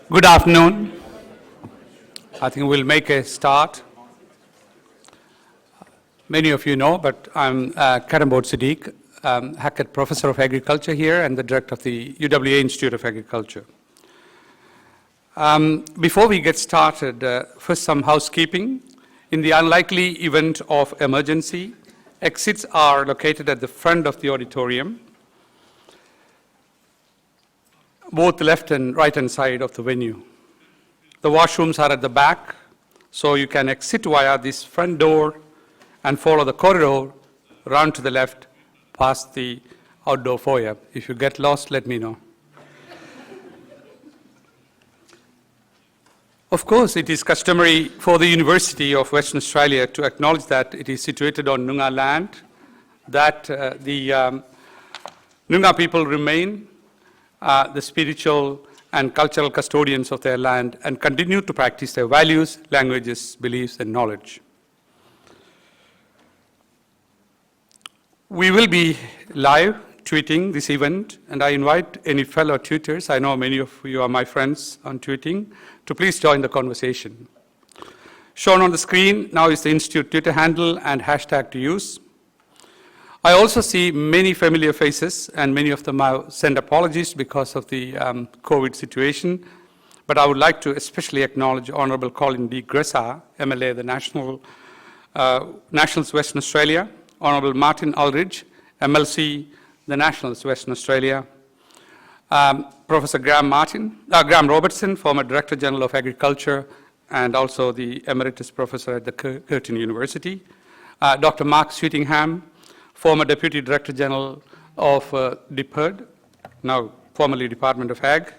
Good afternoon. I think we'll make a start. Many of you know, but I'm Karambod Siddiq, Hackett Professor of Agriculture here and the Director of the UWA Institute of Agriculture. Before we get started, first some housekeeping. In the unlikely event of emergency, exits are located at the front of the auditorium, both left and right-hand side of the venue. The washrooms are at the back, so you can exit via this front door and follow the corridor, run to the left, past the outdoor foyer. If you get lost, let me know. Of course, it is customary for the University of Western Australia to acknowledge that it is situated on Noongar land, that the Noongar people remain the spiritual and cultural custodians of their land and continue to practice their values, languages, beliefs, and knowledge. We will be live tweeting this event, and I invite any fellow tutors, I know many of you are my friends on tweeting, to please join the conversation. Shown on the screen now is the Institute Twitter handle and hashtag to use. I also see many familiar faces, and many of them I send apologies because of the COVID situation, but I would like to especially acknowledge Honourable Colin D. Grussa, MLA, the Nationals Western Australia, Honourable Martin Ulrich, MLC, the Nationals Western Australia, Professor Graham Robertson, former Director General of Agriculture, and also the Emeritus Professor at the Curtin University, Dr. Mark Sweetingham, former Deputy Director General of DPERD, now formerly Department of Ag,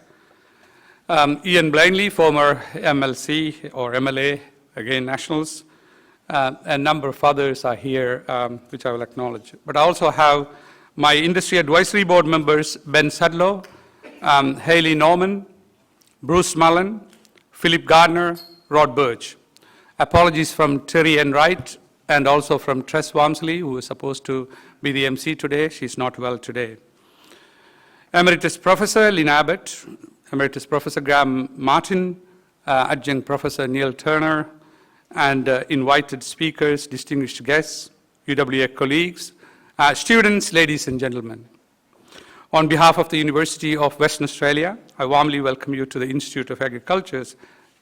Ian Blainley, former MLC or MLA, again Nationals, a number of others are here, which I will acknowledge. But I also have my Industry Advisory Board members, Ben Sudlow, Hayley Norman, Bruce Mullen, Philip Gardner, Rod Birch. Apologies from Terry N. Wright and also from Tress Walmsley, who is supposed to be the MC today. She's not well today. Emeritus Professor Lynn Abbott, Emeritus Professor Graham Martin, Adjunct Professor Neil Turner, and invited speakers, distinguished guests, UWA colleagues, students, ladies and gentlemen. On behalf of the University of Western Australia, I warmly welcome you to the Institute of Agriculture's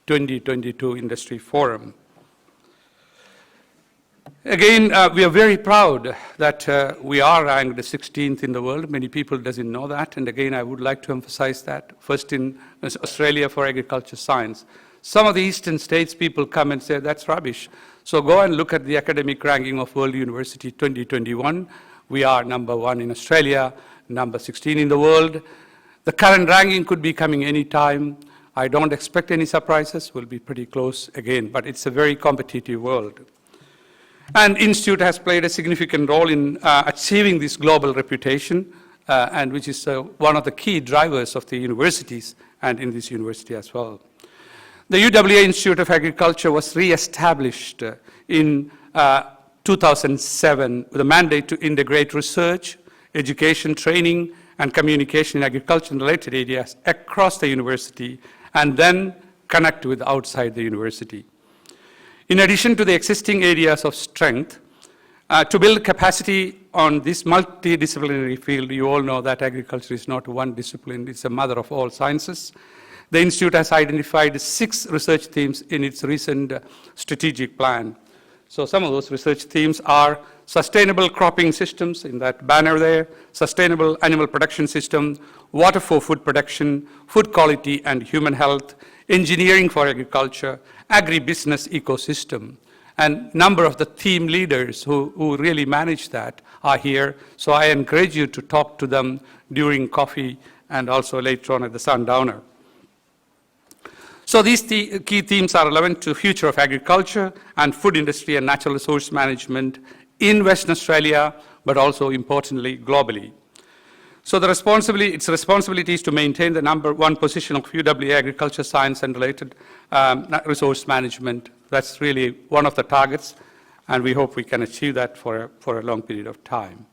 2022 Industry Forum. Again, we are very proud that we are ranked 16th in the world. Many people doesn't know that, and again, I would like to emphasize that. First in Australia for agriculture science. Some of the eastern states people come and say, that's rubbish. So go and look at the academic ranking of World University 2021. We are number 1 in Australia, number 16 in the world. The current ranking could be coming any time. I don't expect any surprises. We'll be pretty close again, but it's a very competitive world. And Institute has played a significant role in achieving this global reputation, and which is one of the key drivers of the universities and in this university as well. The UWA Institute of Agriculture was re-established in 2007 with a mandate to integrate research, education, training, and communication in agriculture and related areas across the university, and then connect with outside the university. In addition to the existing areas of strength, to build capacity on this multidisciplinary field, you all know that agriculture is not one discipline, it's a mother of all sciences. The Institute has identified 6 research themes in its recent strategic plan. So some of those research themes are sustainable cropping systems, in that banner there, sustainable animal production system, water for food production, food quality and human health, engineering for agriculture, agribusiness ecosystem. And a number of the theme leaders who really manage that are here. So I encourage you to talk to them during coffee and also later on at the sundowner. So these key themes are relevant to the future of agriculture and food industry and natural resource management in Western Australia, but also importantly, globally. So its responsibility is to maintain the number 1 position of UWA agriculture science and related resource management. That's really one of the targets, and we hope we can achieve that for a long period of time.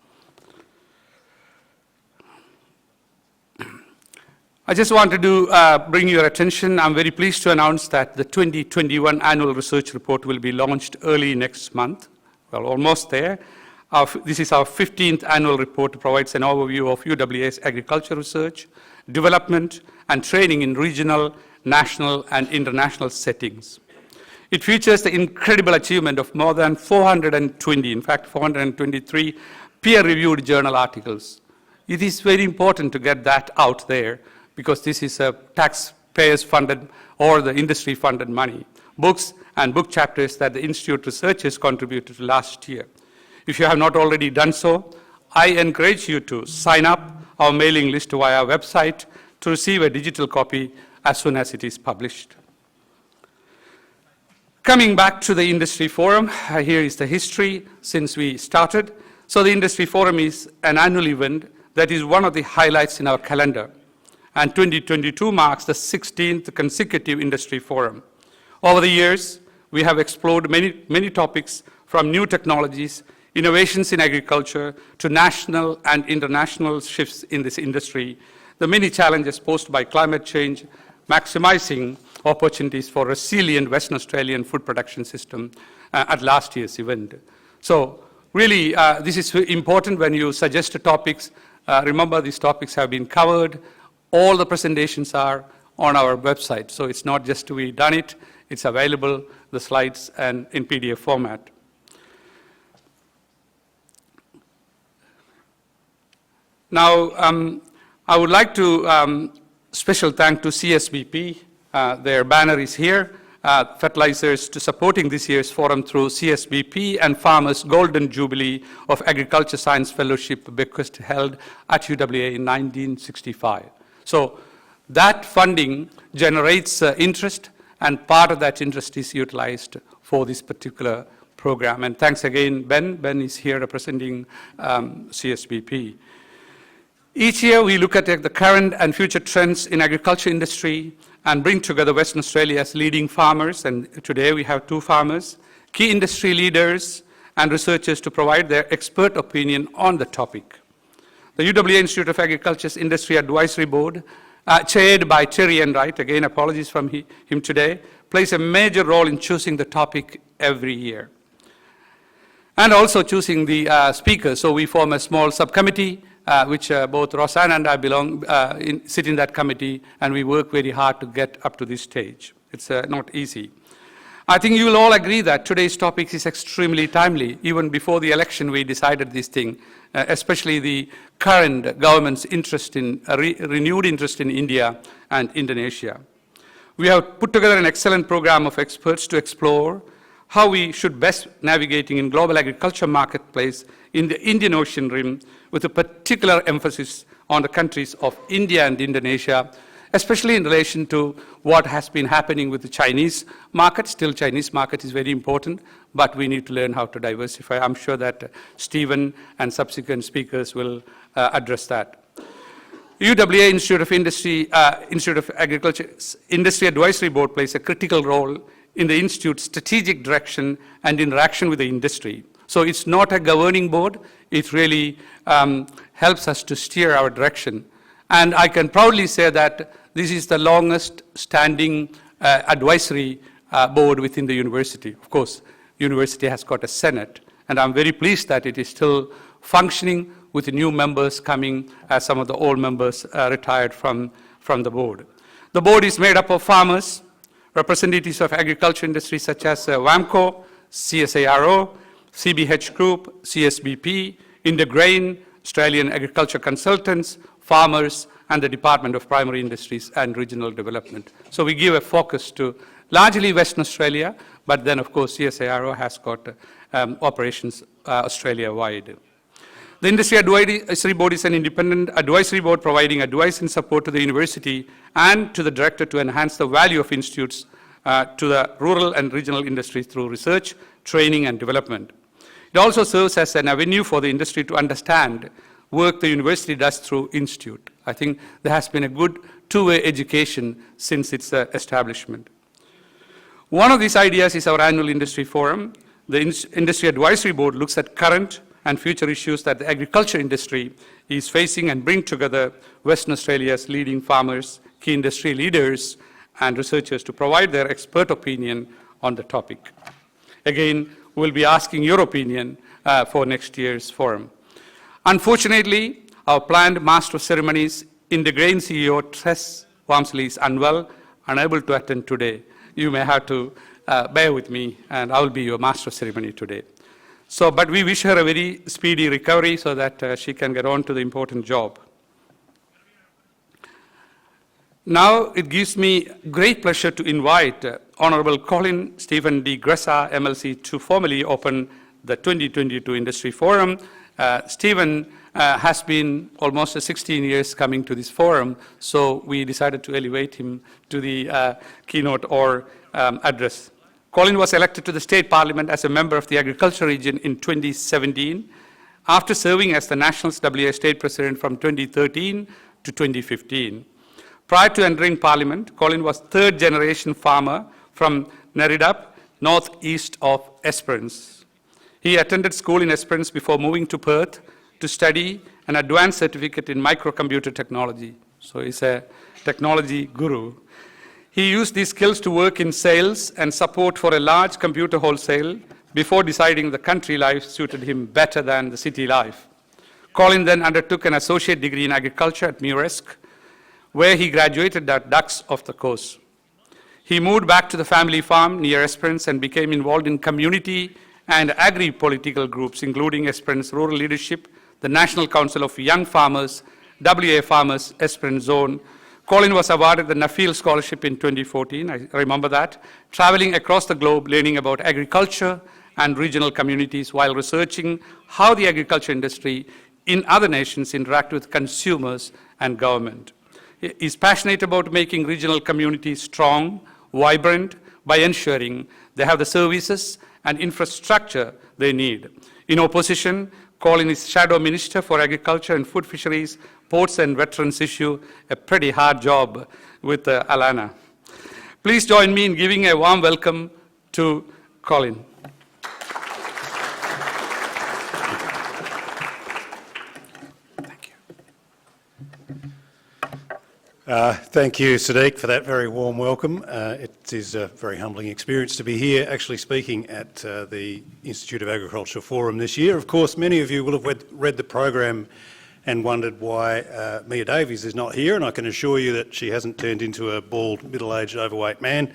I just wanted to bring your attention. I'm very pleased to announce that the 2021 annual research report will be launched early next month. Well, almost there. This is our 15th annual report. It provides an overview of UWA's agriculture research, development, and training in regional, national, and international settings. It features the incredible achievement of more than 420, in fact 423 peer-reviewed journal articles. It is very important to get that out there because this is a taxpayers funded or the industry funded money. Books and book chapters that the Institute researchers contributed to last year. If you have not already done so, I encourage you to sign up our mailing list via our website to receive a digital copy as soon as it is published. Coming back to the Industry Forum, here is the history since we started. So the Industry Forum is an annual event that is one of the highlights in our calendar. And 2022 marks the 16th consecutive Industry Forum. Over the years, we have explored many topics from new technologies, innovations in agriculture, to national and international shifts in this industry, the many challenges posed by climate change, maximizing opportunities for resilient Western Australian food production system at last year's event. So really, this is important when you suggest topics. Remember, these topics have been covered. All the presentations are on our website. So it's not just we done it, it's available, the slides, and in PDF format. Now, I would like to special thank to CSBP. Their banner is here. Fertilizers to supporting this year's forum through CSBP and Farmers Golden Jubilee of Agriculture Science Fellowship bequest held at UWA in 1965. So that funding generates interest, and part of that interest is utilized for this particular program. And thanks again, Ben. Ben is here representing CSBP. Each year, we look at the current and future trends in agriculture industry and bring together Western Australia's leading farmers, and today we have 2 farmers, key industry leaders, and researchers to provide their expert opinion on the topic. The UWA Institute of Agriculture's Industry Advisory Board, chaired by Terry Enright, again apologies from him today, plays a major role in choosing the topic every year. And also choosing the speakers, so we form a small subcommittee which both Rosanna and I sit in that committee, and we work very hard to get up to this stage. It's not easy. I think you will all agree that today's topic is extremely timely. Even before the election, we decided this thing, especially the current government's interest in, renewed interest in India and Indonesia. We have put together an excellent program of experts to explore how we should best navigating in global agriculture marketplace in the Indian Ocean Rim, with a particular emphasis on the countries of India and Indonesia, especially in relation to what has been happening with the Chinese market. Still, Chinese market is very important, but we need to learn how to diversify. I'm sure that Stephen and subsequent speakers will address that. UWA Institute of Institute of Agriculture's Industry Advisory Board plays a critical role in the Institute's strategic direction and interaction with the industry. So it's not a governing board, it really helps us to steer our direction. And I can proudly say that this is the longest standing advisory board within the university. Of course, university has got a senate, and I'm very pleased that it is still functioning with the new members coming as some of the old members retired from the board. The board is made up of farmers, representatives of agriculture industry such as WAMCO, CSIRO, CBH Group, CSBP, Intergrain, Australian Agriculture Consultants, farmers, and the Department of Primary Industries and Regional Development. So we give a focus to largely Western Australia, but then of course CSIRO has got operations Australia-wide. The Industry Advisory Board is an independent advisory board providing advice and support to the university and to the director to enhance the value of institutes to the rural and regional industries through research, training, and development. It also serves as an avenue for the industry to understand work the university does through institute. I think there has been a good two-way education since its establishment. One of these ideas is our annual industry forum. The Industry Advisory Board looks at current and future issues that the agriculture industry is facing and bring together Western Australia's leading farmers, key industry leaders, and researchers to provide their expert opinion on the topic. Again, we'll be asking your opinion for next year's forum. Unfortunately, our planned Master of Ceremonies Integrain CEO Tess Walmsley is unable to attend today. You may have to bear with me, and I will be your Master of Ceremony today. But we wish her a very speedy recovery so that she can get on to the important job. Now it gives me great pleasure to invite Honorable Colin Stephen D. Grussa, MLC, to formally open the 2022 Industry Forum. Stephen has been almost 16 years coming to this forum, so we decided to elevate him to the keynote or address. Colin was elected to the State Parliament as a member of the Agriculture Region in 2017, after serving as the Nationals WA State President from 2013 to 2015. Prior to entering Parliament, Colin was third-generation farmer from Neridup, northeast of Esperance. He attended school in Esperance before moving to Perth to study an advanced certificate in microcomputer technology. So he's a technology guru. He used these skills to work in sales and support for a large computer wholesale before deciding the country life suited him better than the city life. Colin then undertook an associate degree in agriculture at Muresk, where he graduated at Ducks of the Coast. He moved back to the family farm near Esperance and became involved in community and agri-political groups, including Esperance Rural Leadership, the National Council of Young Farmers, WA Farmers Esperance Zone. Colin was awarded the Nuffield Scholarship in 2014, I remember that, traveling across the globe learning about agriculture and regional communities while researching how the agriculture industry in other nations interact with consumers and government. He is passionate about making regional communities strong, vibrant, by ensuring they have the services and infrastructure they need. In opposition, Colin is Shadow Minister for Agriculture and Food Fisheries, Ports and Veterans Issue, a pretty hard job with Alana. Please join me in giving a warm welcome to Colin. Thank you, Sadiq, for that very warm welcome. It is a very humbling experience to be here actually speaking at the Institute of Agriculture Forum this year. Of course, many of you will have read the program and wondered why Mia Davies is not here, and I can assure you that she hasn't turned into a bald, middle-aged, overweight man.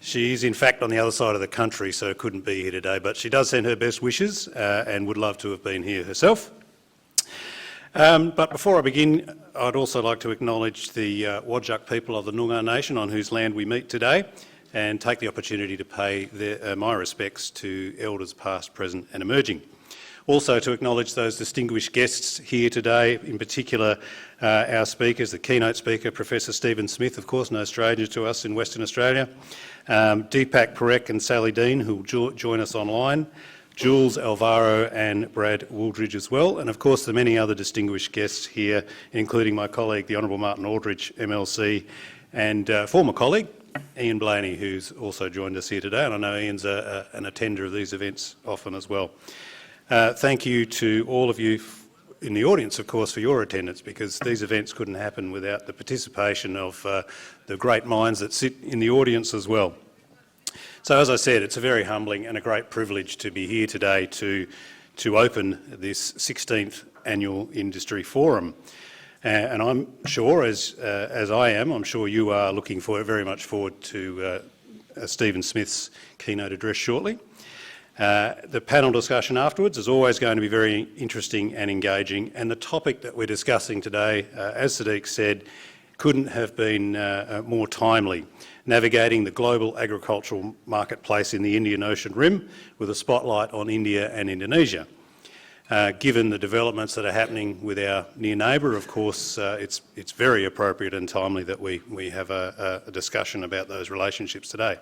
She is, in fact, on the other side of the country, so couldn't be here today, but she does send her best wishes and would love to have been here herself. But before I begin, I'd also like to acknowledge the Whadjuk people of the Noongar Nation on whose land we meet today and take the opportunity to pay my respects to elders past, present and emerging. Also to acknowledge those distinguished guests here today, in particular our speakers, the keynote speaker, Professor Stephen Smith, of course, no stranger to us in Western Australia, Deepak Parikh and Sally Dean, who will join us online, Jules, Alvaro and Brad Wooldridge as well, and of course the many other distinguished guests here, including my colleague, the Honourable Martin Aldridge, MLC, and former colleague, Ian Blaney, who's also joined us here today, and I know Ian's an attender of these events often as well. Thank you to all of you in the audience, of course, for your attendance, because these events couldn't happen without the participation of the great minds that sit in the audience as well. So as I said, it's a very humbling and a great privilege to be here today to open this 16th Annual Industry Forum. And I'm sure, as I am, I'm sure you are looking very much forward to Stephen Smith's keynote address shortly. The panel discussion afterwards is always going to be very interesting and engaging, and the topic that we're discussing today, as Sadiq said, couldn't have been more timely. Navigating the global agricultural marketplace in the Indian Ocean Rim with a spotlight on India and Indonesia. Given the developments that are happening with our near neighbour, of course, it's very appropriate and timely that we have a discussion about those relationships today.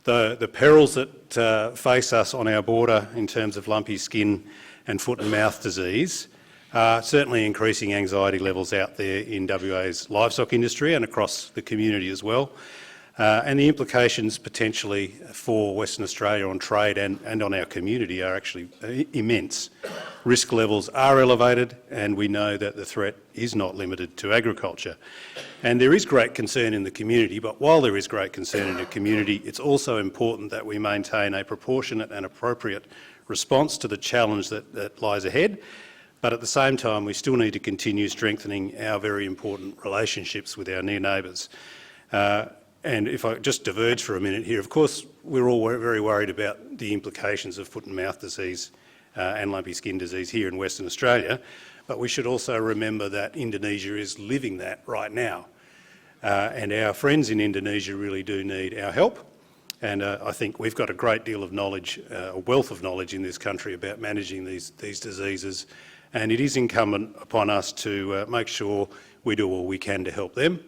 The perils that face us on our border in terms of lumpy skin and foot and mouth disease are certainly increasing anxiety levels out there in WA's livestock industry and across the community as well. And the implications potentially for Western Australia on trade and on our community are actually immense. risk levels are elevated, and we know that the threat is not limited to agriculture. And there is great concern in the community, but while there is great concern in the community, it's also important that we maintain a proportionate and appropriate response to the challenge that lies ahead. But at the same time, we still need to continue strengthening our very important relationships with our near neighbours. And if I just diverge for a minute here, of course, we're all very worried about the implications of foot and mouth disease and lumpy skin disease here in Western Australia, but we should also remember that Indonesia is living that right now. And our friends in Indonesia really do need our help. And I think we've got a great deal of knowledge, a wealth of knowledge in this country about managing these diseases. And it is incumbent upon us to make sure we do all we can to help them.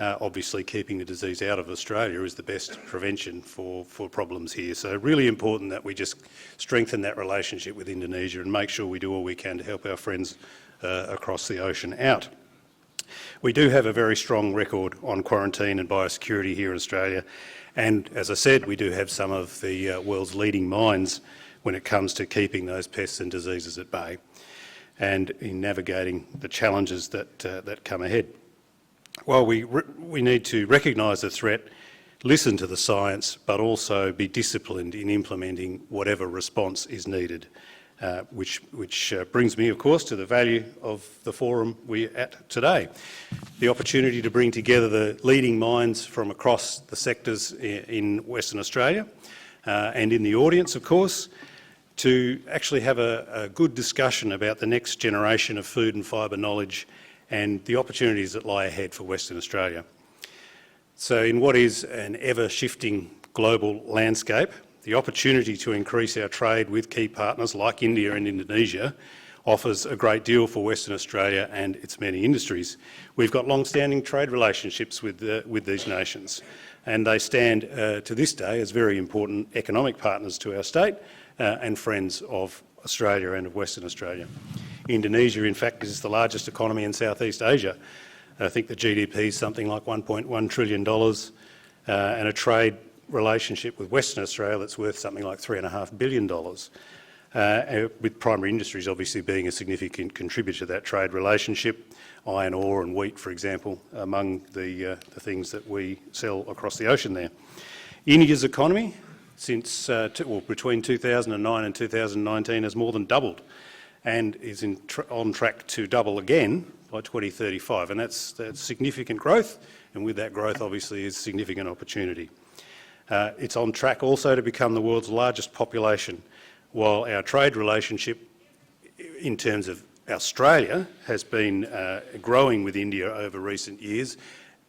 Obviously, keeping the disease out of Australia is the best prevention for problems here. So really important that we just strengthen that relationship with Indonesia and make sure we do all we can to help our friends across the ocean out. We do have a very strong record on quarantine and biosecurity here in Australia. And as I said, we do have some of the world's leading minds when it comes to keeping those pests and diseases at bay and in navigating the challenges that come ahead. While we need to recognise the threat, listen to the science, but also be disciplined in implementing whatever response is needed, which brings me, of course, to the value of the forum we're at today. The opportunity to bring together the leading minds from across the sectors in Western Australia and in the audience, of course, to actually have a good discussion about the next generation of food and fibre knowledge and the opportunities that lie ahead for Western Australia. So in what is an ever-shifting global landscape, the opportunity to increase our trade with key partners like India and Indonesia offers a great deal for Western Australia and its many industries. We've got long-standing trade relationships with these nations, and they stand to this day as very important economic partners to our state and friends of Australia and of Western Australia. Indonesia, in fact, is the largest economy in Southeast Asia. I think the GDP is something like $1.1 trillion and a trade relationship with Western Australia that's worth something like $3.5 billion, with primary industries obviously being a significant contributor to that trade relationship. Iron ore and wheat, for example, among the things that we sell across the ocean there. India's economy, since between 2009 and 2019, has more than doubled and is on track to double again by 2035. And that's significant growth, and with that growth obviously is significant opportunity. It's on track also to become the world's largest population, while our trade relationship in terms of Australia has been growing with India over recent years.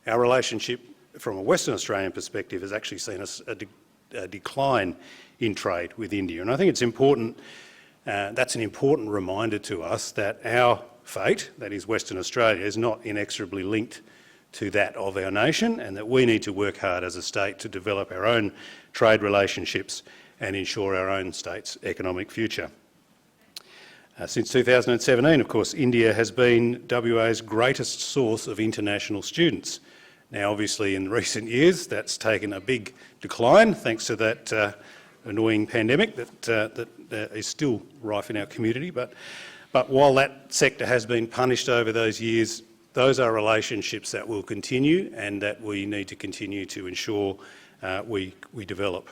Our relationship from a Western Australian perspective has actually seen a decline in trade with India. And I think it's important, that's an important reminder to us that our fate, that is Western Australia, is not inexorably linked to that of our nation, and that we need to work hard as a state to develop our own trade relationships and ensure our own state's economic future. Since 2017, of course, India has been WA's greatest source of international students. Now, obviously, in recent years, that's taken a big decline thanks to that annoying pandemic that is still rife in our community. But while that sector has been punished over those years, those are relationships that will continue and that we need to continue to ensure we develop.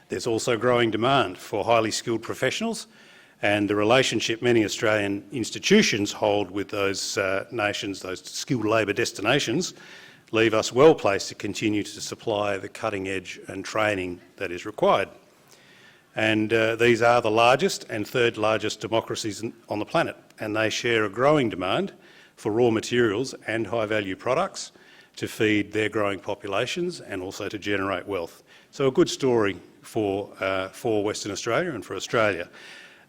There's also growing demand for highly skilled professionals, and the relationship many Australian institutions hold with those nations, those skilled labour destinations, leave us well placed to continue to supply the cutting edge and training that is required. And these are the largest and third largest democracies on the planet, and they share a growing demand for raw materials and high value products to feed their growing populations and also to generate wealth. So a good story for Western Australia and for Australia.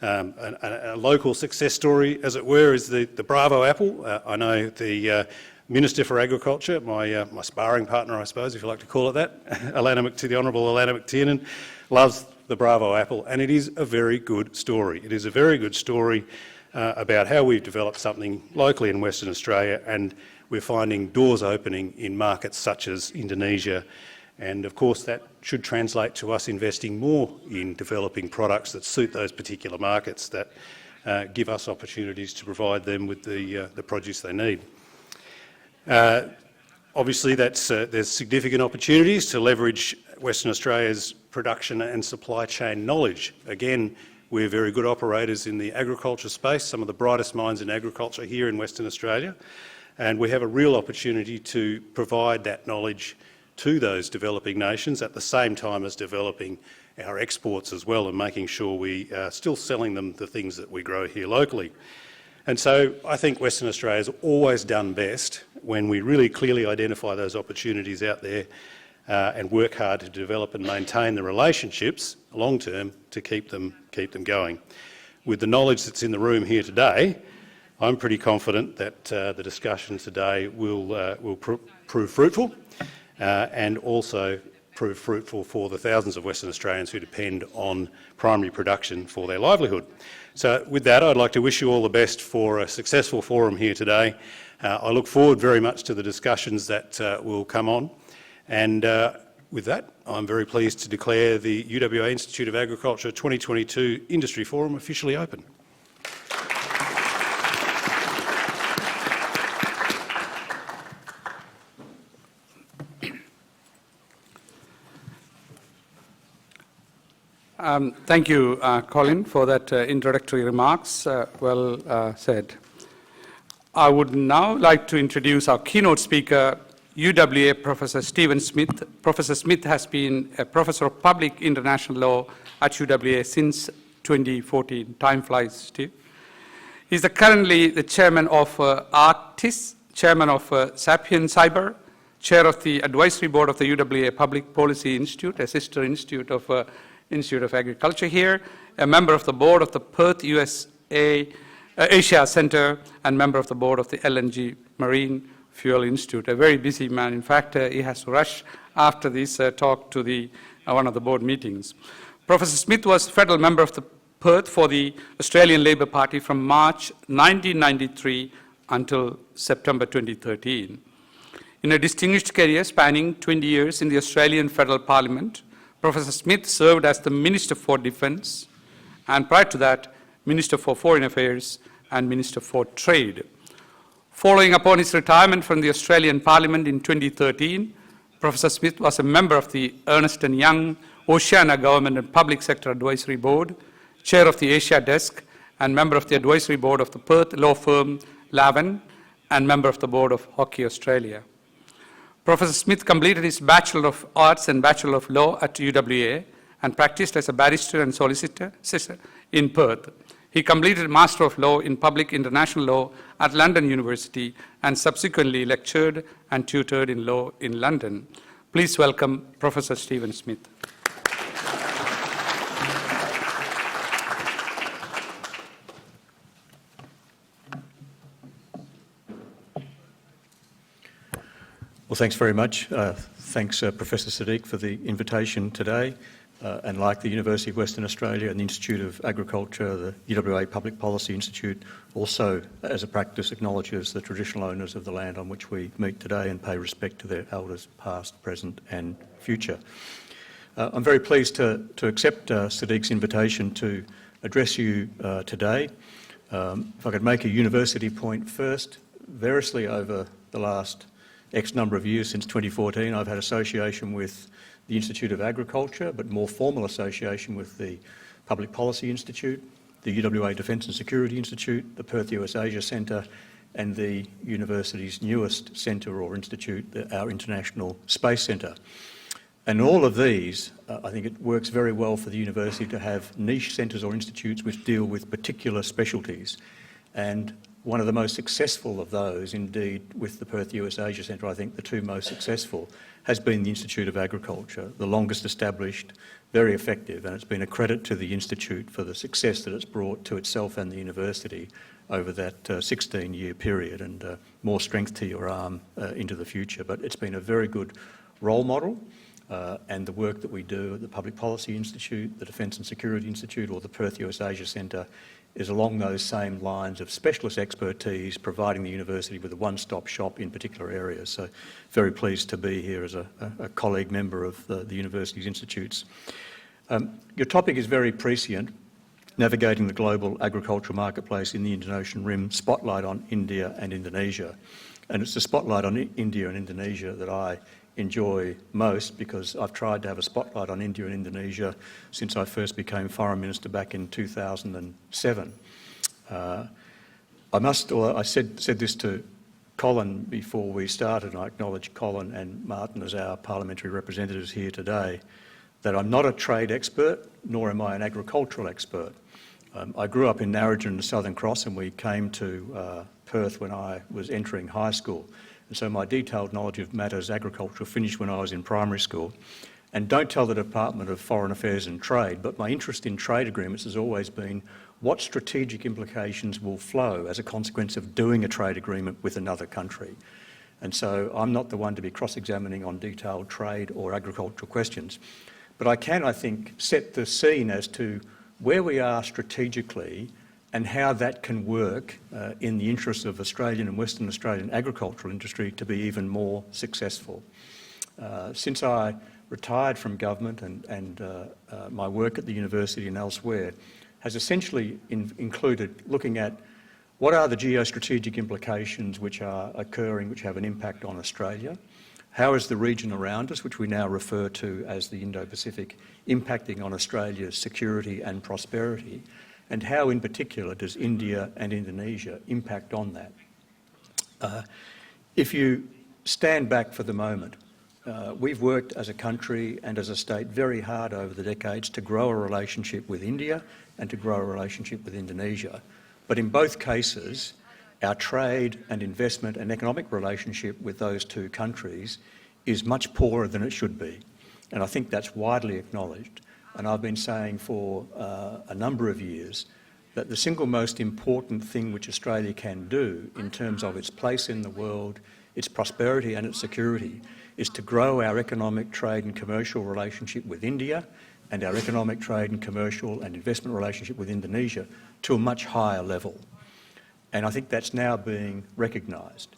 A local success story, as it were, is the Bravo apple. I know the Minister for Agriculture, my sparring partner, I suppose, if you like to call it that, the Honourable Alana McTiernan, loves the Bravo apple, and it is a very good story. It is a very good story about how we've developed something locally in Western Australia, and we're finding doors opening in markets such as Indonesia And of course that should translate to us investing more in developing products that suit those particular markets, that give us opportunities to provide them with the produce they need. Obviously there's significant opportunities to leverage Western Australia's production and supply chain knowledge. Again, we're very good operators in the agriculture space, some of the brightest minds in agriculture here in Western Australia, and we have a real opportunity to provide that knowledge to those developing nations at the same time as developing our exports as well and making sure we are still selling them the things that we grow here locally. And so I think Western Australia has always done best when we really clearly identify those opportunities out there and work hard to develop and maintain the relationships long term to keep them going. With the knowledge that's in the room here today, I'm pretty confident that the discussion today will prove fruitful and also prove fruitful for the thousands of Western Australians who depend on primary production for their livelihood. So with that, I'd like to wish you all the best for a successful forum here today. I look forward very much to the discussions that will come on. And with that, I'm very pleased to declare the UWA Institute of Agriculture 2022 Industry Forum officially open. Thank you, Colin, for that introductory remarks. Well said. I would now like to introduce our keynote speaker, UWA Professor Stephen Smith. Professor Smith has been a Professor of Public International Law at UWA since 2014. Time flies, Steve. He's currently the Chairman of Arctis, Chairman of Sapien Cyber, Chair of the Advisory Board of the UWA Public Policy Institute, a sister institute of Institute of Agriculture here, a member of the board of the Perth USAsia Center, and member of the board of the LNG Marine Fuel Institute. A very busy man. In fact, he has to rush after this talk to one of the board meetings. Professor Smith was federal member of the Perth for the Australian Labor Party from March 1993 until September 2013. In a distinguished career spanning 20 years in the Australian Federal Parliament, Professor Smith served as the Minister for Defence and prior to that, Minister for Foreign Affairs and Minister for Trade. Following upon his retirement from the Australian Parliament in 2013, Professor Smith was a member of the Ernst & Young Oceania Government and Public Sector Advisory Board, Chair of the Asia Desk, and member of the Advisory Board of the Perth law firm Lavan, and member of the Board of Hockey Australia. Professor Smith completed his Bachelor of Arts and Bachelor of Law at UWA and practiced as a barrister and solicitor in Perth. He completed Master of Law in Public International Law at London University and subsequently lectured and tutored in law in London. Please welcome Professor Stephen Smith. Well, thanks very much. Thanks, Professor Siddique, for the invitation today. And like the University of Western Australia and the Institute of Agriculture, the UWA Public Policy Institute also, as a practice, acknowledges the traditional owners of the land on which we meet today and pay respect to their elders past, present and future. I'm very pleased to accept Siddique's invitation to address you today. If I could make a university point first, variously over the last X number of years, since 2014, I've had association with the Institute of Agriculture, but more formal association with the Public Policy Institute, the UWA Defence and Security Institute, the Perth USAsia Centre, and the university's newest centre or institute, our International Space Centre. And all of these, I think it works very well for the university to have niche centres or institutes which deal with particular specialties. And one of the most successful of those, indeed, with the Perth USAsia Centre, I think the two most successful, has been the Institute of Agriculture, the longest established, very effective, and it's been a credit to the Institute for the success that it's brought to itself and the university over that 16-year period, and more strength to your arm into the future. But it's been a very good role model, and the work that we do at the Public Policy Institute, the Defence and Security Institute, or the Perth USAsia Centre is along those same lines of specialist expertise, providing the university with a one-stop shop in particular areas. So very pleased to be here as a colleague member of the university's institutes. Your topic is very prescient, navigating the global agricultural marketplace in the Indian Ocean Rim, spotlight on India and Indonesia. And it's the spotlight on India and Indonesia that I enjoy most, because I've tried to have a spotlight on India and Indonesia since I first became Foreign Minister back in 2007. I said this to Colin before we started, and I acknowledge Colin and Martin as our parliamentary representatives here today, that I'm not a trade expert, nor am I an agricultural expert. I grew up in Narrogin and the Southern Cross, and we came to Perth when I was entering high school. And so my detailed knowledge of matters agricultural finished when I was in primary school. And don't tell the Department of Foreign Affairs and Trade, but my interest in trade agreements has always been what strategic implications will flow as a consequence of doing a trade agreement with another country. And so I'm not the one to be cross-examining on detailed trade or agricultural questions. But I can, I think, set the scene as to where we are strategically and how that can work in the interests of Australian and Western Australian agricultural industry to be even more successful. Since I retired from government and my work at the university and elsewhere has essentially included looking at what are the geostrategic implications which are occurring, which have an impact on Australia. How is the region around us, which we now refer to as the Indo-Pacific, impacting on Australia's security and prosperity? And how, in particular, does India and Indonesia impact on that? If you stand back for the moment, we've worked as a country and as a state very hard over the decades to grow a relationship with India and to grow a relationship with Indonesia. But in both cases, our trade and investment and economic relationship with those two countries is much poorer than it should be. And I think that's widely acknowledged. And I've been saying for a number of years that the single most important thing which Australia can do in terms of its place in the world, its prosperity and its security, is to grow our economic, trade and commercial relationship with India and our economic, trade and commercial and investment relationship with Indonesia to a much higher level. And I think that's now being recognised.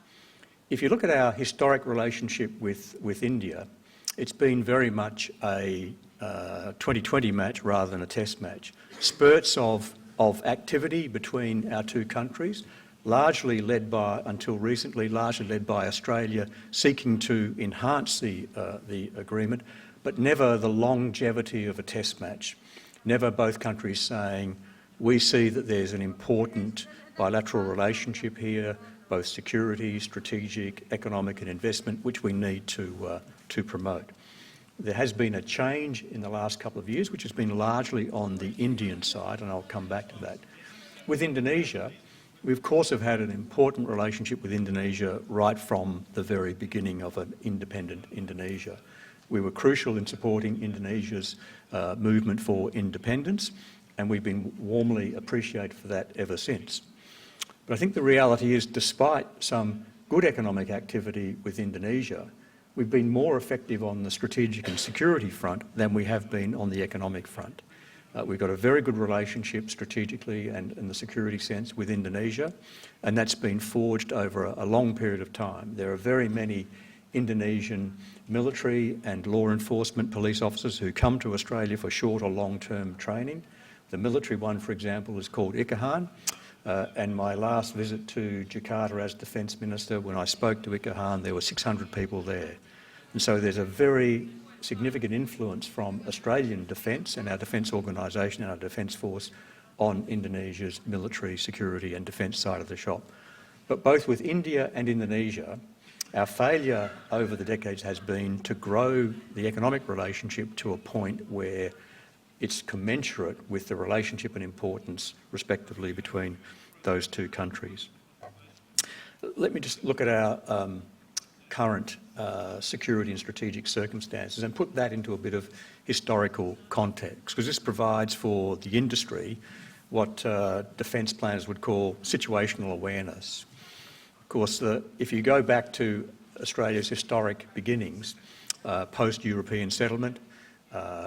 If you look at our historic relationship with India, it's been very much a 2020 match rather than a test match. Spurts of activity between our two countries, largely led by, until recently, largely led by Australia seeking to enhance the agreement, but never the longevity of a test match. Never both countries saying, we see that there's an important bilateral relationship here, both security, strategic, economic and investment, which we need to promote. There has been a change in the last couple of years, which has been largely on the Indian side, and I'll come back to that. With Indonesia, we of course have had an important relationship with Indonesia right from the very beginning of an independent Indonesia. We were crucial in supporting Indonesia's movement for independence, and we've been warmly appreciated for that ever since. But I think the reality is, despite some good economic activity with Indonesia, we've been more effective on the strategic and security front than we have been on the economic front. We've got a very good relationship strategically and in the security sense with Indonesia, and that's been forged over a long period of time. There are very many Indonesian military and law enforcement police officers who come to Australia for short or long-term training. The military one, for example, is called Ikahan. And my last visit to Jakarta as Defence Minister, when I spoke to Ikahan, there were 600 people there. And so there's a very significant influence from Australian defence and our defence organisation and our defence force on Indonesia's military, security and defence side of the shop. But both with India and Indonesia, our failure over the decades has been to grow the economic relationship to a point where it's commensurate with the relationship and importance, respectively, between those two countries. Let me just look at our current security and strategic circumstances and put that into a bit of historical context, because this provides for the industry what defence planners would call situational awareness. Of course, if you go back to Australia's historic beginnings, post-European settlement,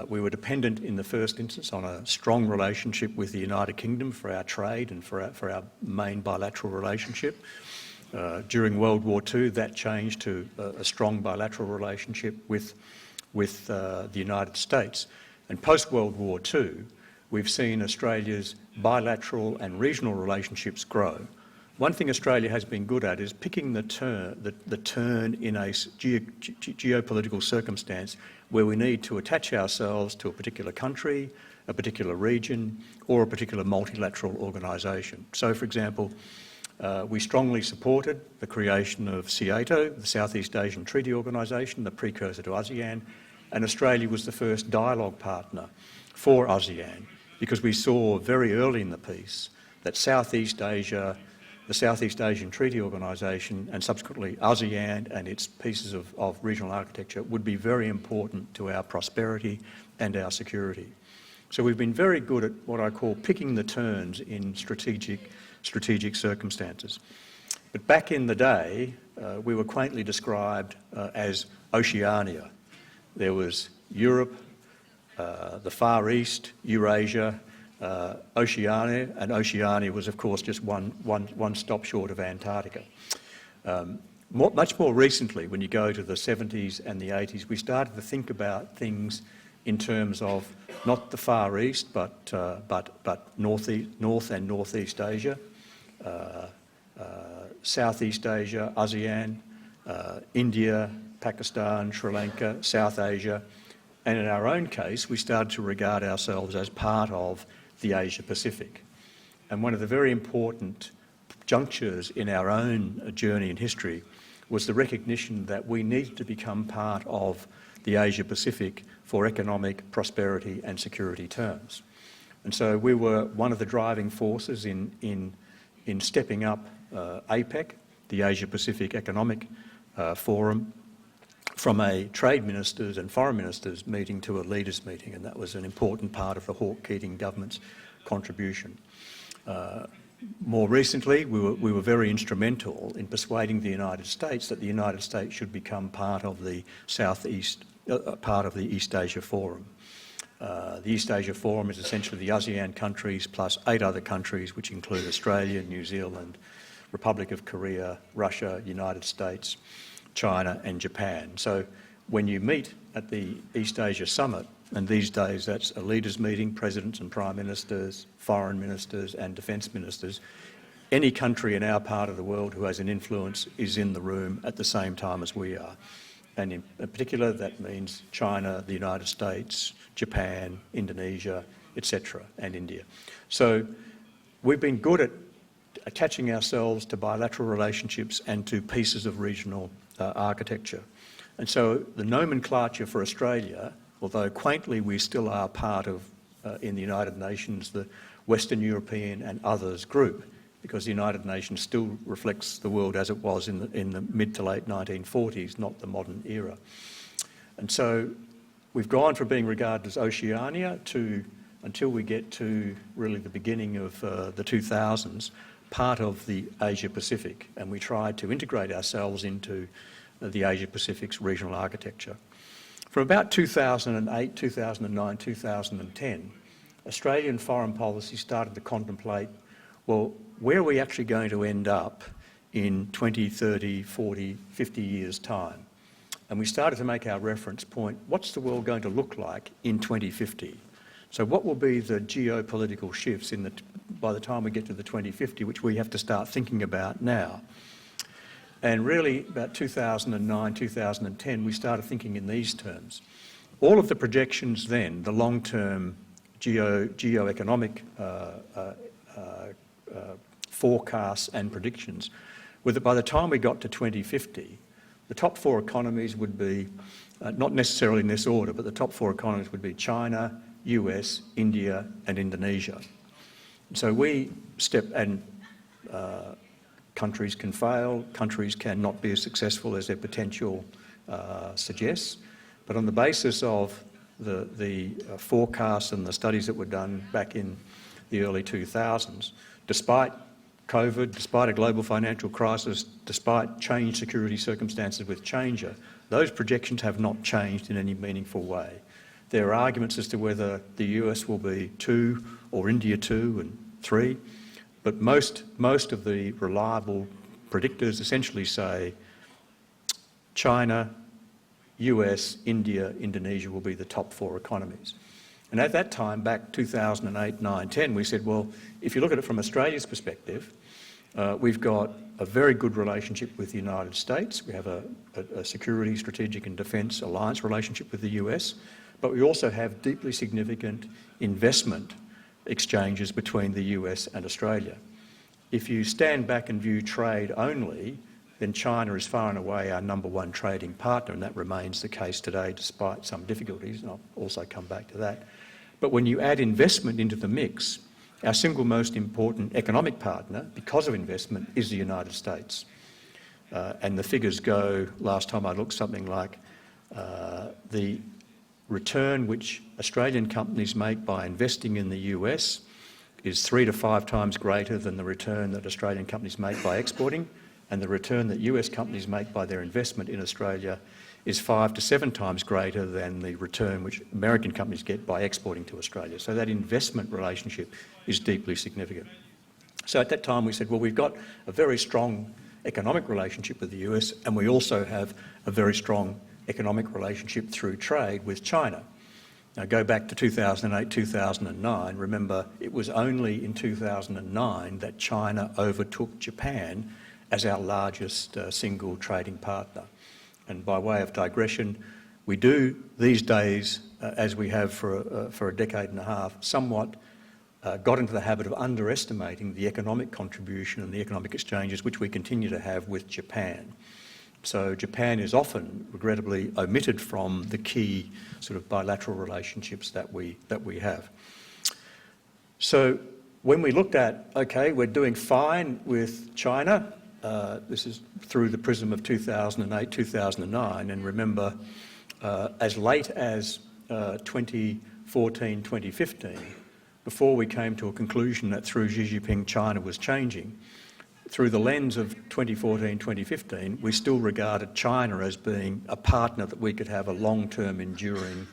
We were dependent in the first instance on a strong relationship with the United Kingdom for our trade and for our main bilateral relationship. During World War II, that changed to a strong bilateral relationship with the United States. And post-World War II, we've seen Australia's bilateral and regional relationships grow. One thing Australia has been good at is picking the turn in a geopolitical circumstance where we need to attach ourselves to a particular country, a particular region, or a particular multilateral organisation. So, for example, we strongly supported the creation of SEATO, the Southeast Asian Treaty Organisation, the precursor to ASEAN, and Australia was the first dialogue partner for ASEAN because we saw very early in the piece that Southeast Asia, the Southeast Asian Treaty Organisation, and subsequently ASEAN and its pieces of regional architecture would be very important to our prosperity and our security. So we've been very good at what I call picking the turns in strategic circumstances. But back in the day, we were quaintly described as Oceania. There was Europe, the Far East, Eurasia, Oceania, and Oceania was, of course, just one stop short of Antarctica. Much more recently, when you go to the 70s and the 80s, we started to think about things in terms of not the Far East, but North and Northeast Asia, Southeast Asia, ASEAN, India, Pakistan, Sri Lanka, South Asia, and in our own case, we started to regard ourselves as part of the Asia Pacific. And one of the very important junctures in our own journey in history was the recognition that we needed to become part of the Asia Pacific for economic prosperity and security terms. And so we were one of the driving forces in stepping up APEC, the Asia Pacific Economic Forum, from a trade ministers and foreign ministers meeting to a leaders meeting, and that was an important part of the Hawke-Keating government's contribution. More recently, we were very instrumental in persuading the United States that the United States should become part of the part of the East Asia Forum. The East Asia Forum is essentially the ASEAN countries plus 8 other countries, which include Australia, New Zealand, Republic of Korea, Russia, United States, China and Japan. So when you meet at the East Asia Summit, and these days that's a leaders meeting, presidents and prime ministers, foreign ministers and defence ministers, any country in our part of the world who has an influence is in the room at the same time as we are. And in particular, that means China, the United States, Japan, Indonesia, etc., and India. So we've been good at attaching ourselves to bilateral relationships and to pieces of regional architecture. And so the nomenclature for Australia, although quaintly we still are part of, in the United Nations, the Western European and others group, because the United Nations still reflects the world as it was in the mid to late 1940s, not the modern era. And so we've gone from being regarded as Oceania to, until we get to really the beginning of the 2000s, part of the Asia Pacific, and we tried to integrate ourselves into the Asia Pacific's regional architecture. From about 2008, 2009, 2010, Australian foreign policy started to contemplate, well, where are we actually going to end up in 20, 30, 40, 50 years' time? And we started to make our reference point, what's the world going to look like in 2050? So what will be the geopolitical shifts by the time we get to the 2050, which we have to start thinking about now? And really, about 2009, 2010, we started thinking in these terms. All of the projections then, the long-term geoeconomic forecasts and predictions, were that by the time we got to 2050, the top 4 economies would be, not necessarily in this order, but the top 4 economies would be China, US, India and Indonesia. And so we countries can fail, countries can not be as successful as their potential suggests, but on the basis of the forecasts and the studies that were done back in the early 2000s, despite COVID, despite a global financial crisis, despite changed security circumstances with Changer, those projections have not changed in any meaningful way. There are arguments as to whether the US will be 2 or India 2 and 3, but most of the reliable predictors essentially say China, US, India, Indonesia will be the top 4 economies. And at that time, back 2008, 9, 10, we said, well, if you look at it from Australia's perspective, we've got a very good relationship with the United States. We have a security, strategic and defence alliance relationship with the US, but we also have deeply significant investment exchanges between the US and Australia. If you stand back and view trade only, then China is far and away our #1 trading partner, and that remains the case today despite some difficulties, and I'll also come back to that. But when you add investment into the mix, our single most important economic partner, because of investment, is the United States. And the figures go, last time I looked, something like the return which Australian companies make by investing in the US is 3 to 5 times greater than the return that Australian companies make by exporting, and the return that US companies make by their investment in Australia is 5 to 7 times greater than the return which American companies get by exporting to Australia. So that investment relationship is deeply significant. So at that time we said, well, we've got a very strong economic relationship with the US, and we also have a very strong economic relationship through trade with China. Now go back to 2008, 2009. Remember, it was only in 2009 that China overtook Japan as our largest single trading partner. And by way of digression, we do these days, as we have for a decade and a half, somewhat got into the habit of underestimating the economic contribution and the economic exchanges which we continue to have with Japan. So Japan is often, regrettably, omitted from the key sort of bilateral relationships that we have. So when we looked at, okay, we're doing fine with China, this is through the prism of 2008, 2009, and remember, as late as 2014, 2015, before we came to a conclusion that through Xi Jinping China was changing, through the lens of 2014, 2015, we still regarded China as being a partner that we could have a long-term, enduring,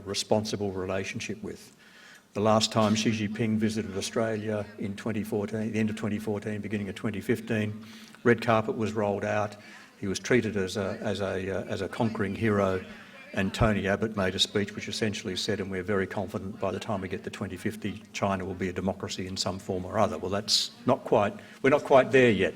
responsible relationship with. The last time Xi Jinping visited Australia in 2014, the end of 2014, beginning of 2015, red carpet was rolled out. He was treated as a conquering hero, and Tony Abbott made a speech which essentially said, and we're very confident by the time we get to 2050, China will be a democracy in some form or other. Well, we're not quite there yet.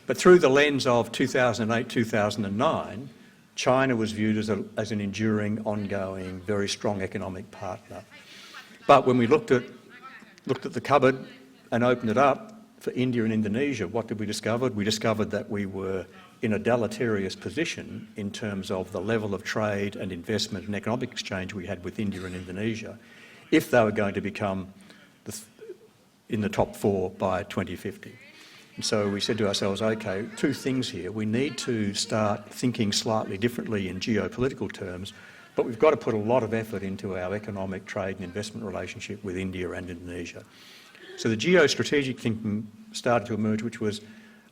But through the lens of 2008, 2009, China was viewed as an enduring, ongoing, very strong economic partner. But when we looked at the cupboard and opened it up for India and Indonesia, what did we discover? We discovered that we were in a deleterious position in terms of the level of trade and investment and economic exchange we had with India and Indonesia if they were going to become in the top 4 by 2050. And so we said to ourselves, okay, 2 things here. We need to start thinking slightly differently in geopolitical terms, but we've got to put a lot of effort into our economic, trade and investment relationship with India and Indonesia. So the geostrategic thinking started to emerge, which was,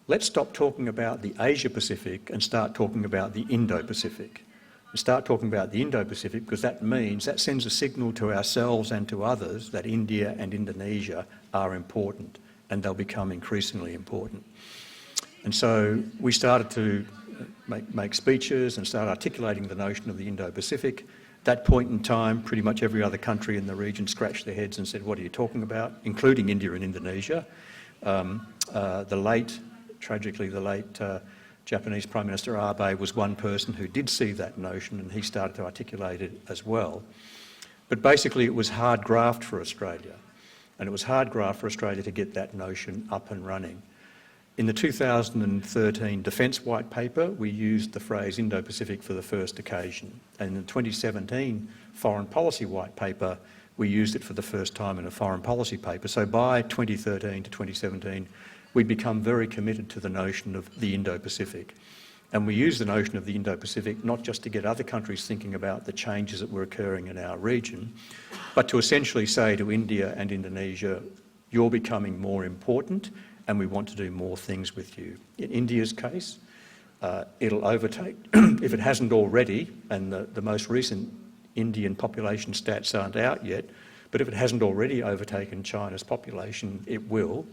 let's stop talking about the Asia-Pacific and start talking about the Indo-Pacific. And start talking about the Indo-Pacific because that sends a signal to ourselves and to others that India and Indonesia are important, and they'll become increasingly important. And so we started to make speeches and start articulating the notion of the Indo-Pacific. At that point in time, pretty much every other country in the region scratched their heads and said, what are you talking about? Including India and Indonesia. Tragically, the late Japanese Prime Minister Abe was one person who did see that notion, and he started to articulate it as well. But basically it was hard graft for Australia, and it was hard graft for Australia to get that notion up and running. In the 2013 Defence White Paper, we used the phrase Indo-Pacific for the first occasion. And in the 2017 Foreign Policy White Paper, we used it for the first time in a foreign policy paper. So by 2013 to 2017, we'd become very committed to the notion of the Indo-Pacific. And we use the notion of the Indo-Pacific not just to get other countries thinking about the changes that were occurring in our region, but to essentially say to India and Indonesia, you're becoming more important and we want to do more things with you. In India's case, it'll overtake, if it hasn't already, and the most recent Indian population stats aren't out yet, but if it hasn't already overtaken China's population, it will,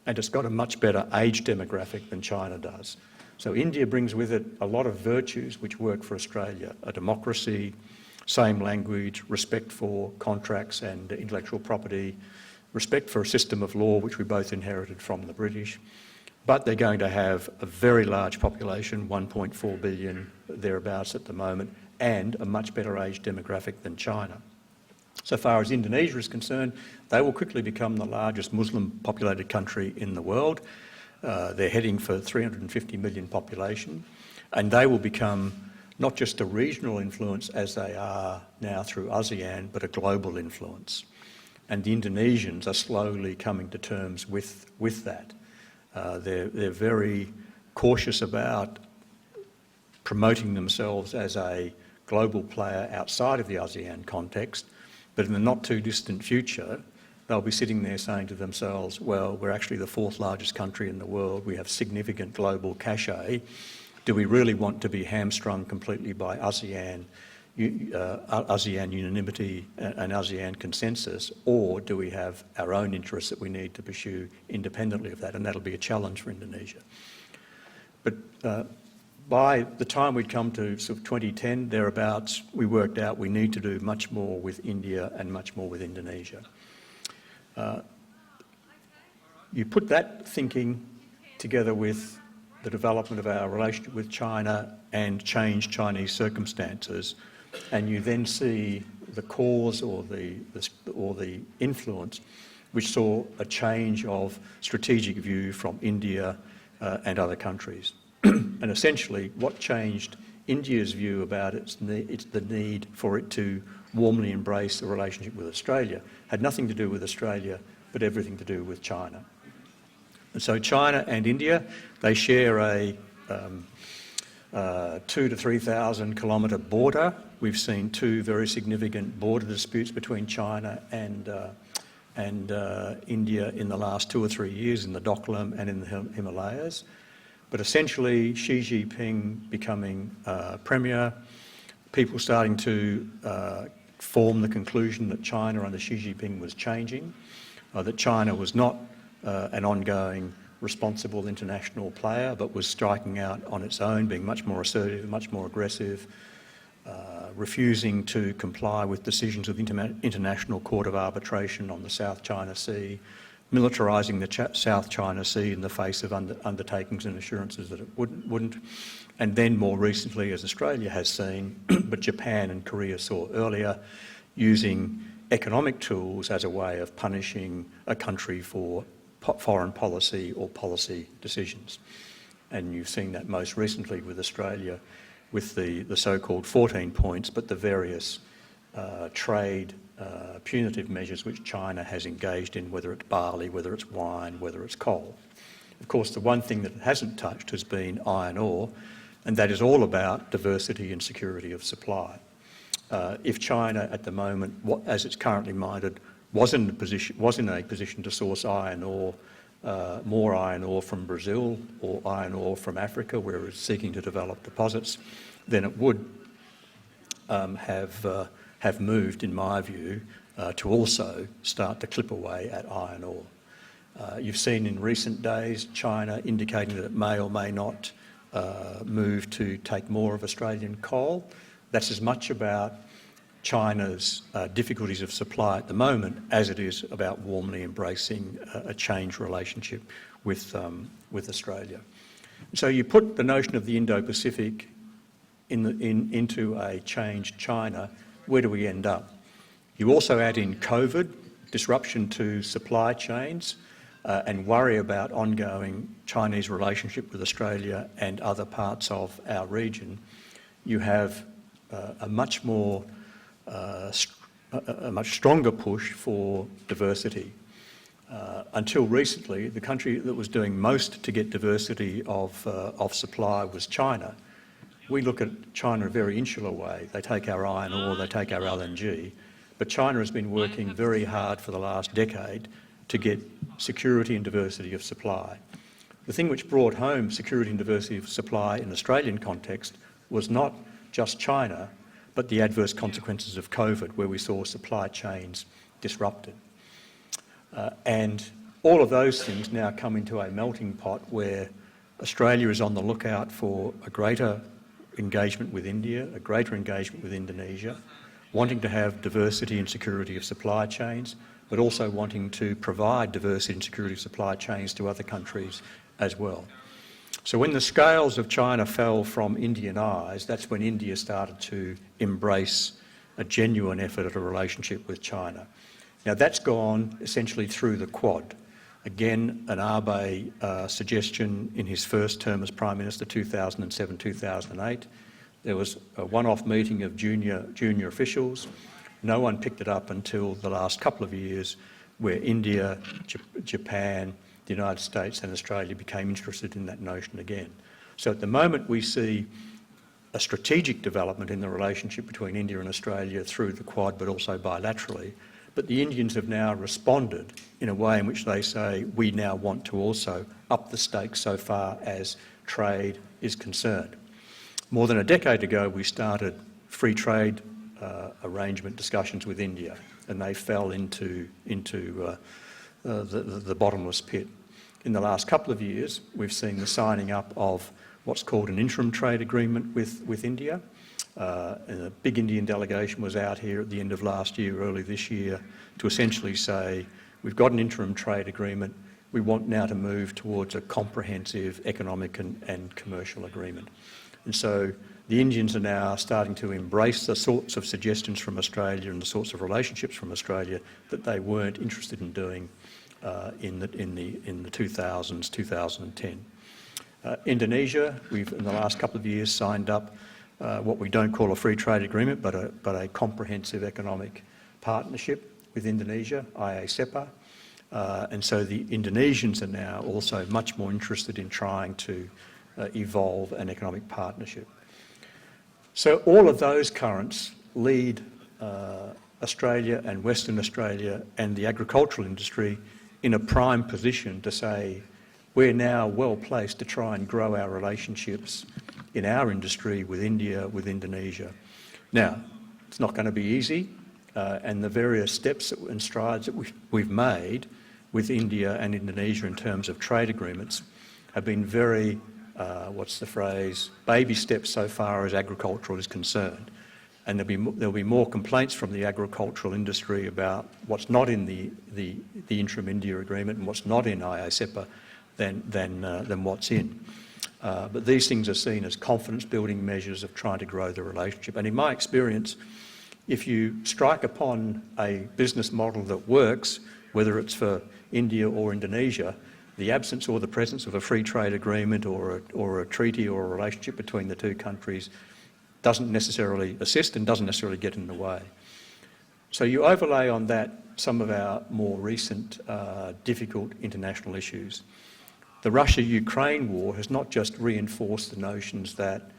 and it's got a much better age demographic than China does. So India brings with it a lot of virtues which work for Australia: a democracy, same language, respect for contracts and intellectual property, respect for a system of law which we both inherited from the British. But they're going to have a very large population, 1.4 billion thereabouts at the moment, and a much better age demographic than China. So far as Indonesia is concerned, they will quickly become the largest Muslim populated country in the world. They're heading for 350 million population, and they will become not just a regional influence as they are now through ASEAN, but a global influence. And the Indonesians are slowly coming to terms with that. They're very cautious about promoting themselves as a global player outside of the ASEAN context, but in the not too distant future, they'll be sitting there saying to themselves, well, we're actually the fourth largest country in the world, we have significant global cachet. Do we really want to be hamstrung completely by ASEAN unanimity and ASEAN consensus, or do we have our own interests that we need to pursue independently of that? And that'll be a challenge for Indonesia. But by the time we'd come to sort of 2010, thereabouts, we worked out we need to do much more with India and much more with Indonesia. You put that thinking together with the development of our relationship with China and changed Chinese circumstances, and you then see the cause or the influence which saw a change of strategic view from India and other countries. And essentially what changed India's view about it's the need for it to warmly embrace the relationship with Australia had nothing to do with Australia, but everything to do with China. And so China and India, they share a 2,000 to 3,000 kilometre border. We've seen two very significant border disputes between China and India in the last 2 or 3 years in the Doklam and in the Himalayas. But essentially Xi Jinping becoming premier, people starting to form the conclusion that China under Xi Jinping was changing, that China was not an ongoing responsible international player, but was striking out on its own, being much more assertive, much more aggressive, refusing to comply with decisions of the International Court of Arbitration on the South China Sea, militarising the South China Sea in the face of undertakings and assurances that it wouldn't. And then more recently, as Australia has seen, but Japan and Korea saw earlier, using economic tools as a way of punishing a country for foreign policy or policy decisions. And you've seen that most recently with Australia with the so-called 14 points, but the various trade punitive measures which China has engaged in, whether it's barley, whether it's wine, whether it's coal. Of course, the one thing that it hasn't touched has been iron ore, and that is all about diversity and security of supply. If China at the moment, as it's currently minded, was in a position to source iron ore, more iron ore from Brazil or iron ore from Africa, where it's seeking to develop deposits, then it would have moved, in my view, to also start to clip away at iron ore. You've seen in recent days China indicating that it may or may not move to take more of Australian coal. That's as much about China's difficulties of supply at the moment as it is about warmly embracing a changed relationship with Australia. So you put the notion of the Indo-Pacific into a changed China, where do we end up? You also add in COVID, disruption to supply chains, and worry about ongoing Chinese relationship with Australia and other parts of our region. You have a much stronger push for diversity. Until recently, the country that was doing most to get diversity of supply was China. We look at China in a very insular way. They take our iron ore, they take our LNG, but China has been working very hard for the last decade to get security and diversity of supply. The thing which brought home security and diversity of supply in Australian context was not just China, but the adverse consequences of COVID, where we saw supply chains disrupted. And all of those things now come into a melting pot where Australia is on the lookout for a greater engagement with India, a greater engagement with Indonesia, wanting to have diversity and security of supply chains, but also wanting to provide diversity and security of supply chains to other countries as well. So when the scales of China fell from Indian eyes, that's when India started to embrace a genuine effort at a relationship with China. Now that's gone essentially through the Quad. Again, an Abe suggestion in his first term as Prime Minister, 2007-2008. There was a one-off meeting of junior officials. No one picked it up until the last couple of years, where India, Japan, the United States and Australia became interested in that notion again. So at the moment we see a strategic development in the relationship between India and Australia through the Quad, but also bilaterally. But the Indians have now responded in a way in which they say, we now want to also up the stakes so far as trade is concerned. More than a decade ago, we started free trade arrangement discussions with India, and they fell into the bottomless pit. In the last couple of years, we've seen the signing up of what's called an interim trade agreement with India. And a big Indian delegation was out here at the end of last year, early this year, to essentially say, we've got an interim trade agreement, we want now to move towards a comprehensive economic and commercial agreement. And so the Indians are now starting to embrace the sorts of suggestions from Australia and the sorts of relationships from Australia that they weren't interested in doing in the 2000s, 2010. Indonesia, we've in the last couple of years signed up what we don't call a free trade agreement, but a comprehensive economic partnership with Indonesia, IOA. And so the Indonesians are now also much more interested in trying to evolve an economic partnership. So all of those currents lead Australia and Western Australia and the agricultural industry in a prime position to say, we're now well placed to try and grow our relationships in our industry with India, with Indonesia. Now, it's not going to be easy, and the various steps and strides that we've made with India and Indonesia in terms of trade agreements have been very, baby steps so far as agricultural is concerned. And there'll be more complaints from the agricultural industry about what's not in the interim India agreement and what's not in IOSEPA than what's in. But these things are seen as confidence-building measures of trying to grow the relationship. And in my experience, if you strike upon a business model that works, whether it's for India or Indonesia, the absence or the presence of a free trade agreement or a treaty or a relationship between the two countries doesn't necessarily assist and doesn't necessarily get in the way. So you overlay on that some of our more recent difficult international issues. The Russia-Ukraine war has not just reinforced the notions that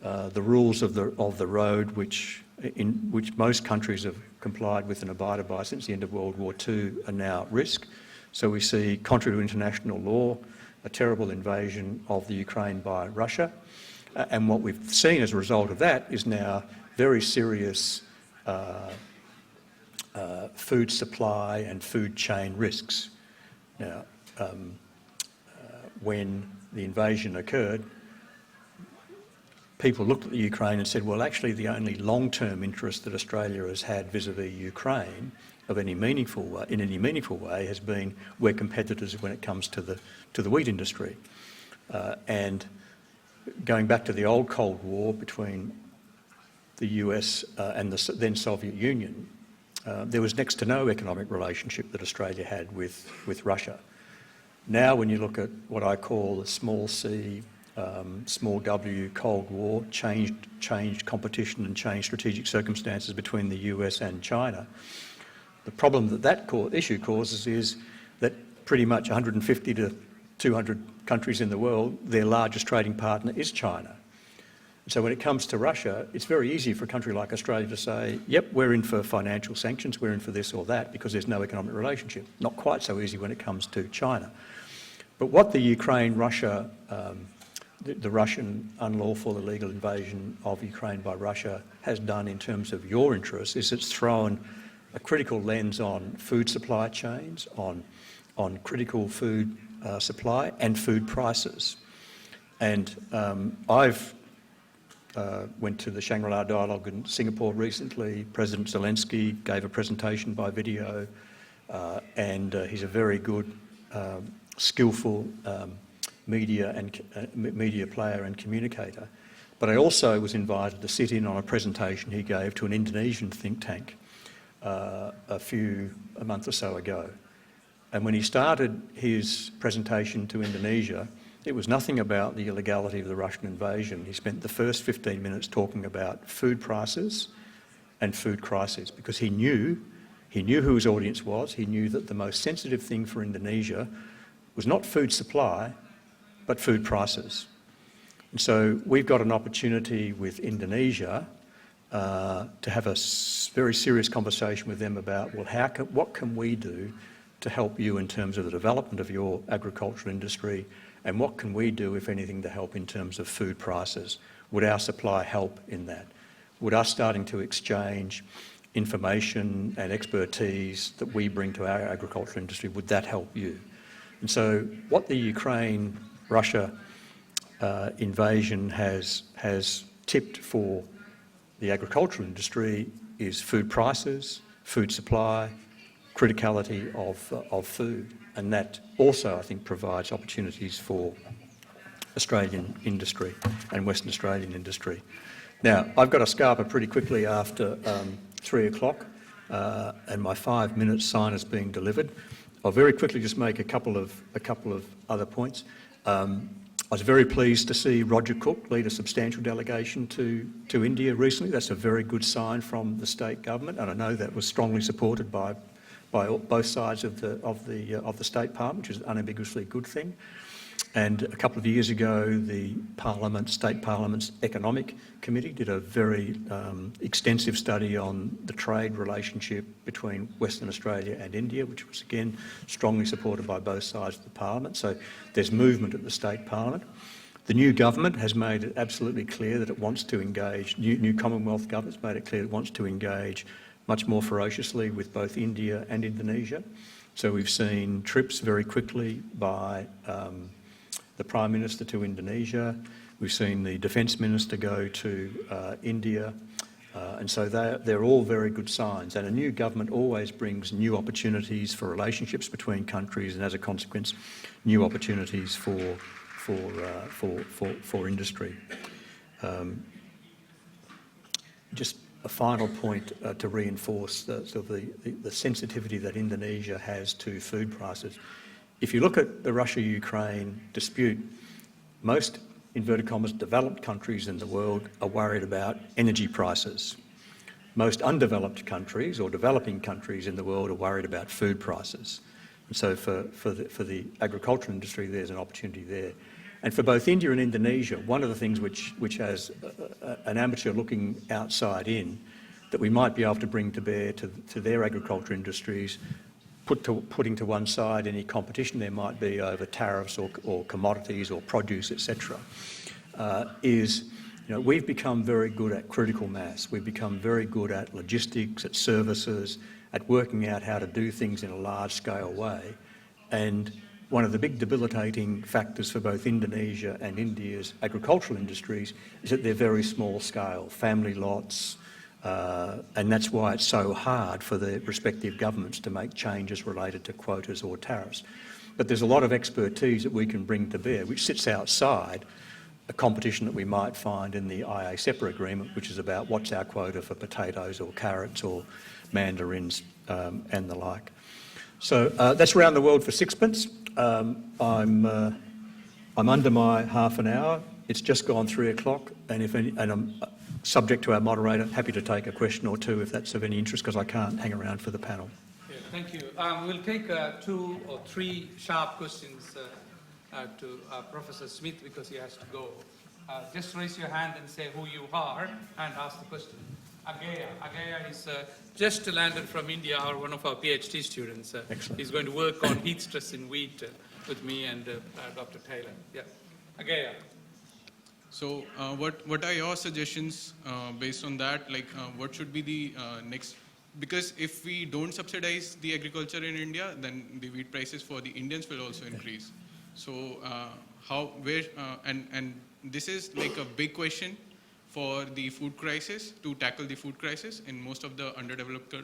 the rules of the road, which most countries have complied with and abided by since the end of World War II, are now at risk. So we see, contrary to international law, a terrible invasion of the Ukraine by Russia. And what we've seen as a result of that is now very serious food supply and food chain risks. Now, when the invasion occurred, people looked at the Ukraine and said, well, actually the only long-term interest that Australia has had vis-a-vis Ukraine in any meaningful way has been we're competitors when it comes to the wheat industry. And going back to the old Cold War between the US and the then Soviet Union, there was next to no economic relationship that Australia had with Russia. Now when you look at what I call the small c, small w Cold War, changed competition and changed strategic circumstances between the US and China, the problem that issue causes is that pretty much 150 to 200 countries in the world, their largest trading partner is China. So when it comes to Russia, it's very easy for a country like Australia to say, yep, we're in for financial sanctions, we're in for this or that, because there's no economic relationship. Not quite so easy when it comes to China. But what the Ukraine-Russia the Russian unlawful illegal invasion of Ukraine by Russia has done in terms of your interests is it's thrown a critical lens on food supply chains, on critical food supply and food prices. And I've went to the Shangri-La Dialogue in Singapore recently. President Zelensky gave a presentation by video, and he's a very good, skillful media player and communicator. But I also was invited to sit in on a presentation he gave to an Indonesian think tank a month or so ago. And when he started his presentation to Indonesia, it was nothing about the illegality of the Russian invasion. He spent the first 15 minutes talking about food prices and food crises, because he knew who his audience was. He knew that the most sensitive thing for Indonesia was not food supply, but food prices. And so we've got an opportunity with Indonesia to have a very serious conversation with them about, well, what can we do to help you in terms of the development of your agricultural industry, and what can we do, if anything, to help in terms of food prices? Would our supply help in that? Would us starting to exchange information and expertise that we bring to our agricultural industry, would that help you? And so what the Ukraine-Russia invasion has tipped for the agricultural industry is food prices, food supply, criticality of food. And that also, I think, provides opportunities for Australian industry and Western Australian industry. Now, I've got to scarper pretty quickly after 3 o'clock, and my 5-minute sign is being delivered. I'll very quickly just make a couple of other points. I was very pleased to see Roger Cook lead a substantial delegation to India recently. That's a very good sign from the state government, and I know that was strongly supported by both sides of the state parliament, which is unambiguously a good thing. And a couple of years ago, the state parliament's economic committee did a very extensive study on the trade relationship between Western Australia and India, which was again strongly supported by both sides of the parliament. So there's movement at the state parliament. The new government has made it absolutely clear that it wants to engage, new Commonwealth government's made it clear it wants to engage much more ferociously with both India and Indonesia. So we've seen trips very quickly by the Prime Minister to Indonesia. We've seen the Defence Minister go to India. And so they're all very good signs. And a new government always brings new opportunities for relationships between countries, and as a consequence, new opportunities for industry. Just a final point to reinforce the sensitivity that Indonesia has to food prices. If you look at the Russia-Ukraine dispute, most, inverted commas, developed countries in the world are worried about energy prices. Most undeveloped countries or developing countries in the world are worried about food prices. And so for the agricultural industry, there's an opportunity there. And for both India and Indonesia, one of the things which has an amateur looking outside in that we might be able to bring to bear to their agricultural industries, putting to one side any competition there might be over tariffs or commodities or produce, etc., is, we've become very good at critical mass. We've become very good at logistics, at services, at working out how to do things in a large-scale way. And one of the big debilitating factors for both Indonesia and India's agricultural industries is that they're very small scale, family lots, and that's why it's so hard for the respective governments to make changes related to quotas or tariffs. But there's a lot of expertise that we can bring to bear, which sits outside a competition that we might find in the IA-SEPA agreement, which is about what's our quota for potatoes or carrots or mandarins and the like. So that's Around the World for Sixpence. I'm under my half an hour. It's just gone 3 o'clock, and I'm subject to our moderator, happy to take a question or two if that's of any interest, because I can't hang around for the panel. Yeah, thank you. We'll take 2 or 3 sharp questions to Professor Smith, because he has to go. Just raise your hand and say who you are and ask the question. Agaya is just landed from India, or one of our PhD students. Excellent. He's going to work on heat stress in wheat with me and Dr. Taylor. Yeah, Agaya. So what are your suggestions based on that? Like what should be the next? Because if we don't subsidize the agriculture in India, then the wheat prices for the Indians will also increase. So and this is like a big question for the food crisis, to tackle the food crisis in most of the underdeveloped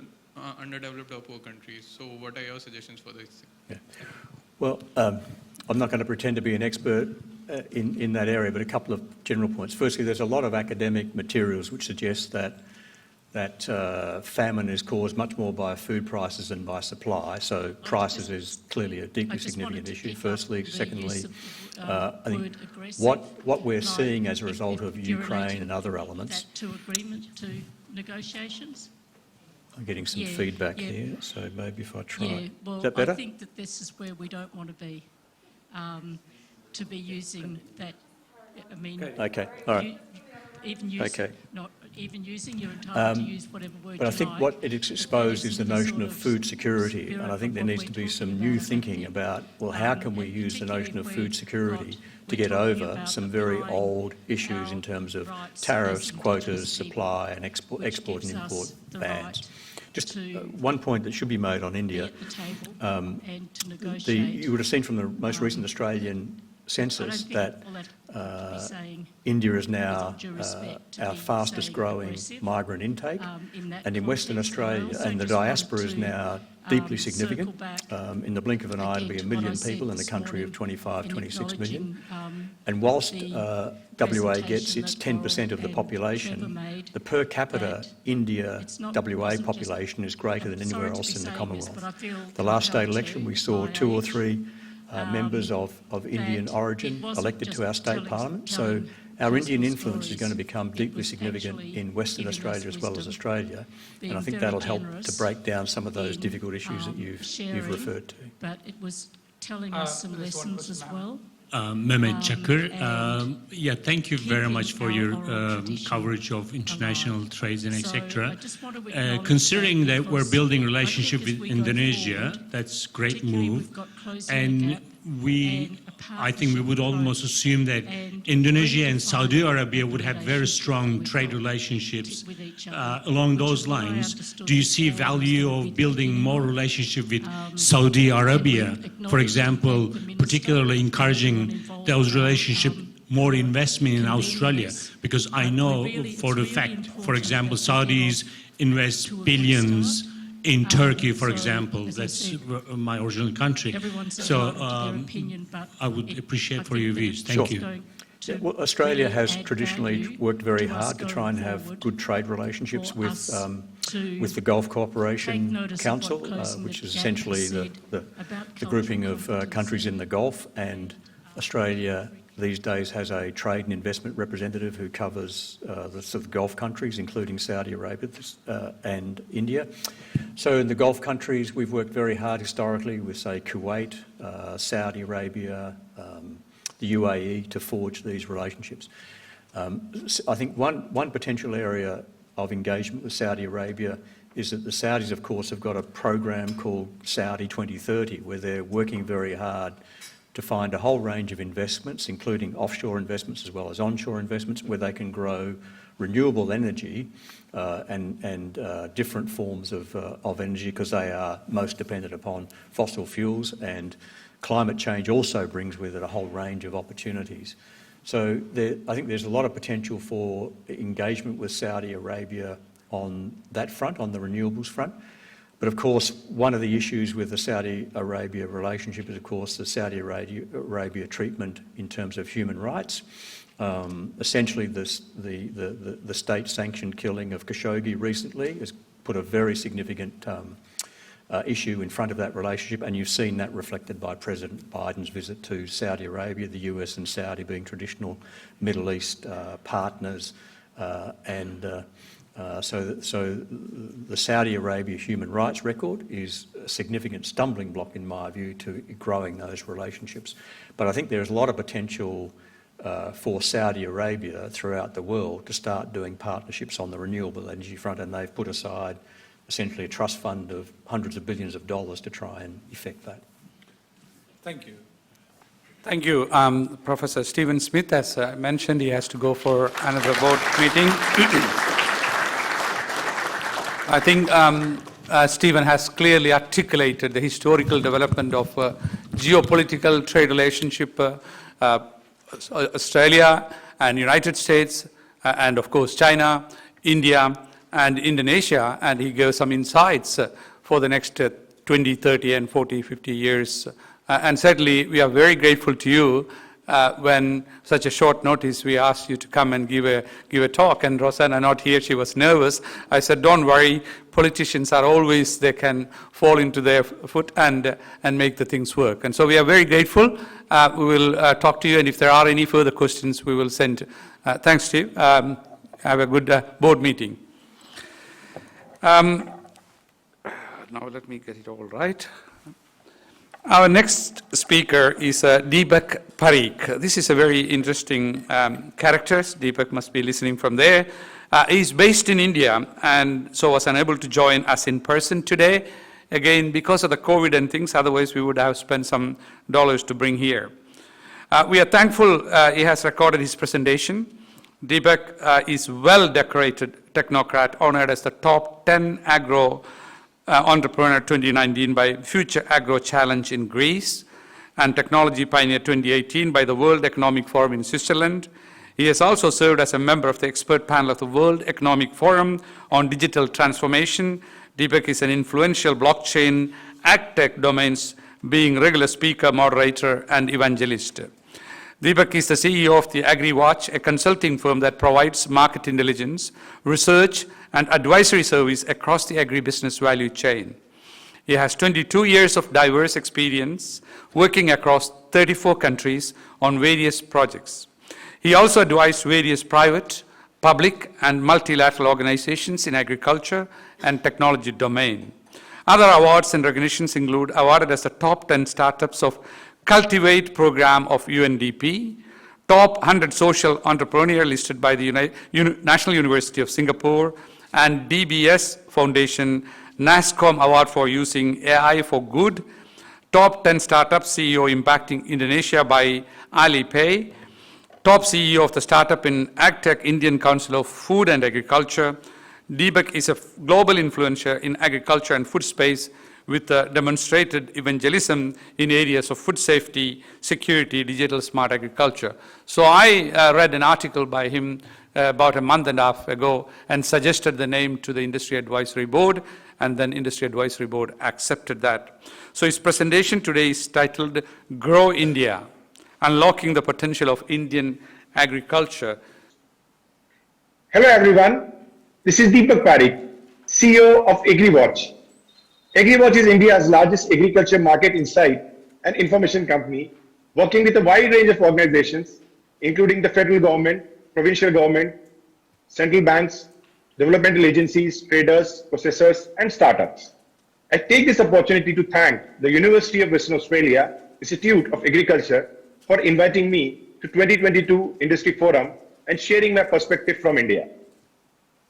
or poor countries. So what are your suggestions for this? Yeah. Well, I'm not going to pretend to be an expert in that area, but a couple of general points. Firstly, there's a lot of academic materials which suggest that famine is caused much more by food prices than by supply. So prices is clearly a deeply significant issue, firstly. Secondly, I think what we're seeing as a result of Ukraine and other elements... That to agreement, to negotiations? I'm getting some feedback here, so maybe if I try... Yeah, well, is that better? I think that this is where we don't want to be using that, I mean... Okay, all right. Not even using, you're entitled to use whatever word you like. But I think what it exposed is the notion of food security, and I think there needs to be some new thinking about, well, how can we use the notion of food security to get over some very old issues in terms of tariffs, quotas, supply and export and import bans. Just one point that should be made on India. You would have seen from the most recent Australian census that India is now our fastest growing migrant intake, and in Western Australia, and the diaspora is now deeply significant. In the blink of an eye, it'll be 1 million people in a country of 25, 26 million. And whilst WA gets its 10% of the population, the per capita India WA population is greater than anywhere else in the Commonwealth. The last state election, we saw 2 or 3 members of Indian origin elected to our state parliament. So our Indian influence is going to become deeply significant in Western Australia as well as Australia, and I think that'll help to break down some of those difficult issues that you've referred to. But it was telling us some lessons as well. Mehmet Çakır, yeah, thank you very much for your coverage of international trades and etc. Considering that we're building relationship with Indonesia, that's a great move, and I think we would almost assume that Indonesia and Saudi Arabia would have very strong trade relationships. Along those lines, do you see value of building more relationship with Saudi Arabia, for example, particularly encouraging those relationships, more investment in Australia? Because I know for a fact, for example, Saudis invest billions in Turkey, for example. That's my original country. So I would appreciate for your views. Thank you. Yeah, well, Australia has traditionally worked very hard to try and have good trade relationships with the Gulf Cooperation Council, which is essentially the grouping of countries in the Gulf, and Australia these days has a trade and investment representative who covers the sort of Gulf countries, including Saudi Arabia and India. So in the Gulf countries, we've worked very hard historically with, say, Kuwait, Saudi Arabia, the UAE to forge these relationships. I think one potential area of engagement with Saudi Arabia is that the Saudis, of course, have got a program called Saudi 2030, where they're working very hard to find a whole range of investments, including offshore investments as well as onshore investments, where they can grow renewable energy and different forms of energy, because they are most dependent upon fossil fuels, and climate change also brings with it a whole range of opportunities. So I think there's a lot of potential for engagement with Saudi Arabia on that front, on the renewables front. But of course, one of the issues with the Saudi Arabia relationship is, of course, the Saudi Arabia treatment in terms of human rights. Essentially, the state-sanctioned killing of Khashoggi recently has put a very significant issue in front of that relationship, and you've seen that reflected by President Biden's visit to Saudi Arabia, the US and Saudi being traditional Middle East partners, so the Saudi Arabia human rights record is a significant stumbling block, in my view, to growing those relationships. But I think there's a lot of potential for Saudi Arabia throughout the world to start doing partnerships on the renewable energy front, and they've put aside essentially a trust fund of hundreds of billions of dollars to try and effect that. Thank you. Thank you. Professor Stephen Smith, as I mentioned, he has to go for another board meeting. I think Stephen has clearly articulated the historical development of geopolitical trade relationship, Australia and United States, and of course China, India, and Indonesia, and he gave some insights for the next 20, 30, and 40, 50 years. And certainly, we are very grateful to you when such a short notice we asked you to come and give a talk. And Rosanna not here, she was nervous. I said, don't worry, politicians are always, they can fall into their foot and make the things work. And so we are very grateful. We will talk to you, and if there are any further questions, we will send. Thanks, Steve. Have a good board meeting. Now let me get it all right. Our next speaker is Deepak Parikh. This is a very interesting character. Deepak must be listening from there. He's based in India and so was unable to join us in person today. Again, because of the COVID and things, otherwise we would have spent some dollars to bring here. We are thankful he has recorded his presentation. Deepak is well-decorated technocrat, honored as the top 10 agro Entrepreneur 2019 by Future Agro Challenge in Greece and Technology Pioneer 2018 by the World Economic Forum in Switzerland. He has also served as a member of the expert panel of the World Economic Forum on digital transformation. Deepak is an influential blockchain, agtech domains, being regular speaker, moderator, and evangelist. Deepak is the CEO of the AgriWatch, a consulting firm that provides market intelligence, research, and advisory service across the agribusiness value chain. He has 22 years of diverse experience working across 34 countries on various projects. He also advised various private, public, and multilateral organizations in agriculture and technology domain. Other awards and recognitions include awarded as the top 10 startups of Cultivate program of UNDP, top 100 social entrepreneur listed by the National University of Singapore, and DBS Foundation NASCOM Award for using AI for good, top 10 startup CEO impacting Indonesia by Alipay, top CEO of the startup in AgTech Indian Council of Food and Agriculture. Deepak is a global influencer in agriculture and food space with demonstrated evangelism in areas of food safety, security, digital smart agriculture. So I read an article by him about a month and a half ago and suggested the name to the Industry Advisory Board, and then Industry Advisory Board accepted that. So his presentation today is titled Grow India, Unlocking the Potential of Indian Agriculture. Hello everyone, this is Deepak Parikh, CEO of AgriWatch. AgriWatch is India's largest agriculture market insight and information company, working with a wide range of organizations, including the federal government, provincial government, central banks, developmental agencies, traders, processors, and startups. I take this opportunity to thank the University of Western Australia Institute of Agriculture for inviting me to 2022 Industry Forum and sharing my perspective from India.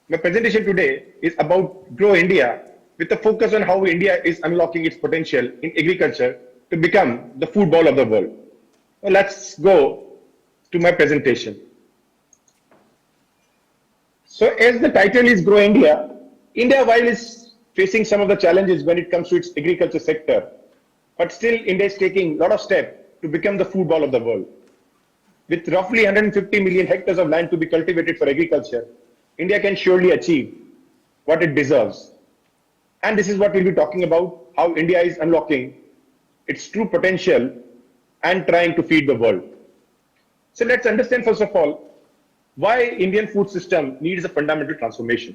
My presentation today is about Grow India, with a focus on how India is unlocking its potential in agriculture to become the food bowl of the world. Now let's go to my presentation. So as the title is Grow India, India while is facing some of the challenges when it comes to its agriculture sector, but still India is taking a lot of steps to become the food bowl of the world. With roughly 150 million hectares of land to be cultivated for agriculture, India can surely achieve what it deserves. And this is what we'll be talking about, how India is unlocking its true potential and trying to feed the world. So let's understand first of all, why Indian food system needs a fundamental transformation.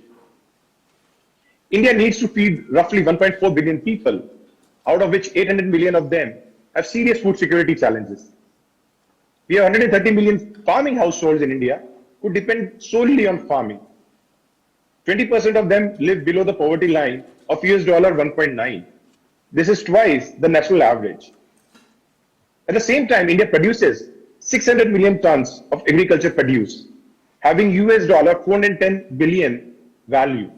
India needs to feed roughly 1.4 billion people, out of which 800 million of them have serious food security challenges. We have 130 million farming households in India who depend solely on farming. 20% of them live below the poverty line of $1.9. This is twice the national average. At the same time, India produces 600 million tons of agriculture produce, having $410 billion value.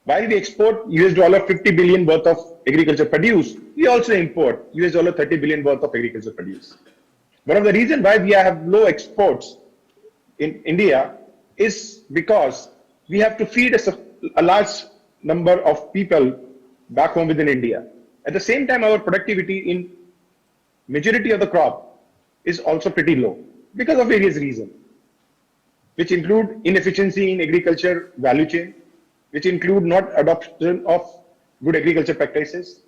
While we export $50 billion worth of agriculture produce, we also import $30 billion worth of agriculture produce. One of the reasons why we have low exports in India is because we have to feed a large number of people back home within India. At the same time, our productivity in majority of the crop is also pretty low because of various reasons, which include inefficiency in agriculture value chain, which include not adoption of good agriculture practices,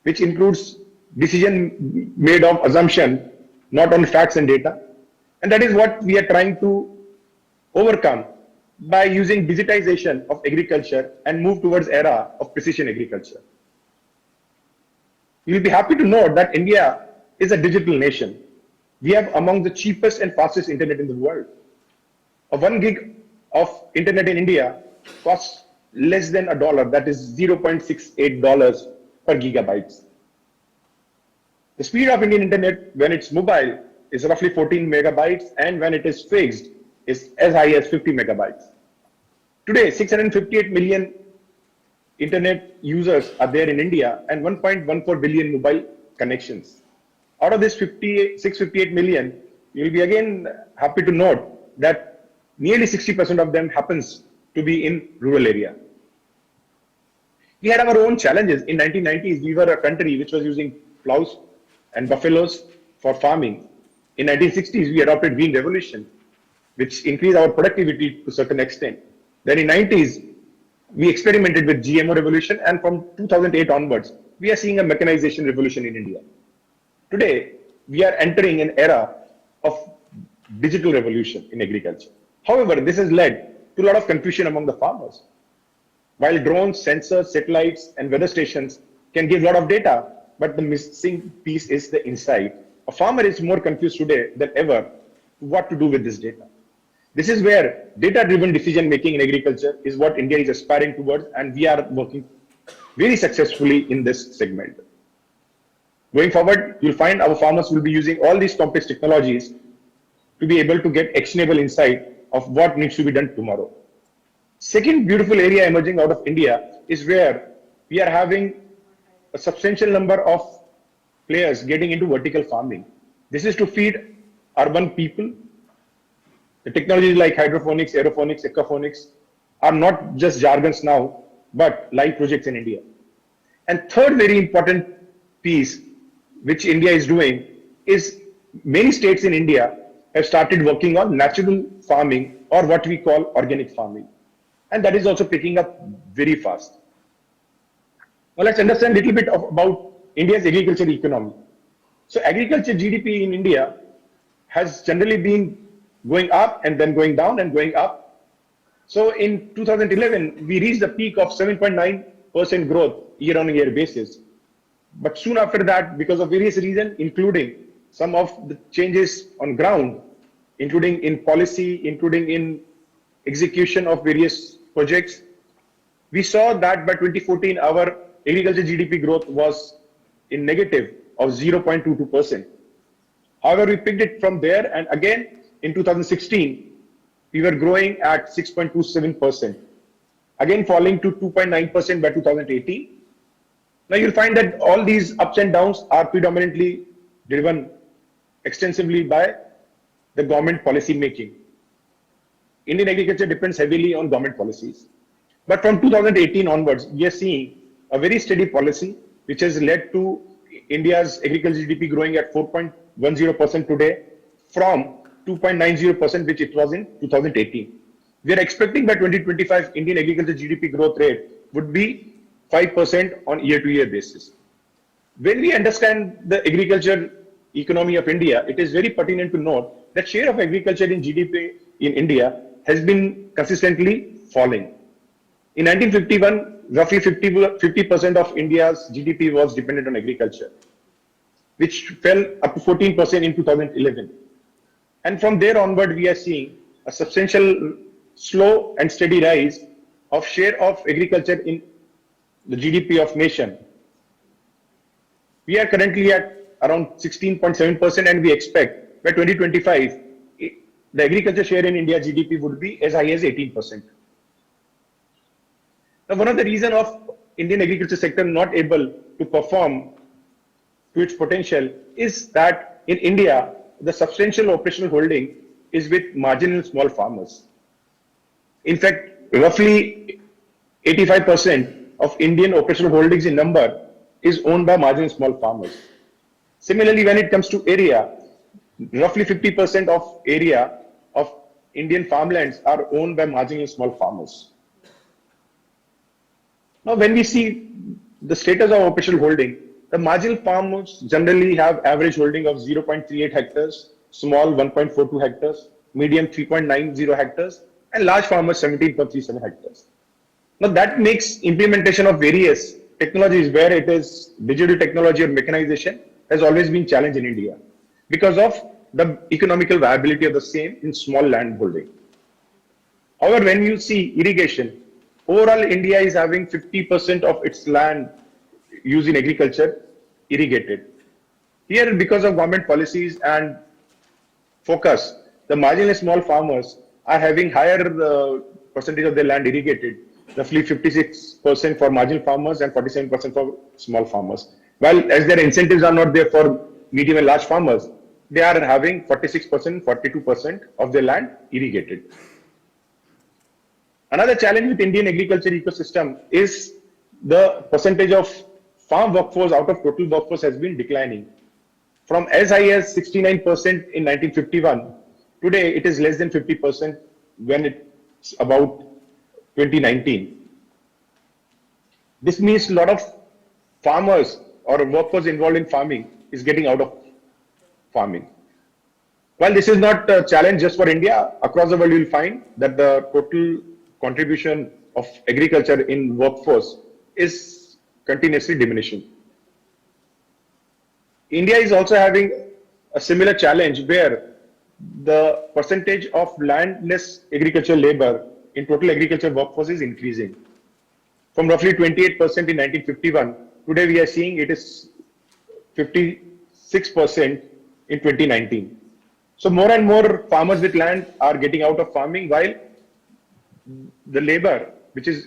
which includes decision made of assumption, not on facts and data. And that is what we are trying to overcome by using digitization of agriculture and move towards era of precision agriculture. You'll be happy to note that India is a digital nation. We have among the cheapest and fastest internet in the world. A 1 gig of internet in India costs less than $1, that is $0.68 per gigabytes. The speed of Indian internet when it's mobile is roughly 14 megabytes, and when it is fixed is as high as 50 megabytes. Today, 658 million internet users are there in India and 1.14 billion mobile connections. Out of this 658 million, you'll be again happy to note that nearly 60% of them happens to be in rural area. We had our own challenges. In 1990s, we were a country which was using plows and buffaloes for farming. In 1960s, we adopted Green Revolution, which increased our productivity to a certain extent. Then in 90s, we experimented with GMO revolution, and from 2008 onwards, we are seeing a mechanization revolution in India. Today, we are entering an era of digital revolution in agriculture. However, this has led to a lot of confusion among the farmers. While drones, sensors, satellites, and weather stations can give a lot of data, but the missing piece is the insight. A farmer is more confused today than ever what to do with this data. This is where data-driven decision-making in agriculture is what India is aspiring towards, and we are working very successfully in this segment. Going forward, you'll find our farmers will be using all these complex technologies to be able to get actionable insight of what needs to be done tomorrow. Second beautiful area emerging out of India is where we are having a substantial number of players getting into vertical farming. This is to feed urban people. The technologies like hydroponics, aeroponics, aquaponics are not just jargons now, but live projects in India. And third very important piece which India is doing is many states in India have started working on natural farming, or what we call organic farming. And that is also picking up very fast. Now let's understand a little bit about India's agriculture economy. So agriculture GDP in India has generally been going up and then going down and going up. So in 2011, we reached a peak of 7.9% growth year-on-year basis. But soon after that, because of various reasons, including some of the changes on ground, including in policy, including in execution of various projects, we saw that by 2014, our agriculture GDP growth was in negative of 0.22%. However, we picked it from there, and again, in 2016, we were growing at 6.27%, again falling to 2.9% by 2018. Now you'll find that all these ups and downs are predominantly driven extensively by the government policy making. Indian agriculture depends heavily on government policies. But from 2018 onwards, we are seeing a very steady policy which has led to India's agriculture GDP growing at 4.10% today from 2.90% which it was in 2018. We are expecting by 2025 Indian agriculture GDP growth rate would be 5% on year-to-year basis. When we understand the agriculture economy of India, it is very pertinent to note that share of agriculture in GDP in India has been consistently falling. In 1951, roughly 50% of India's GDP was dependent on agriculture, which fell up to 14% in 2011. And from there onward, we are seeing a substantial, slow and steady rise of share of agriculture in the GDP of nation. We are currently at around 16.7%, and we expect by 2025, the agriculture share in India GDP would be as high as 18%. Now, one of the reasons of Indian agriculture sector not able to perform to its potential is that in India, the substantial operational holding is with marginal small farmers. In fact, roughly 85% of Indian operational holdings in number is owned by marginal small farmers. Similarly, when it comes to area, roughly 50% of area of Indian farmlands are owned by marginal small farmers. Now, when we see the status of operational holding, the marginal farmers generally have average holding of 0.38 hectares, small 1.42 hectares, medium 3.90 hectares, and large farmers 17.37 hectares. Now that makes implementation of various technologies, where it is digital technology or mechanization, has always been challenged in India because of the economical viability of the same in small land holding. However, when you see irrigation, overall India is having 50% of its land used in agriculture irrigated. Here, because of government policies and focus, the marginal small farmers are having higher percentage of their land irrigated, roughly 56% for marginal farmers and 47% for small farmers. While as their incentives are not there for medium and large farmers, they are having 46%, 42% of their land irrigated. Another challenge with Indian agriculture ecosystem is the percentage of farm workforce out of total workforce has been declining. From as high as 69% in 1951, today it is less than 50% when it's about 2019. This means a lot of farmers or workers involved in farming is getting out of farming. While this is not a challenge just for India, across the world you will find that the total contribution of agriculture in workforce is continuously diminishing. India is also having a similar challenge where the percentage of landless agricultural labor in total agriculture workforce is increasing. From roughly 28% in 1951, today we are seeing it is 56% in 2019. So more and more farmers with land are getting out of farming, while the labor which is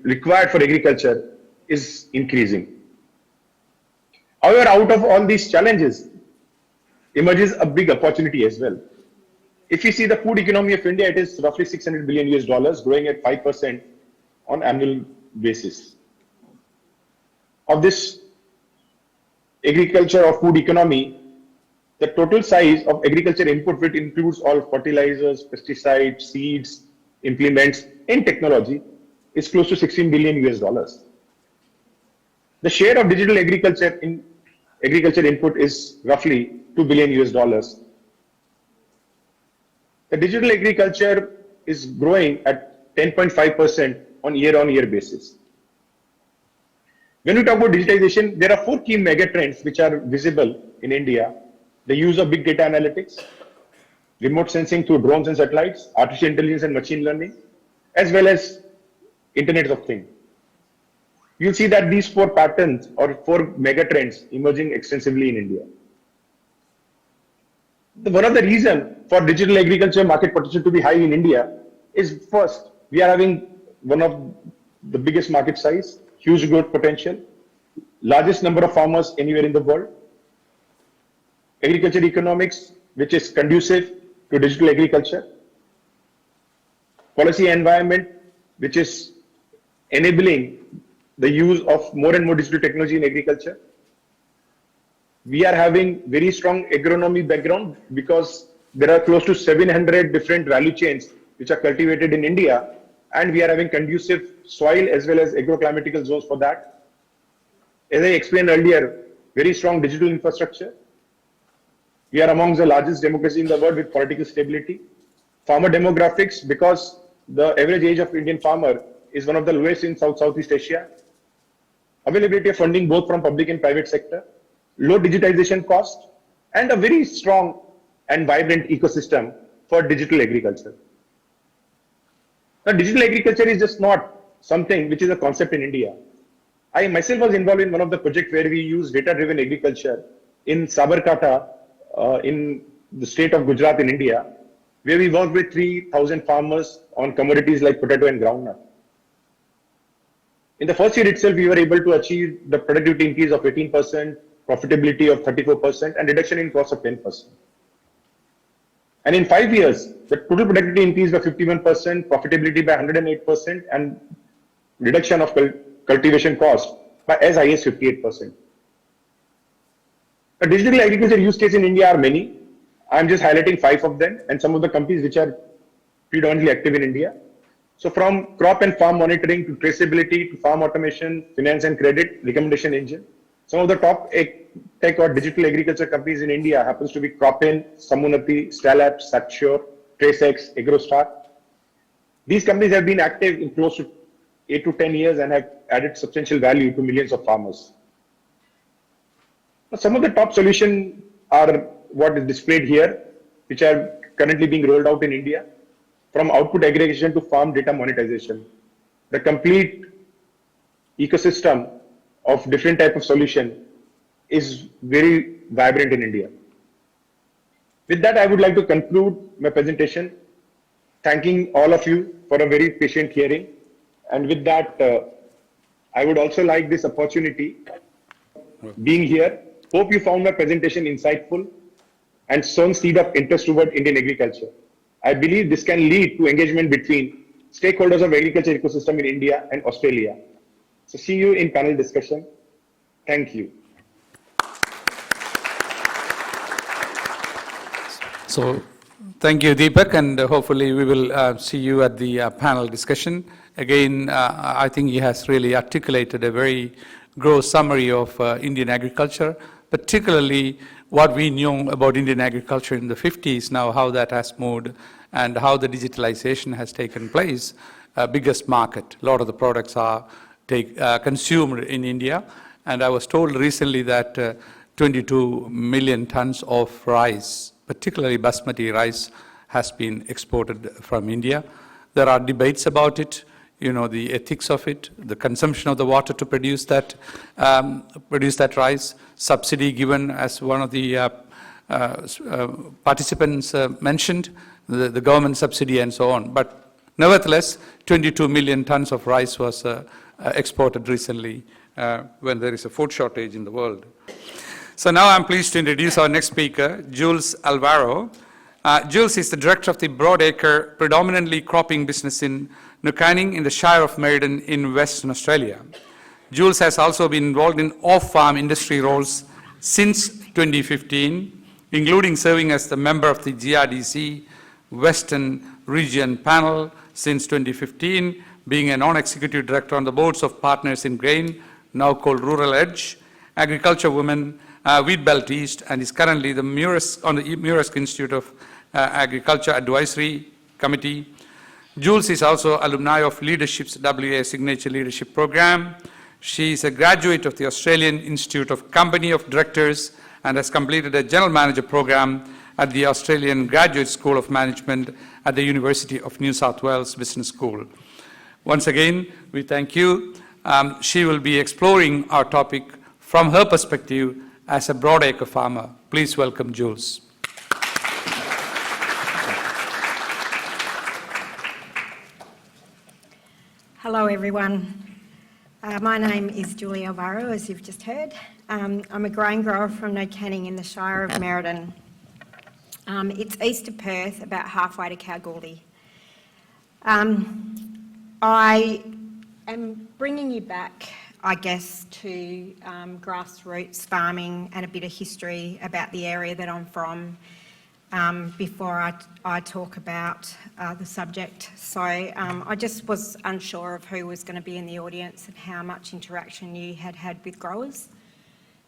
required for agriculture is increasing. However, out of all these challenges emerges a big opportunity as well. If you see the food economy of India, it is roughly $600 billion US, growing at 5% on annual basis. Of this agriculture or food economy, the total size of agriculture input, which includes all fertilizers, pesticides, seeds, implements, and technology, is close to $16 billion US. The share of digital agriculture in agriculture input is roughly $2 billion US. The digital agriculture is growing at 10.5% on year-on-year basis. When we talk about digitization, there are 4 key megatrends which are visible in India: the use of big data analytics, remote sensing through drones and satellites, artificial intelligence and machine learning, as well as Internet of Things. You'll see that these 4 patterns or 4 megatrends emerging extensively in India. One of the reasons for digital agriculture market potential to be high in India is, first, we are having one of the biggest market size, huge growth potential, largest number of farmers anywhere in the world, agriculture economics which is conducive to digital agriculture, policy environment which is enabling the use of more and more digital technology in agriculture. We are having very strong agronomy background because there are close to 700 different value chains which are cultivated in India, and we are having conducive soil as well as agroclimatical zones for that. As I explained earlier, very strong digital infrastructure. We are amongst the largest democracy in the world with political stability. Farmer demographics, because the average age of Indian farmer is one of the lowest in Southeast Asia. Availability of funding both from public and private sector, low digitization cost, and a very strong and vibrant ecosystem for digital agriculture. Now, digital agriculture is just not something which is a concept in India. I myself was involved in one of the projects where we use data-driven agriculture in Sabarkantha, in the state of Gujarat in India, where we worked with 3,000 farmers on commodities like potato and groundnut. In the first year itself, we were able to achieve the productivity increase of 18%, profitability of 34%, and reduction in cost of 10%. And in 5 years, the total productivity increased by 51%, profitability by 108%, and reduction of cultivation cost by as high as 58%. The digital agriculture use cases in India are many. I'm just highlighting 5 of them and some of the companies which are predominantly active in India. So from crop and farm monitoring to traceability to farm automation, finance and credit, recommendation engine. Some of the top tech or digital agriculture companies in India happens to be Cropin, Samunati, Stalab, Saksure, TraceX, AgroStar. These companies have been active in close to 8 to 10 years and have added substantial value to millions of farmers. Some of the top solutions are what is displayed here, which are currently being rolled out in India, from output aggregation to farm data monetization. The complete ecosystem of different type of solution is very vibrant in India. With that, I would like to conclude my presentation, thanking all of you for a very patient hearing. And with that, I would also like this opportunity being here. Hope you found my presentation insightful and sown seed of interest toward Indian agriculture. I believe this can lead to engagement between stakeholders of agriculture ecosystem in India and Australia. So see you in panel discussion. Thank you. So thank you, Deepak, and hopefully we will see you at the panel discussion. Again, I think he has really articulated a very gross summary of Indian agriculture, particularly what we knew about Indian agriculture in the 50s, now how that has moved and how the digitalization has taken place. Biggest market, a lot of the products are consumed in India. And I was told recently that 22 million tons of rice, particularly basmati rice, has been exported from India. There are debates about it, you know, the ethics of it, the consumption of the water to produce that rice, subsidy given as one of the participants mentioned, the government subsidy and so on. But nevertheless, 22 million tons of rice was exported recently when there is a food shortage in the world. So now I'm pleased to introduce our next speaker, Jules Alvaro. Jules is the director of the broadacre, predominantly cropping business in Nukanning in the Shire of Meriden in Western Australia. Jules has also been involved in off-farm industry roles since 2015, including serving as the member of the GRDC Western Region panel since 2015, being a non-executive director on the boards of Partners in Grain, now called Rural Edge, Agriculture Women, Wheat Belt East, and is currently on the Murrisk Institute of Agriculture Advisory Committee. Jules is also alumni of Leadership's WA Signature Leadership Program. She is a graduate of the Australian Institute of Company of Directors and has completed a General Manager program at the Australian Graduate School of Management at the University of New South Wales Business School. Once again, we thank you. She will be exploring our topic from her perspective as a broadacre farmer. Please welcome Jules. Hello everyone. My name is Julie Alvaro, as you've just heard. I'm a grain grower from Nukanning in the Shire of Meriden. It's east of Perth, about halfway to Kalgoorlie. I am bringing you back, I guess, to grassroots farming and a bit of history about the area that I'm from before I talk about the subject. So I just was unsure of who was going to be in the audience and how much interaction you had had with growers.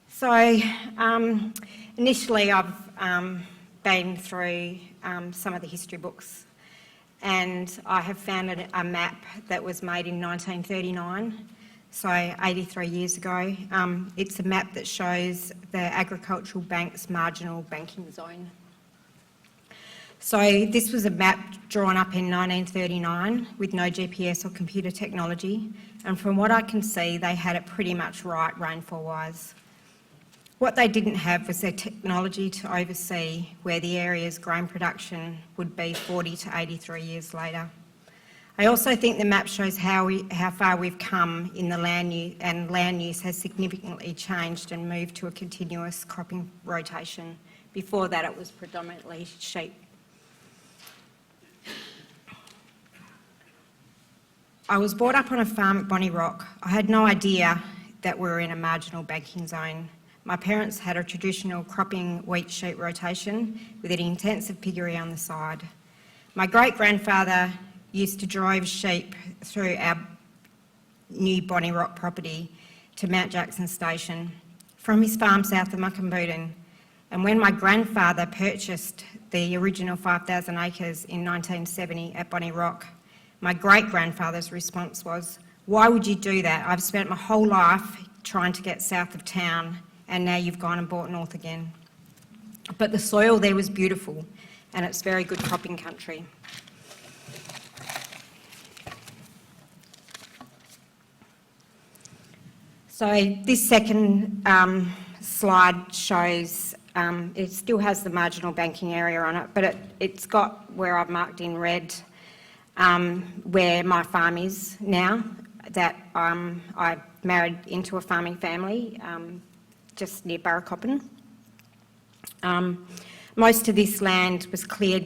So initially I've been through some of the history books, and I have found a map that was made in 1939, so 83 years ago. It's a map that shows the agricultural bank's marginal banking zone. So this was a map drawn up in 1939 with no GPS or computer technology, and from what I can see, they had it pretty much right rainfall-wise. What they didn't have was their technology to oversee where the area's grain production would be 40 to 83 years later. I also think the map shows how far we've come in the land use, and land use has significantly changed and moved to a continuous cropping rotation. Before that, it was predominantly sheep. I was brought up on a farm at Bonnie Rock. I had no idea that we were in a marginal banking zone. My parents had a traditional cropping wheat-sheep rotation with an intensive piggery on the side. My great-grandfather used to drive sheep through our new Bonnie Rock property to Mount Jackson Station from his farm south of Muckamboodin. And when my grandfather purchased the original 5,000 acres in 1970 at Bonnie Rock, my great-grandfather's response was, "Why would you do that? I've spent my whole life trying to get south of town, and now you've gone and bought north again." But the soil there was beautiful, and it's very good cropping country. So this second slide shows, it still has the marginal banking area on it, but it's got where I've marked in red where my farm is now, that I married into a farming family just near Burracoppin. Most of this land was cleared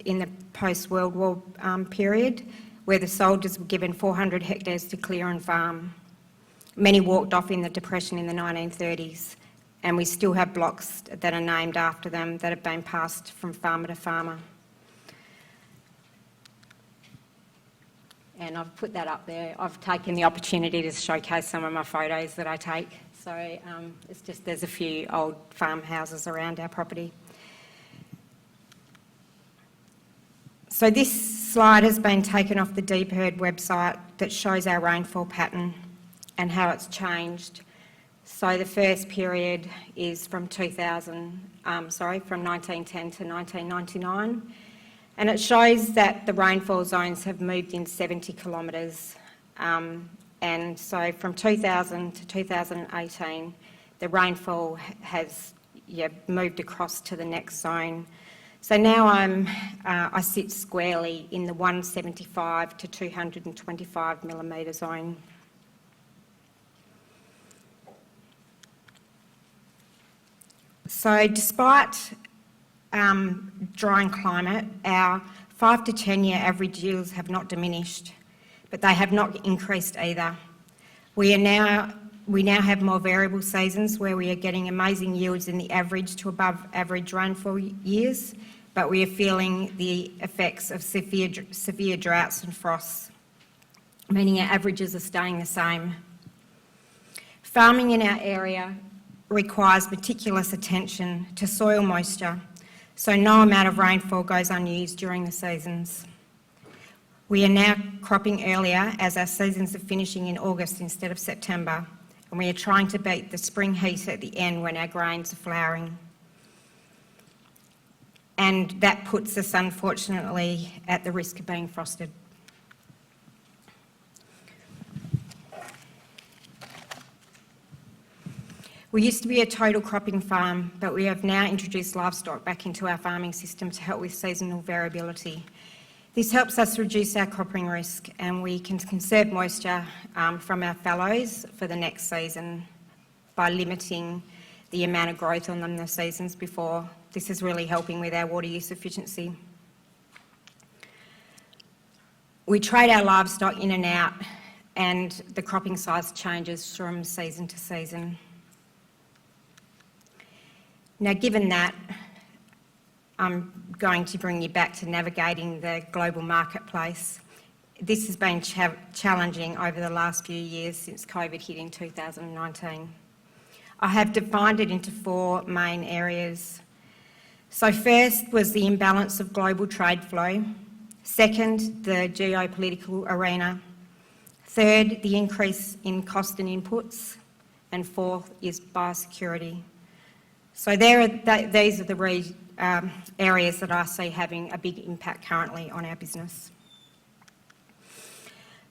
in the post-World War period, where the soldiers were given 400 hectares to clear and farm. Many walked off in the Depression in the 1930s, and we still have blocks that are named after them that have been passed from farmer to farmer. And I've put that up there. I've taken the opportunity to showcase some of my photos that I take. So it's just, there's a few old farmhouses around our property. So this slide has been taken off the DPIRD website that shows our rainfall pattern and how it's changed. So the first period is from 1910 to 1999. And it shows that the rainfall zones have moved in 70 kilometres. And so from 2000 to 2018, the rainfall has moved across to the next zone. So now I sit squarely in the 175 to 225 millimetre zone. So despite drying climate, our 5 to 10 year average yields have not diminished, but they have not increased either. We now have more variable seasons where we are getting amazing yields in the average to above average rainfall years, but we are feeling the effects of severe droughts and frosts, meaning our averages are staying the same. Farming in our area requires meticulous attention to soil moisture, so no amount of rainfall goes unused during the seasons. We are now cropping earlier as our seasons are finishing in August instead of September, and we are trying to beat the spring heat at the end when our grains are flowering. And that puts us, unfortunately, at the risk of being frosted. We used to be a total cropping farm, but we have now introduced livestock back into our farming system to help with seasonal variability. This helps us reduce our cropping risk, and we can conserve moisture from our fallows for the next season by limiting the amount of growth on them the seasons before. This is really helping with our water use efficiency. We trade our livestock in and out, and the cropping size changes from season to season. Now, given that, I'm going to bring you back to navigating the global marketplace. This has been challenging over the last few years since COVID hit in 2019. I have defined it into 4 main areas. So first was the imbalance of global trade flow. Second, the geopolitical arena. Third, the increase in cost and inputs. And fourth is biosecurity. So these are the areas that I see having a big impact currently on our business.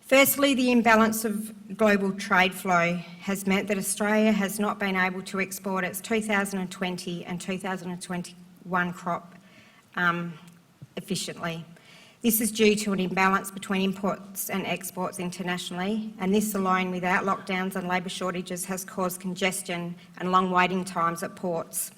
Firstly, the imbalance of global trade flow has meant that Australia has not been able to export its 2020 and 2021 crop efficiently. This is due to an imbalance between imports and exports internationally, and this alone, without lockdowns and labour shortages, has caused congestion and long waiting times at ports.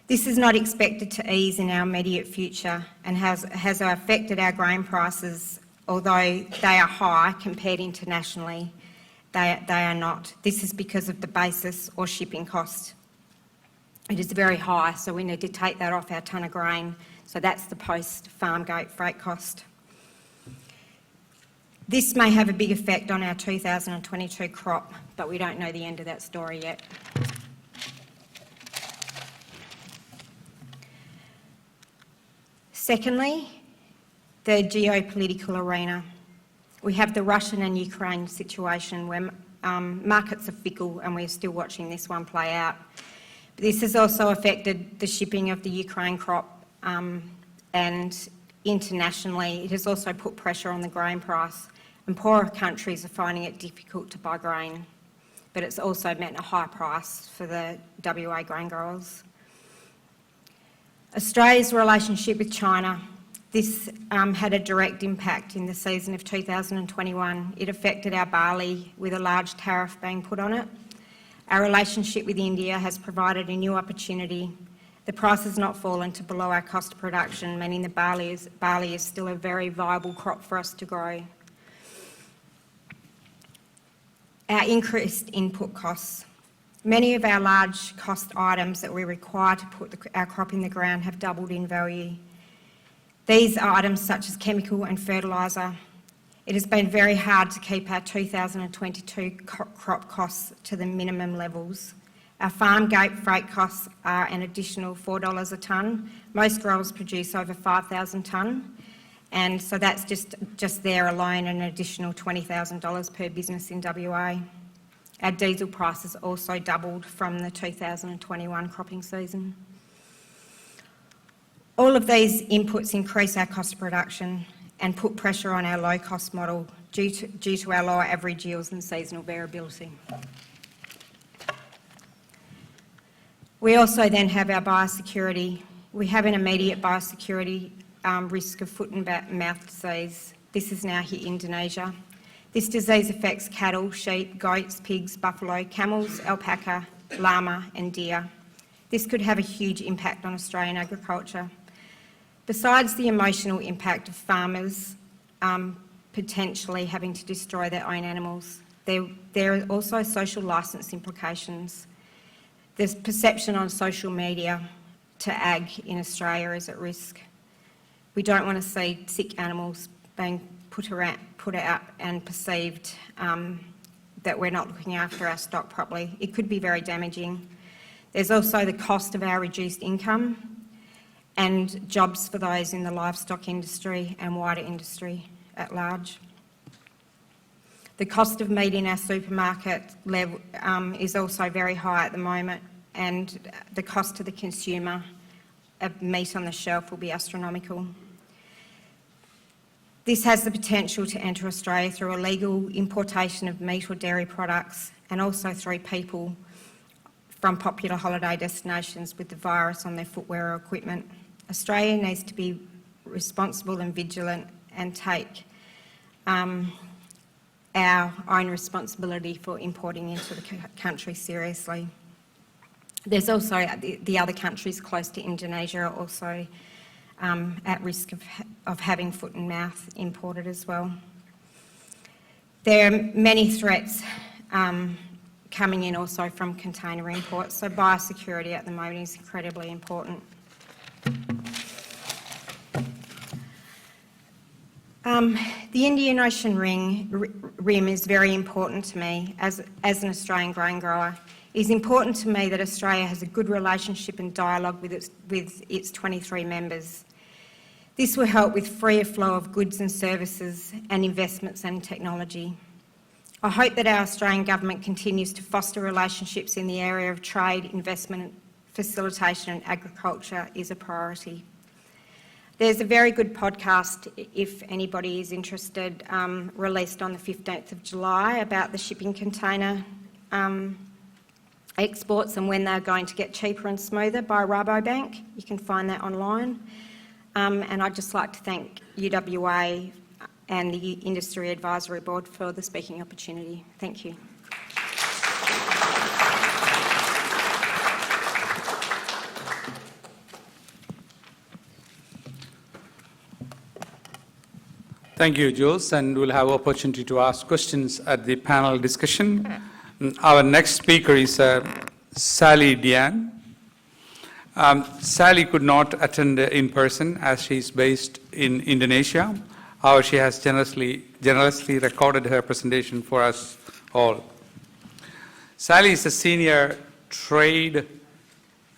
This is not expected to ease in our immediate future and has affected our grain prices. Although they are high compared internationally, they are not. This is because of the basis or shipping cost. It is very high, so we need to take that off our tonne of grain. So that's the post-farm gate freight cost. This may have a big effect on our 2022 crop, but we don't know the end of that story yet. Secondly, the geopolitical arena. We have the Russian and Ukraine situation where markets are fickle, and we're still watching this one play out. This has also affected the shipping of the Ukraine crop, and internationally it has also put pressure on the grain price, and poorer countries are finding it difficult to buy grain, but it's also meant a high price for the WA grain growers. Australia's relationship with China. This had a direct impact in the season of 2021. It affected our barley with a large tariff being put on it. Our relationship with India has provided a new opportunity. The price has not fallen to below our cost of production, meaning the barley is still a very viable crop for us to grow. Our increased input costs. Many of our large cost items that we require to put our crop in the ground have doubled in value. These are items such as chemical and fertiliser. It has been very hard to keep our 2022 crop costs to the minimum levels. Our farm gate freight costs are an additional $4 a tonne. Most growers produce over 5,000 tonne, and so that's just there alone an additional $20,000 per business in WA. Our diesel prices also doubled from the 2021 cropping season. All of these inputs increase our cost of production and put pressure on our low-cost model due to our lower average yields and seasonal variability. We also then have our biosecurity. We have an immediate biosecurity risk of foot and mouth disease. This has now hit Indonesia. This disease affects cattle, sheep, goats, pigs, buffalo, camels, alpaca, llama and deer. This could have a huge impact on Australian agriculture. Besides the emotional impact of farmers potentially having to destroy their own animals, there are also social licence implications. There's perception on social media to ag in Australia is at risk. We don't want to see sick animals being put out and perceived that we're not looking after our stock properly. It could be very damaging. There's also the cost of our reduced income and jobs for those in the livestock industry and wider industry at large. The cost of meat in our supermarket level is also very high at the moment, and the cost to the consumer of meat on the shelf will be astronomical. This has the potential to enter Australia through illegal importation of meat or dairy products, and also through people from popular holiday destinations with the virus on their footwear or equipment. Australia needs to be responsible and vigilant and take our own responsibility for importing into the country seriously. There's also the other countries close to Indonesia are also at risk of having foot and mouth imported as well. There are many threats coming in also from container imports, so biosecurity at the moment is incredibly important. The Indian Ocean Rim is very important to me as an Australian grain grower. It is important to me that Australia has a good relationship and dialogue with its 23 members. This will help with freer flow of goods and services and investments and technology. I hope that our Australian government continues to foster relationships in the area of trade, investment, facilitation and agriculture is a priority. There's a very good podcast, if anybody is interested, released on the 15th of July about the shipping container exports and when they're going to get cheaper and smoother by Rabobank. You can find that online. And I'd just like to thank UWA and the Industry Advisory Board for the speaking opportunity. Thank you. Thank you, Jules, and we'll have opportunity to ask questions at the panel discussion. Our next speaker is Sally Dian. Sally could not attend in person as she is based in Indonesia. However, she has generously recorded her presentation for us all. Sally is a Senior Trade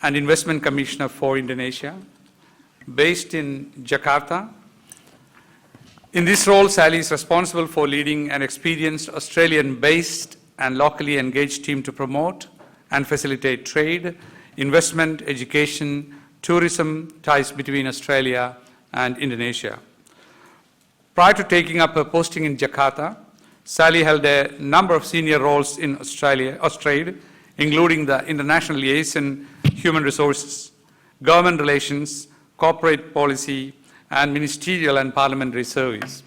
and Investment Commissioner for Indonesia, based in Jakarta. In this role, Sally is responsible for leading an experienced Australian-based and locally engaged team to promote and facilitate trade, investment, education, tourism ties between Australia and Indonesia. Prior to taking up her posting in Jakarta, Sally held a number of senior roles in Australia, including the International Liaison, Human Resources, Government Relations, Corporate Policy, and Ministerial and Parliamentary Service.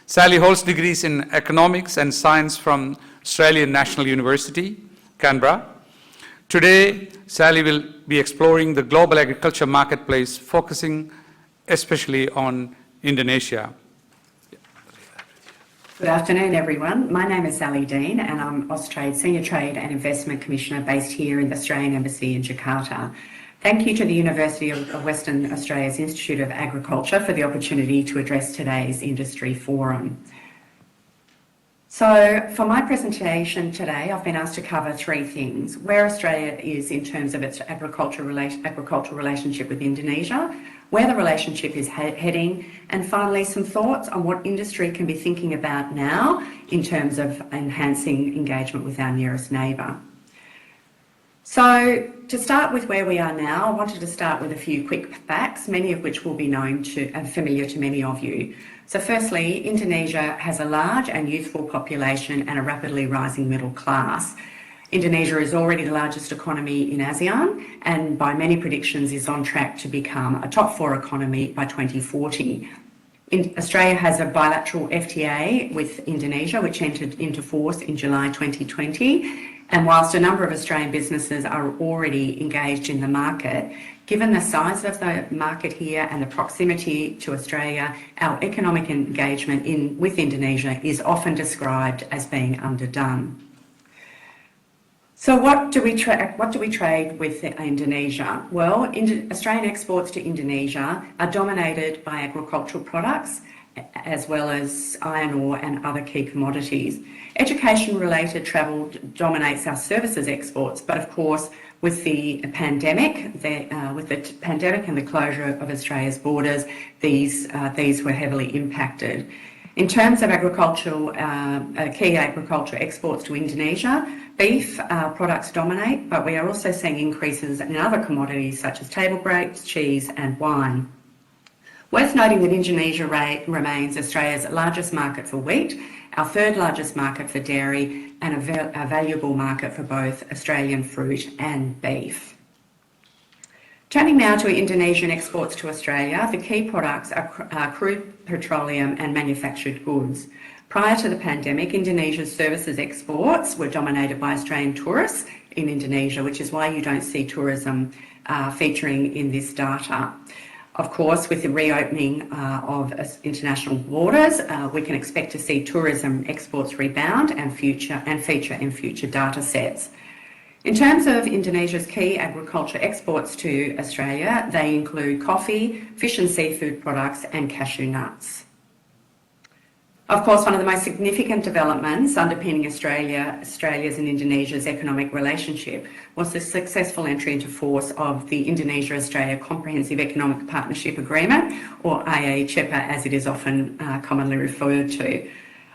Sally holds degrees in Economics and Science from Australian National University, Canberra. Today, Sally will be exploring the global agriculture marketplace, focusing especially on Indonesia. Good afternoon, everyone. My name is Sally Dean, and I'm Austrade Senior Trade and Investment Commissioner based here in the Australian Embassy in Jakarta. Thank you to the University of Western Australia's Institute of Agriculture for the opportunity to address today's industry forum. So for my presentation today, I've been asked to cover three things: where Australia is in terms of its agricultural relationship with Indonesia, where the relationship is heading, and finally some thoughts on what industry can be thinking about now in terms of enhancing engagement with our nearest neighbour. So to start with where we are now, I wanted to start with a few quick facts, many of which will be known to and familiar to many of you. So firstly, Indonesia has a large and youthful population and a rapidly rising middle class. Indonesia is already the largest economy in ASEAN and by many predictions is on track to become a top 4 economy by 2040. Australia has a bilateral FTA with Indonesia, which entered into force in July 2020. And whilst a number of Australian businesses are already engaged in the market, given the size of the market here and the proximity to Australia, our economic engagement with Indonesia is often described as being underdone. So what do we trade with Indonesia? Well, Australian exports to Indonesia are dominated by agricultural products as well as iron ore and other key commodities. Education-related travel dominates our services exports, but of course, with the pandemic and the closure of Australia's borders, these were heavily impacted. In terms of key agricultural exports to Indonesia, beef products dominate, but we are also seeing increases in other commodities such as table grapes, cheese and wine. Worth noting that Indonesia remains Australia's largest market for wheat, our third largest market for dairy, and a valuable market for both Australian fruit and beef. Turning now to Indonesian exports to Australia, the key products are crude petroleum and manufactured goods. Prior to the pandemic, Indonesia's services exports were dominated by Australian tourists in Indonesia, which is why you don't see tourism featuring in this data. Of course, with the reopening of international borders, we can expect to see tourism exports rebound and feature in future data sets. In terms of Indonesia's key agriculture exports to Australia, they include coffee, fish and seafood products, and cashew nuts. Of course, one of the most significant developments underpinning Australia's and Indonesia's economic relationship was the successful entry into force of the Indonesia-Australia Comprehensive Economic Partnership Agreement, or IA-CEPA as it is often commonly referred to.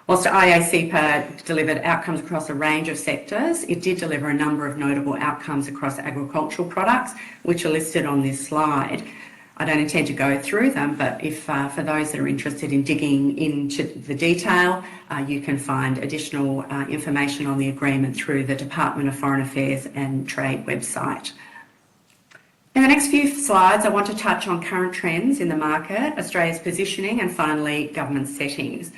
Whilst IA-CEPA delivered outcomes across a range of sectors, it did deliver a number of notable outcomes across agricultural products, which are listed on this slide. I don't intend to go through them, but if for those that are interested in digging into the detail, you can find additional information on the agreement through the Department of Foreign Affairs and Trade website. In the next few slides, I want to touch on current trends in the market, Australia's positioning, and finally, government settings.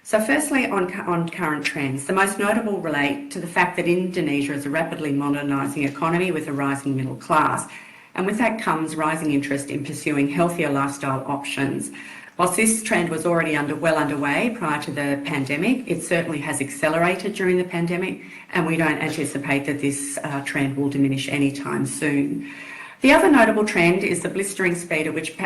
So firstly, on current trends, the most notable relate to the fact that Indonesia is a rapidly modernising economy with a rising middle class. And with that comes rising interest in pursuing healthier lifestyle options. Whilst this trend was already well underway prior to the pandemic, it certainly has accelerated during the pandemic, and we don't anticipate that this trend will diminish anytime soon. The other notable trend is the blistering speed at which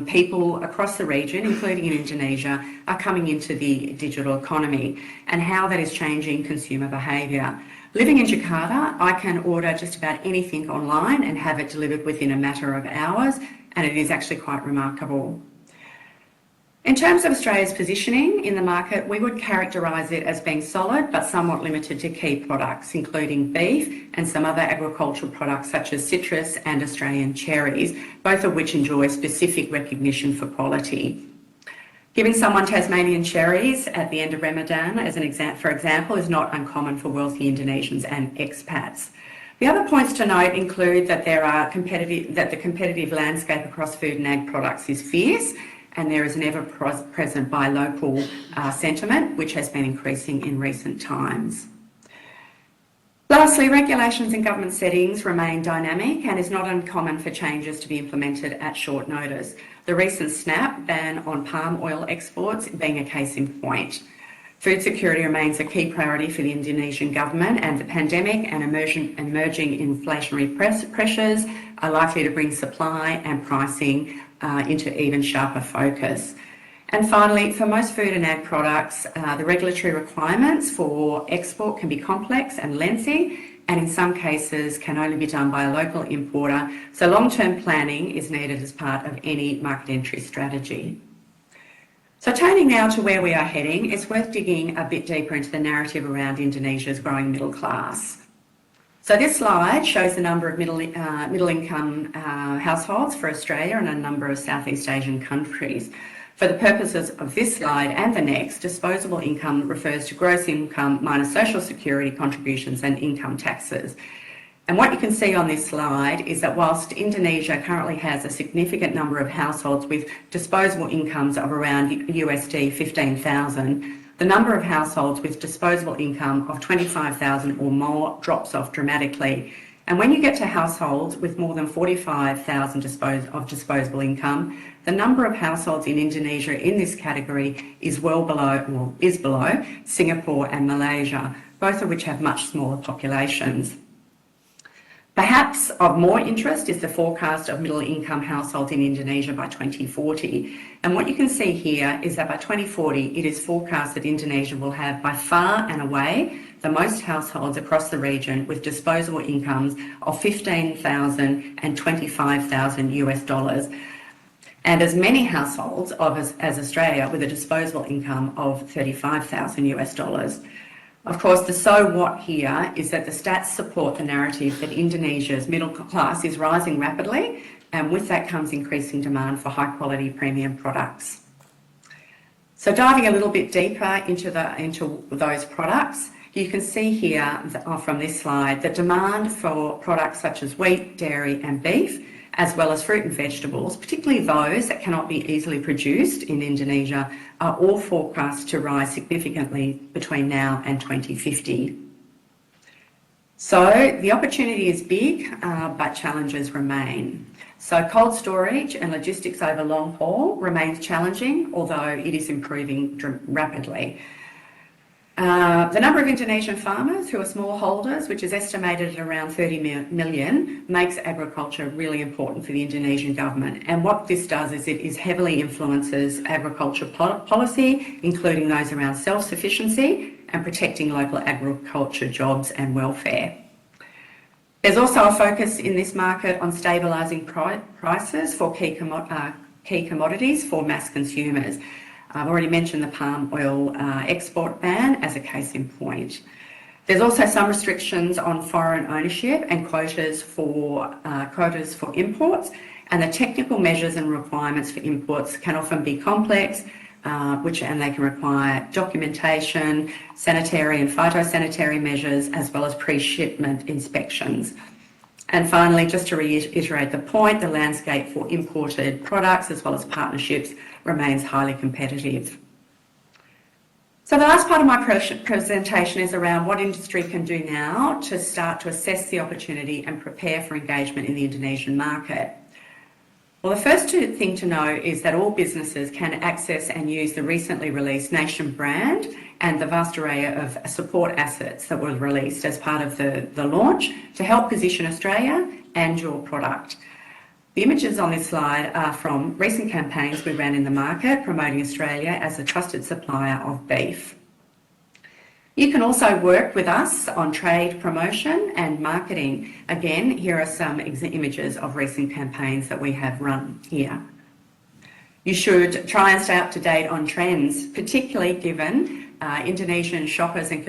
people across the region, including in Indonesia, are coming into the digital economy and how that is changing consumer behaviour. Living in Jakarta, I can order just about anything online and have it delivered within a matter of hours, and it is actually quite remarkable. In terms of Australia's positioning in the market, we would characterise it as being solid but somewhat limited to key products, including beef and some other agricultural products such as citrus and Australian cherries, both of which enjoy specific recognition for quality. Giving someone Tasmanian cherries at the end of Ramadan, for example, is not uncommon for wealthy Indonesians and expats. The other points to note include that the competitive landscape across food and ag products is fierce, and there is an ever-present buy local sentiment, which has been increasing in recent times. Lastly, regulations and government settings remain dynamic and is not uncommon for changes to be implemented at short notice. The recent snap ban on palm oil exports being a case in point. Food security remains a key priority for the Indonesian government, and the pandemic and emerging inflationary pressures are likely to bring supply and pricing into even sharper focus. And finally, for most food and ag products, the regulatory requirements for export can be complex and lengthy, and in some cases can only be done by a local importer, so long-term planning is needed as part of any market entry strategy. So turning now to where we are heading, it's worth digging a bit deeper into the narrative around Indonesia's growing middle class. So this slide shows the number of middle-income households for Australia and a number of Southeast Asian countries. For the purposes of this slide and the next, disposable income refers to gross income minus social security contributions and income taxes. And what you can see on this slide is that whilst Indonesia currently has a significant number of households with disposable incomes of around USD 15,000, the number of households with disposable income of 25,000 or more drops off dramatically. And when you get to households with more than 45,000 of disposable income, the number of households in Indonesia in this category is below Singapore and Malaysia, both of which have much smaller populations. Perhaps of more interest is the forecast of middle-income households in Indonesia by 2040. And what you can see here is that by 2040, it is forecast that Indonesia will have by far and away the most households across the region with disposable incomes of 15,000 and 25,000 US dollars, and as many households as Australia with a disposable income of 35,000 US dollars. Of course, the so what here is that the stats support the narrative that Indonesia's middle class is rising rapidly, and with that comes increasing demand for high quality premium products. So diving a little bit deeper into those products, you can see here from this slide that demand for products such as wheat, dairy and beef, as well as fruit and vegetables, particularly those that cannot be easily produced in Indonesia, are all forecast to rise significantly between now and 2050. So the opportunity is big, but challenges remain. So cold storage and logistics over long haul remains challenging, although it is improving rapidly. The number of Indonesian farmers who are smallholders, which is estimated at around 30 million, makes agriculture really important for the Indonesian government. And what this does is it heavily influences agriculture policy, including those around self-sufficiency and protecting local agriculture jobs and welfare. There's also a focus in this market on stabilising prices for key commodities for mass consumers. I've already mentioned the palm oil export ban as a case in point. There's also some restrictions on foreign ownership and quotas for imports, and the technical measures and requirements for imports can often be complex, and they can require documentation, sanitary and phytosanitary measures, as well as pre-shipment inspections. And finally, just to reiterate the point, the landscape for imported products as well as partnerships remains highly competitive. So the last part of my presentation is around what industry can do now to start to assess the opportunity and prepare for engagement in the Indonesian market. Well, the first thing to know is that all businesses can access and use the recently released Nation brand and the vast array of support assets that were released as part of the launch to help position Australia and your product. The images on this slide are from recent campaigns we ran in the market promoting Australia as a trusted supplier of beef. You can also work with us on trade promotion and marketing. Again, here are some images of recent campaigns that we have run here. You should try and stay up to date on trends, particularly given Indonesian shoppers and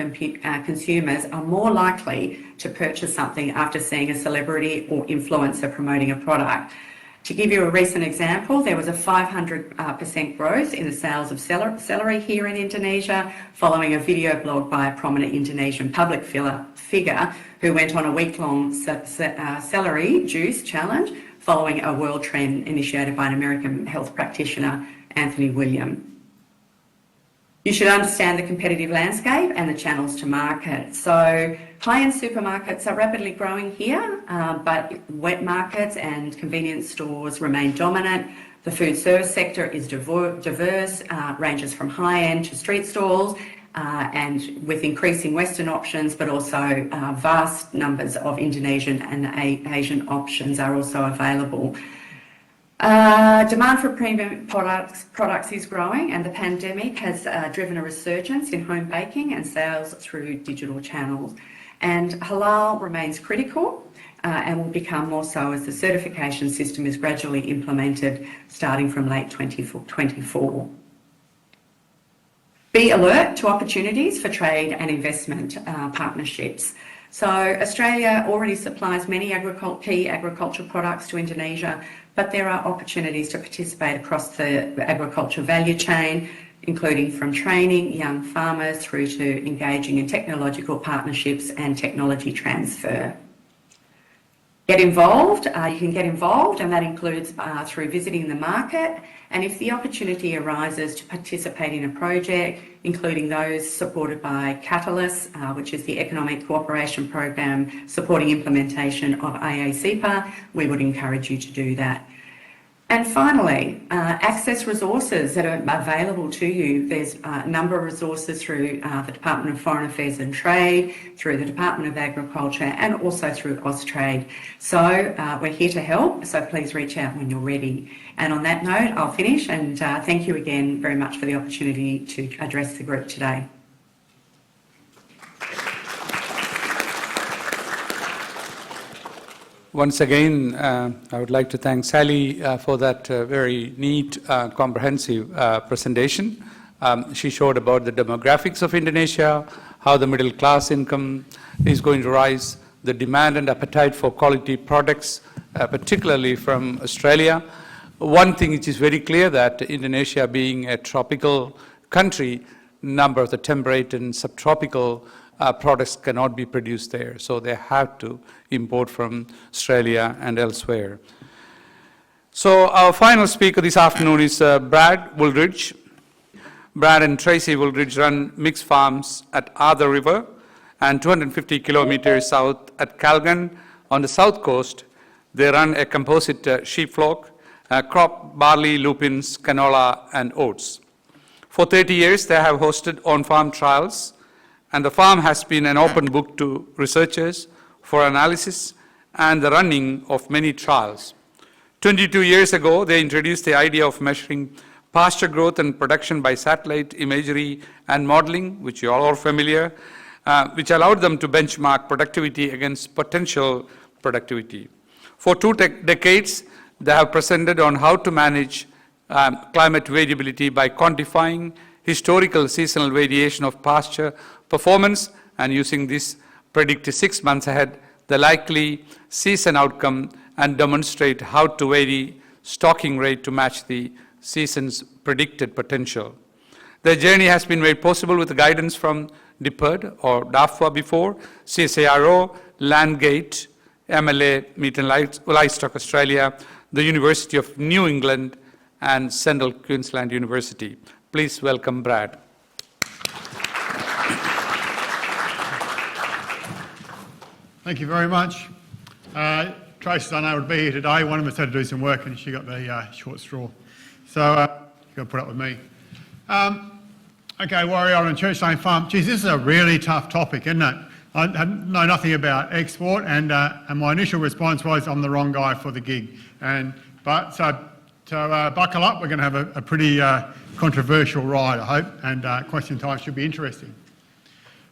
consumers are more likely to purchase something after seeing a celebrity or influencer promoting a product. To give you a recent example, there was a 500% growth in the sales of celery here in Indonesia following a video blog by a prominent Indonesian public figure who went on a week-long celery juice challenge following a world trend initiated by an American health practitioner, Anthony William. You should understand the competitive landscape and the channels to market. So high-end supermarkets are rapidly growing here, but wet markets and convenience stores remain dominant. The food service sector is diverse, ranges from high-end to street stalls, and with increasing Western options, but also vast numbers of Indonesian and Asian options are also available. Demand for premium products is growing, and the pandemic has driven a resurgence in home baking and sales through digital channels. And halal remains critical and will become more so as the certification system is gradually implemented starting from late 2024. Be alert to opportunities for trade and investment partnerships. So Australia already supplies many key agricultural products to Indonesia, but there are opportunities to participate across the agriculture value chain, including from training young farmers through to engaging in technological partnerships and technology transfer. Get involved, you can get involved, and that includes through visiting the market, and if the opportunity arises to participate in a project, including those supported by Catalyst, which is the Economic Cooperation Program supporting implementation of IACPA, we would encourage you to do that. And finally, access resources that are available to you. There's a number of resources through the Department of Foreign Affairs and Trade, through the Department of Agriculture, and also through Austrade. So we're here to help, so please reach out when you're ready. And on that note, I'll finish, and thank you again very much for the opportunity to address the group today. Once again, I would like to thank Sally for that very neat, comprehensive presentation. She showed about the demographics of Indonesia, how the middle class income is going to rise, the demand and appetite for quality products, particularly from Australia. One thing which is very clear that Indonesia being a tropical country, number of the temperate and subtropical products cannot be produced there, so they have to import from Australia and elsewhere. So our final speaker this afternoon is Brad Woolridge. Brad and Tracy Woolridge run mixed farms at Arthur River and 250 kilometers south at Calgon on the south coast. They run a composite sheep flock, crop barley, lupins, canola, and oats. For 30 years, they have hosted on-farm trials, and the farm has been an open book to researchers for analysis and the running of many trials. 22 years ago, they introduced the idea of measuring pasture growth and production by satellite imagery and modeling, which you all are familiar, which allowed them to benchmark productivity against potential productivity. For 2 decades, they have presented on how to manage climate variability by quantifying historical seasonal variation of pasture performance and using this predict 6 months ahead the likely season outcome and demonstrate how to vary stocking rate to match the season's predicted potential. Their journey has been made possible with guidance from DPIRD or DAFWA before, CSIRO, Landgate, MLA, Meat and Livestock Australia, the University of New England, and Central Queensland University. Please welcome Brad. Thank you very much. Tracy's unable to be here today. One of us had to do some work and she got the short straw. So you've got to put up with me. Okay, Warrior Island Church Lane Farm. Geez, this is a really tough topic, isn't it? I know nothing about export and my initial response was I'm the wrong guy for the gig. But buckle up, we're going to have a pretty controversial ride, I hope, and question time should be interesting.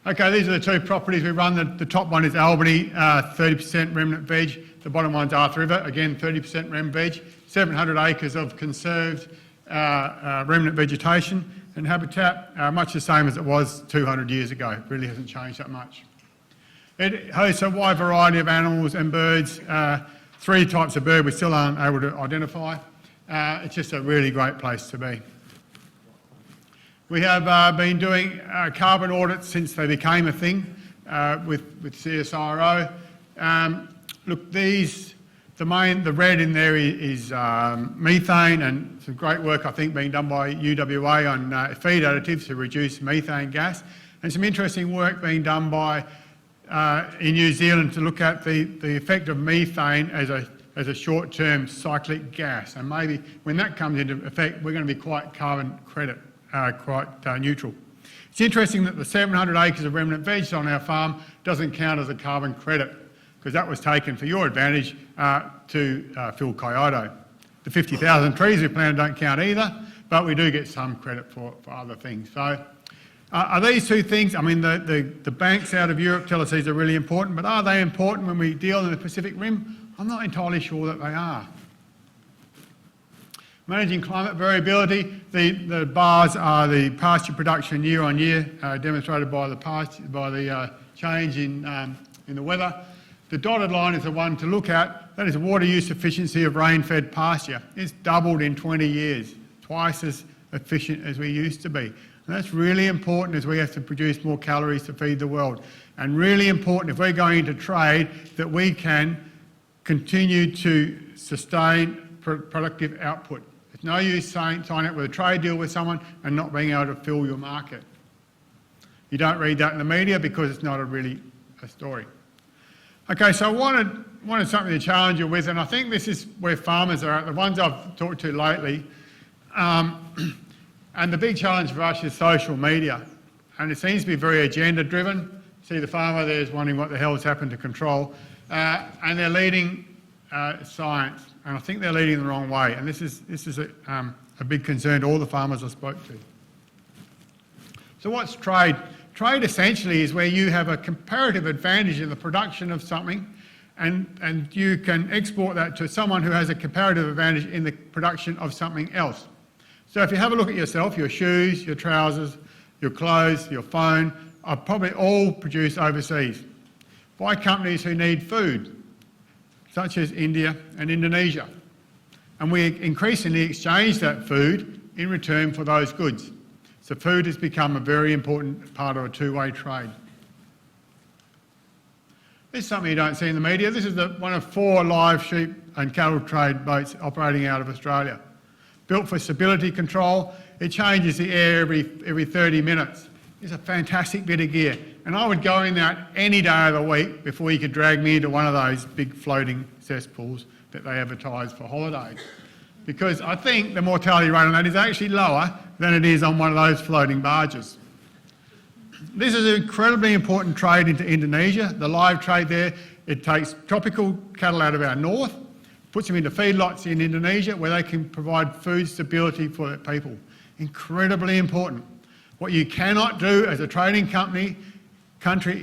Okay, these are the two properties we run. The top one is Albany, 30% remnant veg. The bottom one's Arthur River, again 30% rem veg. 700 acres of conserved remnant vegetation and habitat, much the same as it was 200 years ago. It really hasn't changed that much. It hosts a wide variety of animals and birds, 3 types of bird we still aren't able to identify. It's just a really great place to be. We have been doing carbon audits since they became a thing with CSIRO. Look, the red in there is methane, and some great work I think being done by UWA on feed additives to reduce methane gas, and some interesting work being done by in New Zealand to look at the effect of methane as a short-term cyclic gas, and maybe when that comes into effect we're going to be quite carbon credit. Quite neutral. It's interesting that the 700 acres of remnant veg on our farm doesn't count as a carbon credit because that was taken for your advantage to fill Kyoto. The 50,000 trees we planted don't count either, but we do get some credit for other things. So are these two things, I mean the banks out of Europe tell us these are really important, but are they important when we deal in the Pacific Rim? I'm not entirely sure that they are. Managing climate variability, the bars are the pasture production year on year, demonstrated by the change in the weather. The dotted line is the one to look at. That is water use efficiency of rain-fed pasture. It's doubled in 20 years, twice as efficient as we used to be. And that's really important as we have to produce more calories to feed the world. And really important if we're going into trade that we can continue to sustain productive output. It's no use signing up with a trade deal with someone and not being able to fill your market. You don't read that in the media because it's not really a story. Okay, so I wanted something to challenge you with, and I think this is where farmers are at, the ones I've talked to lately. And the big challenge for us is social media. And it seems to be very agenda driven. See the farmer there's wondering what the hell's happened to control. And they're leading science. And I think they're leading the wrong way. And this is a big concern to all the farmers I spoke to. So what's trade? Trade essentially is where you have a comparative advantage in the production of something and you can export that to someone who has a comparative advantage in the production of something else. So if you have a look at yourself, your shoes, your trousers, your clothes, your phone are probably all produced overseas by companies who need food, such as India and Indonesia. And we increasingly exchange that food in return for those goods. So food has become a very important part of a two-way trade. This is something you don't see in the media. This is one of 4 live sheep and cattle trade boats operating out of Australia. Built for stability control, it changes the air every 30 minutes. It's a fantastic bit of gear. And I would go in that any day of the week before you could drag me into one of those big floating cesspools that they advertise for holidays. Because I think the mortality rate on that is actually lower than it is on one of those floating barges. This is an incredibly important trade into Indonesia. The live trade there, it takes tropical cattle out of our north, puts them into feedlots in Indonesia where they can provide food stability for their people. Incredibly important. What you cannot do as a trading country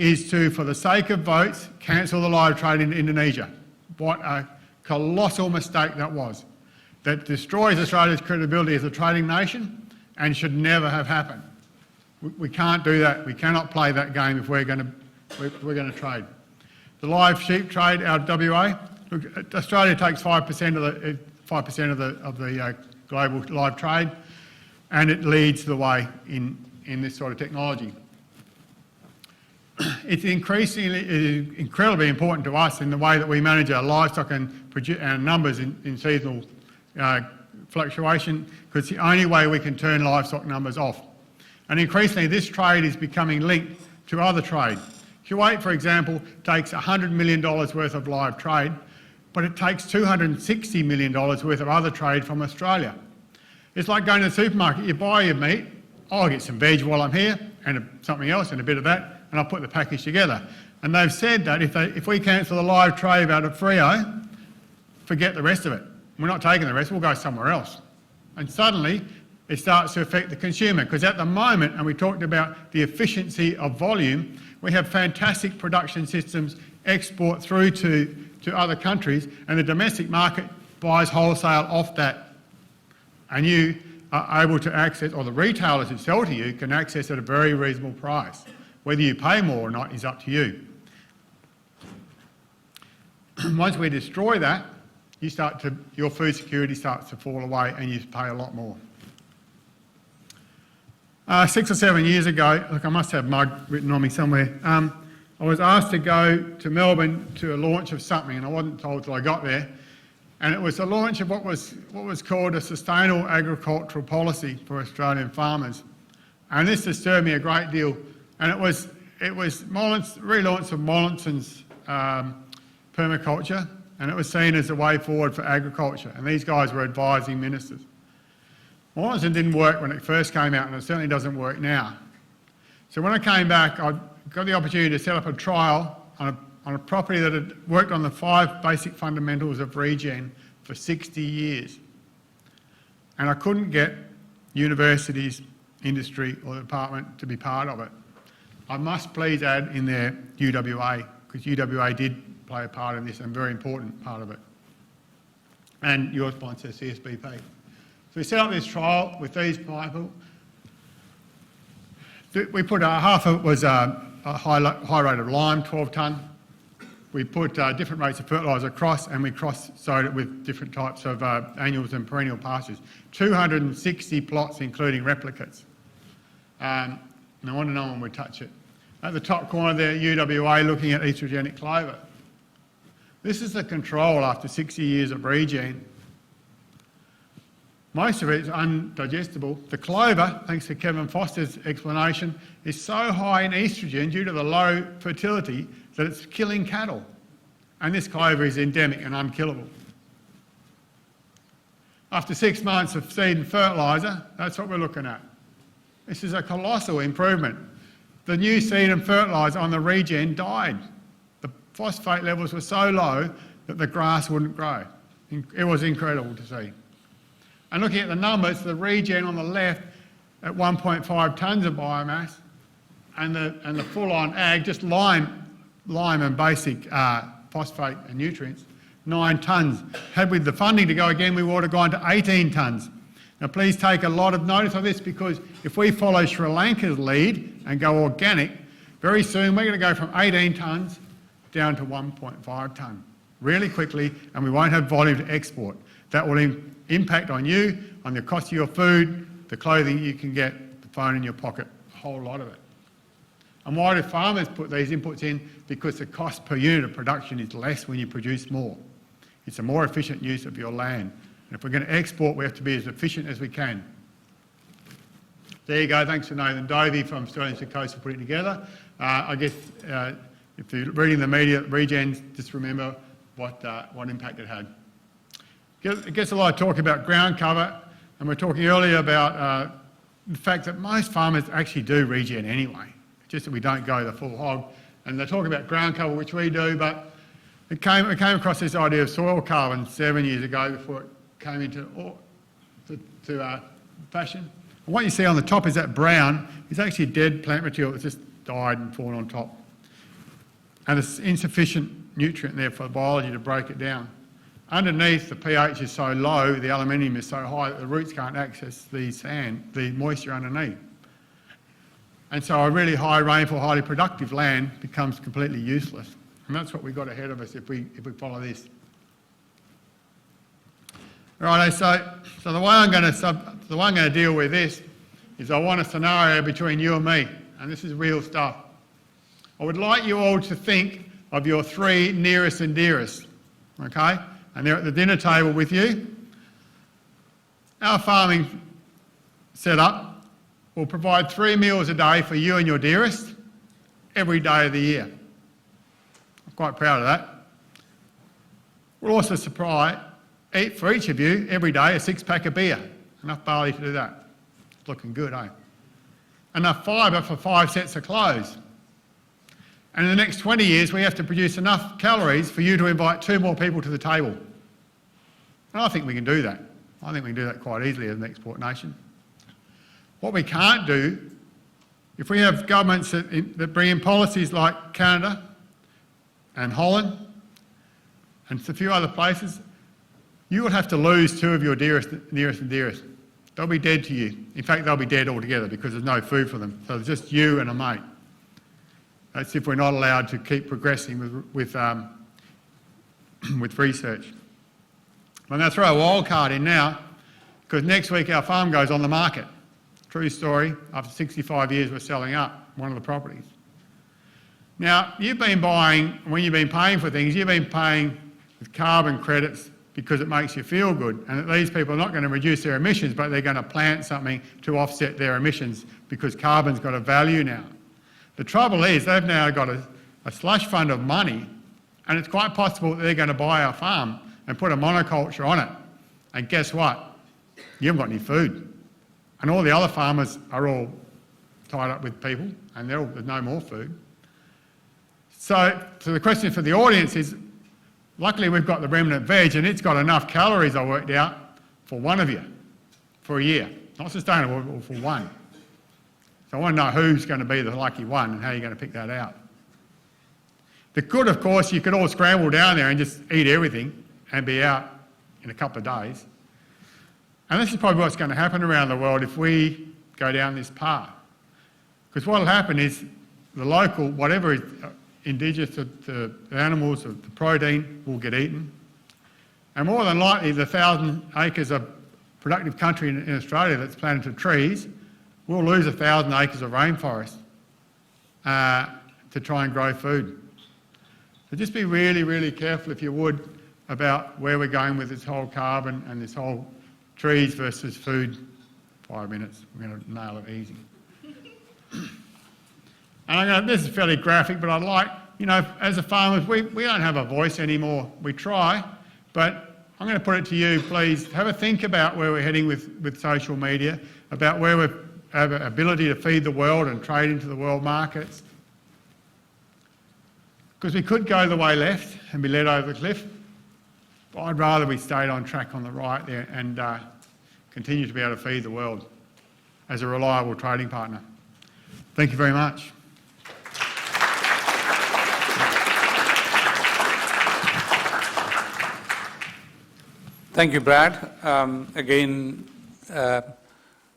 is to, for the sake of votes, cancel the live trade in Indonesia. What a colossal mistake that was. That destroys Australia's credibility as a trading nation and should never have happened. We can't do that. We cannot play that game if we're going to trade. The live sheep trade out of WA. Look, Australia takes 5% of the global live trade, and it leads the way in this sort of technology. it's incredibly important to us in the way that we manage our livestock and our numbers in seasonal fluctuation, because it's the only way we can turn livestock numbers off. And increasingly, this trade is becoming linked to other trade. Kuwait, for example, takes $100 million worth of live trade, but it takes $260 million worth of other trade from Australia. It's like going to the supermarket, you buy your meat, I'll get some veg while I'm here, and something else, and a bit of that, and I'll put the package together. And they've said that if we cancel the live trade out of Freo, forget the rest of it. We're not taking the rest, we'll go somewhere else. And suddenly, it starts to affect the consumer, because at the moment, and we talked about the efficiency of volume, we have fantastic production systems, export through to other countries, and the domestic market buys wholesale off that. And you are able to access, or the retailers who sell to you can access at a very reasonable price. Whether you pay more or not is up to you. Once we destroy that, your food security starts to fall away and you pay a lot more. 6 or 7 years ago, look, I must have mug written on me somewhere, I was asked to go to Melbourne to a launch of something, and I wasn't told till I got there. And it was the launch of what was called a sustainable agricultural policy for Australian farmers. And this disturbed me a great deal. And it was relaunch of Mollinson's permaculture, and it was seen as the way forward for agriculture. And these guys were advising ministers. Mollinson didn't work when it first came out, and it certainly doesn't work now. So when I came back, I got the opportunity to set up a trial on a property that had worked on the 5 basic fundamentals of regen for 60 years. And I couldn't get universities, industry or the department to be part of it. I must please add in there UWA, because UWA did play a part in this, and a very important part of it. And your sponsor, CSBP. So we set up this trial with these people. We put half of it was a high rate of lime, 12 tonne. We put different rates of fertiliser across, and we cross-sowed it with different types of annuals and perennial pastures. 260 plots, including replicates. And I want to know when we touch it. At the top corner there, UWA looking at estrogenic clover. This is the control after 60 years of regen. Most of it is undigestible. The clover, thanks to Kevin Foster's explanation, is so high in estrogen due to the low fertility that it's killing cattle. And this clover is endemic and unkillable. After 6 months of seed and fertiliser, that's what we're looking at. This is a colossal improvement. The new seed and fertiliser on the regen died. The phosphate levels were so low that the grass wouldn't grow. It was incredible to see. And looking at the numbers, the regen on the left at 1.5 tonnes of biomass, and the full-on ag, just lime and basic phosphate and nutrients, 9 tonnes. Had we the funding to go again, we would have gone to 18 tonnes. Now please take a lot of notice of this, because if we follow Sri Lanka's lead and go organic, very soon we're going to go from 18 tonnes down to 1.5 tonne really quickly, and we won't have volume to export. That will impact on you, on the cost of your food, the clothing you can get, the phone in your pocket, a whole lot of it. And why do farmers put these inputs in? Because the cost per unit of production is less when you produce more. It's a more efficient use of your land. And if we're going to export, we have to be as efficient as we can. There you go. Thanks to Nathan Dovey from Australian Coast for putting it together. I guess if you're reading the media, regens, just remember what impact it had. It gets a lot of talk about ground cover, and we're talking earlier about the fact that most farmers actually do regen anyway, just that we don't go the full hog. And they talk about ground cover, which we do, but it came across this idea of soil carbon 7 years ago before it came into fashion. And what you see on the top is that brown is actually dead plant material that's just died and fallen on top. And there's insufficient nutrient there for the biology to break it down. Underneath, the pH is so low, the aluminium is so high that the roots can't access the moisture underneath. And so a really high rainfall, highly productive land becomes completely useless. And that's what we've got ahead of us if we follow this. Right, so the way I'm going to deal with this is I want a scenario between you and me, and this is real stuff. I would like you all to think of your 3 nearest and dearest, okay? And they're at the dinner table with you. Our farming setup will provide 3 meals a day for you and your dearest every day of the year. I'm quite proud of that. We'll also supply, for each of you, every day, a 6-pack of beer. Enough barley to do that. It's looking good, eh? Enough fibre for 5 sets of clothes. And in the next 20 years, we have to produce enough calories for you to invite 2 more people to the table. And I think we can do that. I think we can do that quite easily as an export nation. What we can't do, if we have governments that bring in policies like Canada and Holland and a few other places, you will have to lose 2 of your nearest and dearest. They'll be dead to you. In fact, they'll be dead altogether because there's no food for them. So it's just you and a mate. That's if we're not allowed to keep progressing with research. I'm going to throw a wild card in now because next week our farm goes on the market. True story, after 65 years we're selling up one of the properties. Now, you've been buying, when you've been paying for things, you've been paying with carbon credits because it makes you feel good, and that these people are not going to reduce their emissions, but they're going to plant something to offset their emissions because carbon's got a value now. The trouble is they've now got a slush fund of money, and it's quite possible that they're going to buy our farm and put a monoculture on it. And guess what? You haven't got any food. And all the other farmers are all tied up with people, and there's no more food. So the question for the audience is, luckily we've got the remnant veg, and it's got enough calories, I worked out, for one of you, for a year. Not sustainable, but for one. So I want to know who's going to be the lucky one and how you're going to pick that out. The good, of course, you could all scramble down there and just eat everything and be out in a couple of days. And this is probably what's going to happen around the world if we go down this path. Because what will happen is the local, whatever is indigenous to the animals, or the protein, will get eaten. And more than likely, the 1,000 acres of productive country in Australia that's planted to trees will lose 1,000 acres of rainforest to try and grow food. So just be really, really careful, if you would, about where we're going with this whole carbon and this whole trees versus food. 5 minutes, we're going to nail it easy. And this is fairly graphic, but I'd like, as a farmers, we don't have a voice anymore. We try, but I'm going to put it to you, please, have a think about where we're heading with social media, about where we have an ability to feed the world and trade into the world markets. Because we could go the way left and be led over the cliff, but I'd rather we stayed on track on the right there and continue to be able to feed the world as a reliable trading partner. Thank you very much. Thank you, Brad. Again,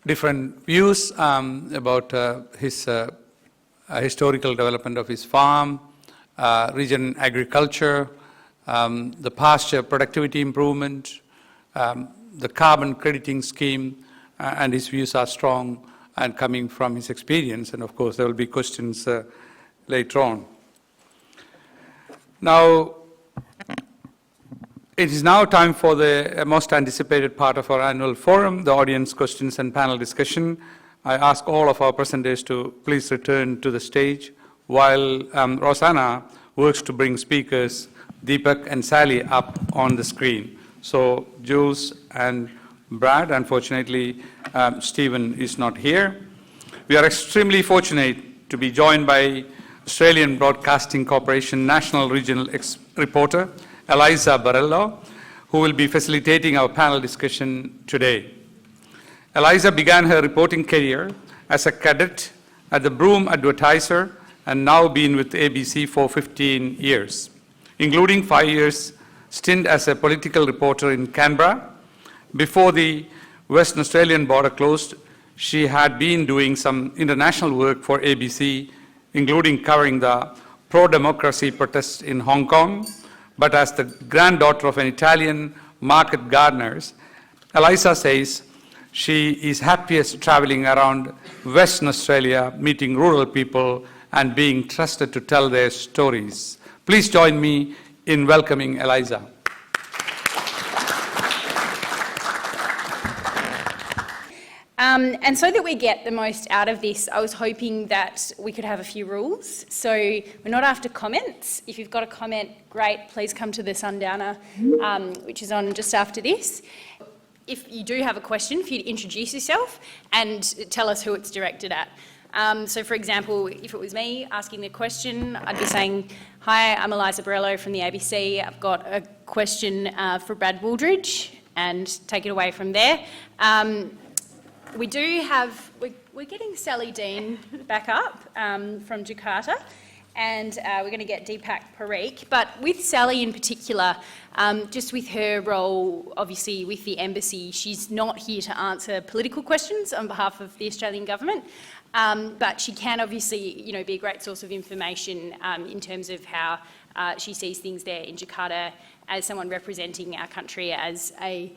different views about his historical development of his farm, region agriculture, the pasture productivity improvement, the carbon crediting scheme, and his views are strong and coming from his experience. And of course, there will be questions later on. Now, it is now time for the most anticipated part of our annual forum, the audience questions and panel discussion. I ask all of our presenters to please return to the stage while Rosanna works to bring speakers Deepak and Sally up on the screen. So Jules and Brad, unfortunately, Stephen is not here. We are extremely fortunate to be joined by Australian Broadcasting Corporation National Regional Reporter, Eliza Borrello, who will be facilitating our panel discussion today. Eliza began her reporting career as a cadet at the Broome Advertiser and now been with ABC for 15 years, including 5 years stint as a political reporter in Canberra. Before the Western Australian border closed, she had been doing some international work for ABC, including covering the pro-democracy protests in Hong Kong. But as the granddaughter of an Italian market gardeners, Eliza says she is happiest traveling around Western Australia, meeting rural people and being trusted to tell their stories. Please join me in welcoming Eliza. And so that we get the most out of this, I was hoping that we could have a few rules. So we're not after comments. If you've got a comment, great, please come to the Sundowner, which is on just after this. If you do have a question, for you to introduce yourself and tell us who it's directed at. So for example, if it was me asking the question, I'd be saying, hi, I'm Eliza Borrello from the ABC. I've got a question for Brad Wooldridge, and take it away from there. We do have, we're getting Sally Dean back up from Jakarta, and we're going to get Deepak Parikh. But with Sally in particular, just with her role, obviously, with the embassy, she's not here to answer political questions on behalf of the Australian government, but she can obviously, you know, be a great source of information in terms of how she sees things there in Jakarta as someone representing our country as a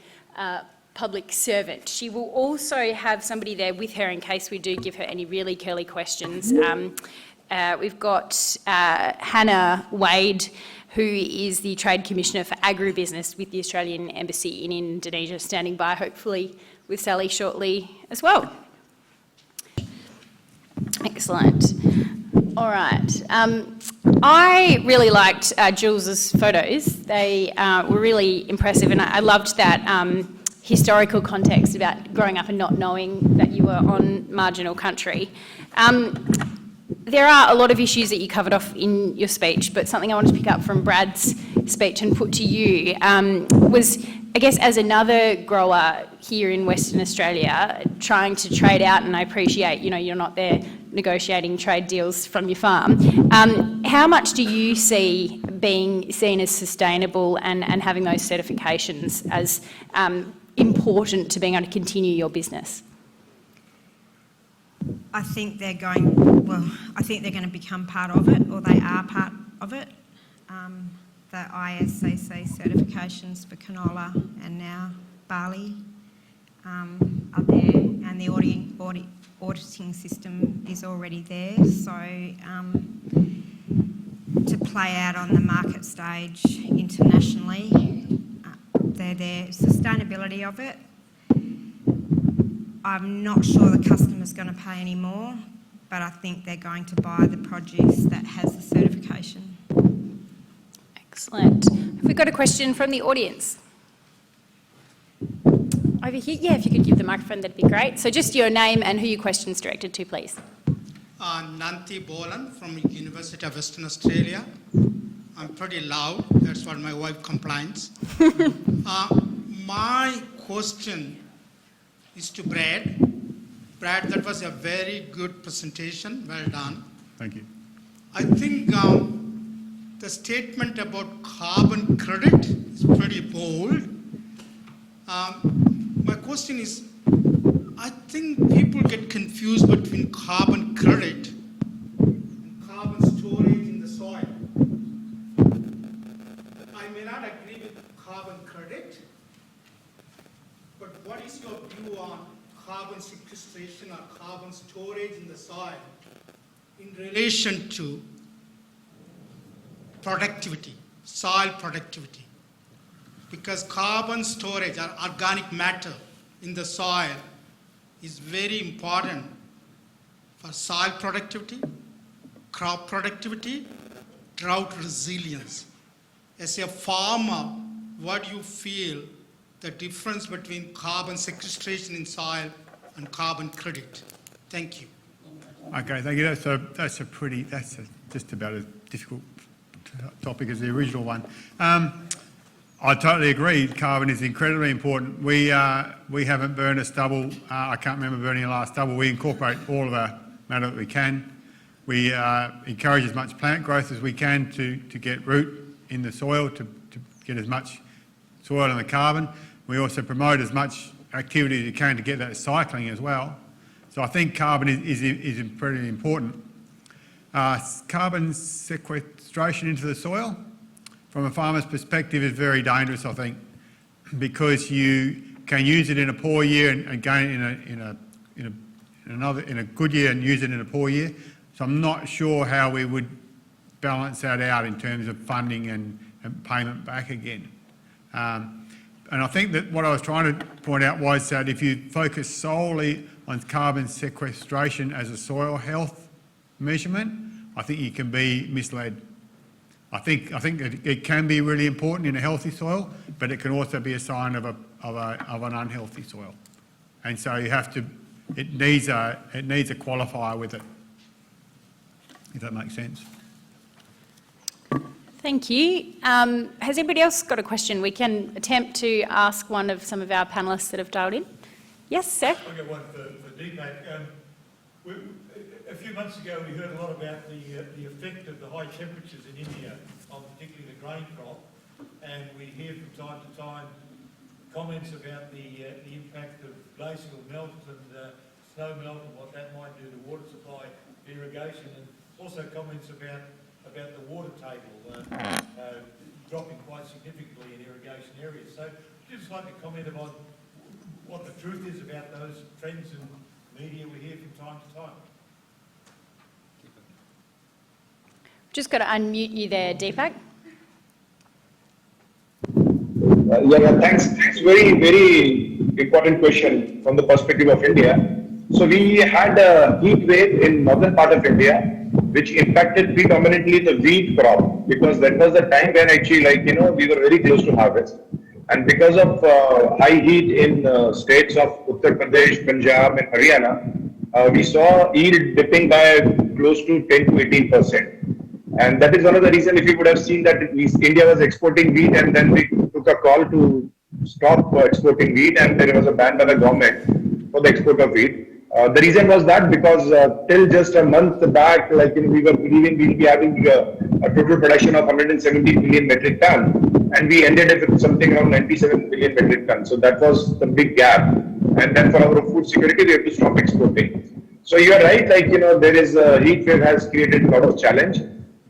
public servant. She will also have somebody there with her in case we do give her any really curly questions. We've got Hannah Wade, who is the Trade Commissioner for Agribusiness with the Australian Embassy in Indonesia, standing by hopefully with Sally shortly as well. Excellent. All right. I really liked Jules's photos. They were really impressive, and I loved that historical context about growing up and not knowing that you were on marginal country. There are a lot of issues that you covered off in your speech, but something I wanted to pick up from Brad's speech and put to you was, I guess, as another grower here in Western Australia, trying to trade out, and I appreciate, you know, you're not there negotiating trade deals from your farm. How much do you see being seen as sustainable and having those certifications as important to being able to continue your business? I think they're going to become part of it, or they are part of it. The ISCC certifications for canola and now barley are there, and the auditing system is already there. So to play out on the market stage internationally, they're there. Sustainability of it, I'm not sure the customer's going to pay any more, but I think they're going to buy the produce that has the certification. Excellent. Have we got a question from the audience? Over here, yeah, if you could give the microphone, that'd be great. So just your name and who your question's directed to, please. Nanti Bolan from University of Western Australia. I'm pretty loud, that's what my wife complains. My question is to Brad. Brad, that was a very good presentation, well done. Thank you. I think the statement about carbon credit is pretty bold. My question is, I think people get confused between carbon credit and carbon storage in the soil. I may not agree with carbon credit, but what is your view on carbon sequestration or carbon storage in the soil in relation to productivity, soil productivity? Because carbon storage or organic matter in the soil is very important for soil productivity, crop productivity, drought resilience. As a farmer, what do you feel the difference between carbon sequestration in soil and carbon credit? Thank you. Okay, thank you. That's just about as difficult topic as the original one. I totally agree. Carbon is incredibly important. We haven't burned a stubble. I can't remember burning the last stubble. We incorporate all of our matter that we can. We encourage as much plant growth as we can to get root in the soil, to get as much soil and the carbon. We also promote as much activity as you can to get that cycling as well. So I think carbon is pretty important. Carbon sequestration into the soil, from a farmer's perspective, is very dangerous, I think, because you can use it in a poor year and gain it in a good year and use it in a poor year. So I'm not sure how we would balance that out in terms of funding and payment back again. And I think that what I was trying to point out was that if you focus solely on carbon sequestration as a soil health measurement, I think you can be misled. I think it can be really important in a healthy soil, but it can also be a sign of an unhealthy soil. And so you have to, it needs a qualifier with it, if that makes sense. Thank you. Has anybody else got a question? We can attempt to ask one of some of our panellists that have dialed in. Yes, sir? I've got one for Deepak. A few months ago we heard a lot about the effect of the high temperatures in India on particularly the grain crop, and we hear from time to time comments about the impact of glacial melt and snow melt and what that might do to water supply, irrigation, and also comments about the water table dropping quite significantly in irrigation areas. So I'd just like to comment on what the truth is about those trends in media we hear from time to time. Just got to unmute you there, Deepak. Thanks. Very, very important question from the perspective of India. So we had a heat wave in northern part of India, which impacted predominantly the wheat crop, because that was the time when actually, we were very close to harvest. And because of high heat in states of Uttar Pradesh, Punjab and Haryana, we saw yield dipping by close to 10 to 18%. And that is one of the reasons, if you would have seen that India was exporting wheat and then we took a call to stop exporting wheat, and there was a ban by the government for the export of wheat. The reason was that because till just a month back, we were believing we'll be having a total production of 170 million metric ton, and we ended up with something around 97 million metric ton. So that was the big gap. And then for our food security, we have to stop exporting. So you are right, there is a heat wave has created a lot of challenge.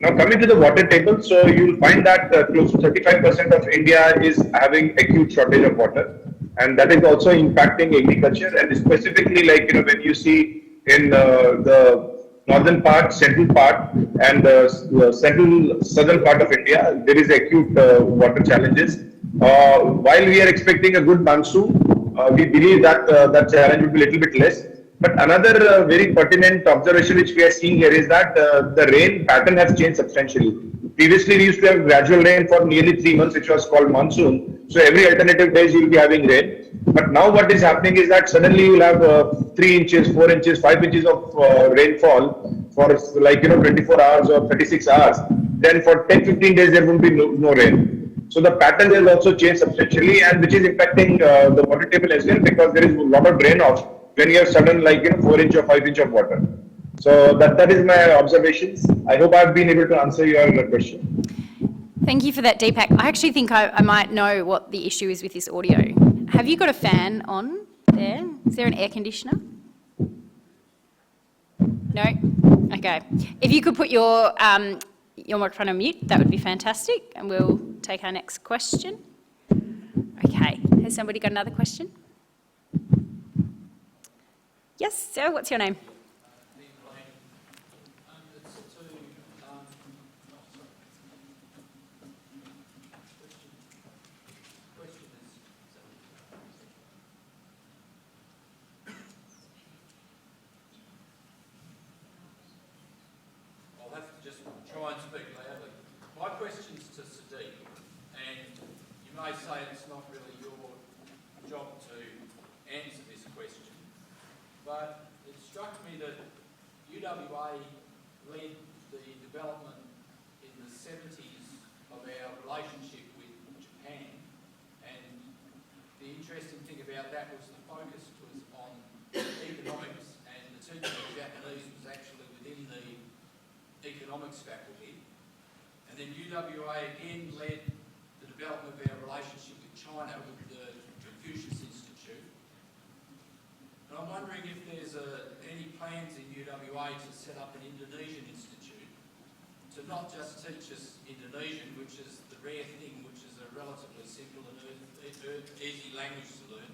Now coming to the water table, so you'll find that close to 35% of India is having acute shortage of water, and that is also impacting agriculture. And specifically, when you see in the northern part, central part, and the central southern part of India, there is acute water challenges. While we are expecting a good monsoon, we believe that that challenge will be a little bit less. But another very pertinent observation which we are seeing here is that the rain pattern has changed substantially. Previously, we used to have gradual rain for nearly 3 months, which was called monsoon. So every alternative days you will be having rain. But now what is happening is that suddenly you will have 3 inches, 4 inches, 5 inches of rainfall for 24 hours or 36 hours. Then for 10-15 days there will be no rain. So the pattern has also changed substantially, and which is impacting the water table as well, because there is a lot of drain-off when you have sudden 4 inch or 5 inch of water. So that is my observations. I hope I've been able to answer your question. Thank you for that, Deepak. I actually think I might know what the issue is with this audio. Have you got a fan on there? Is there an air conditioner? No? Okay. If you could put your microphone on mute, that would be fantastic, and we'll take our next question. Okay. Has somebody got another question? Yes, sir, what's your name? I'll have to just try and speak loudly. My question's to Sadiq, and you may say it's not really your job to answer this question, but it struck me that UWA led the development in the 70s of our relationship with Japan, and the interesting thing about that was the focus was on economics, and the teaching of Japanese was actually within the economics faculty. And then UWA again led the development of our relationship with China with the Confucius Institute. And I'm wondering if there's any plans in UWA to set up an Indonesian institute to not just teach us Indonesian, which is the rare thing, which is a relatively simple and easy language to learn,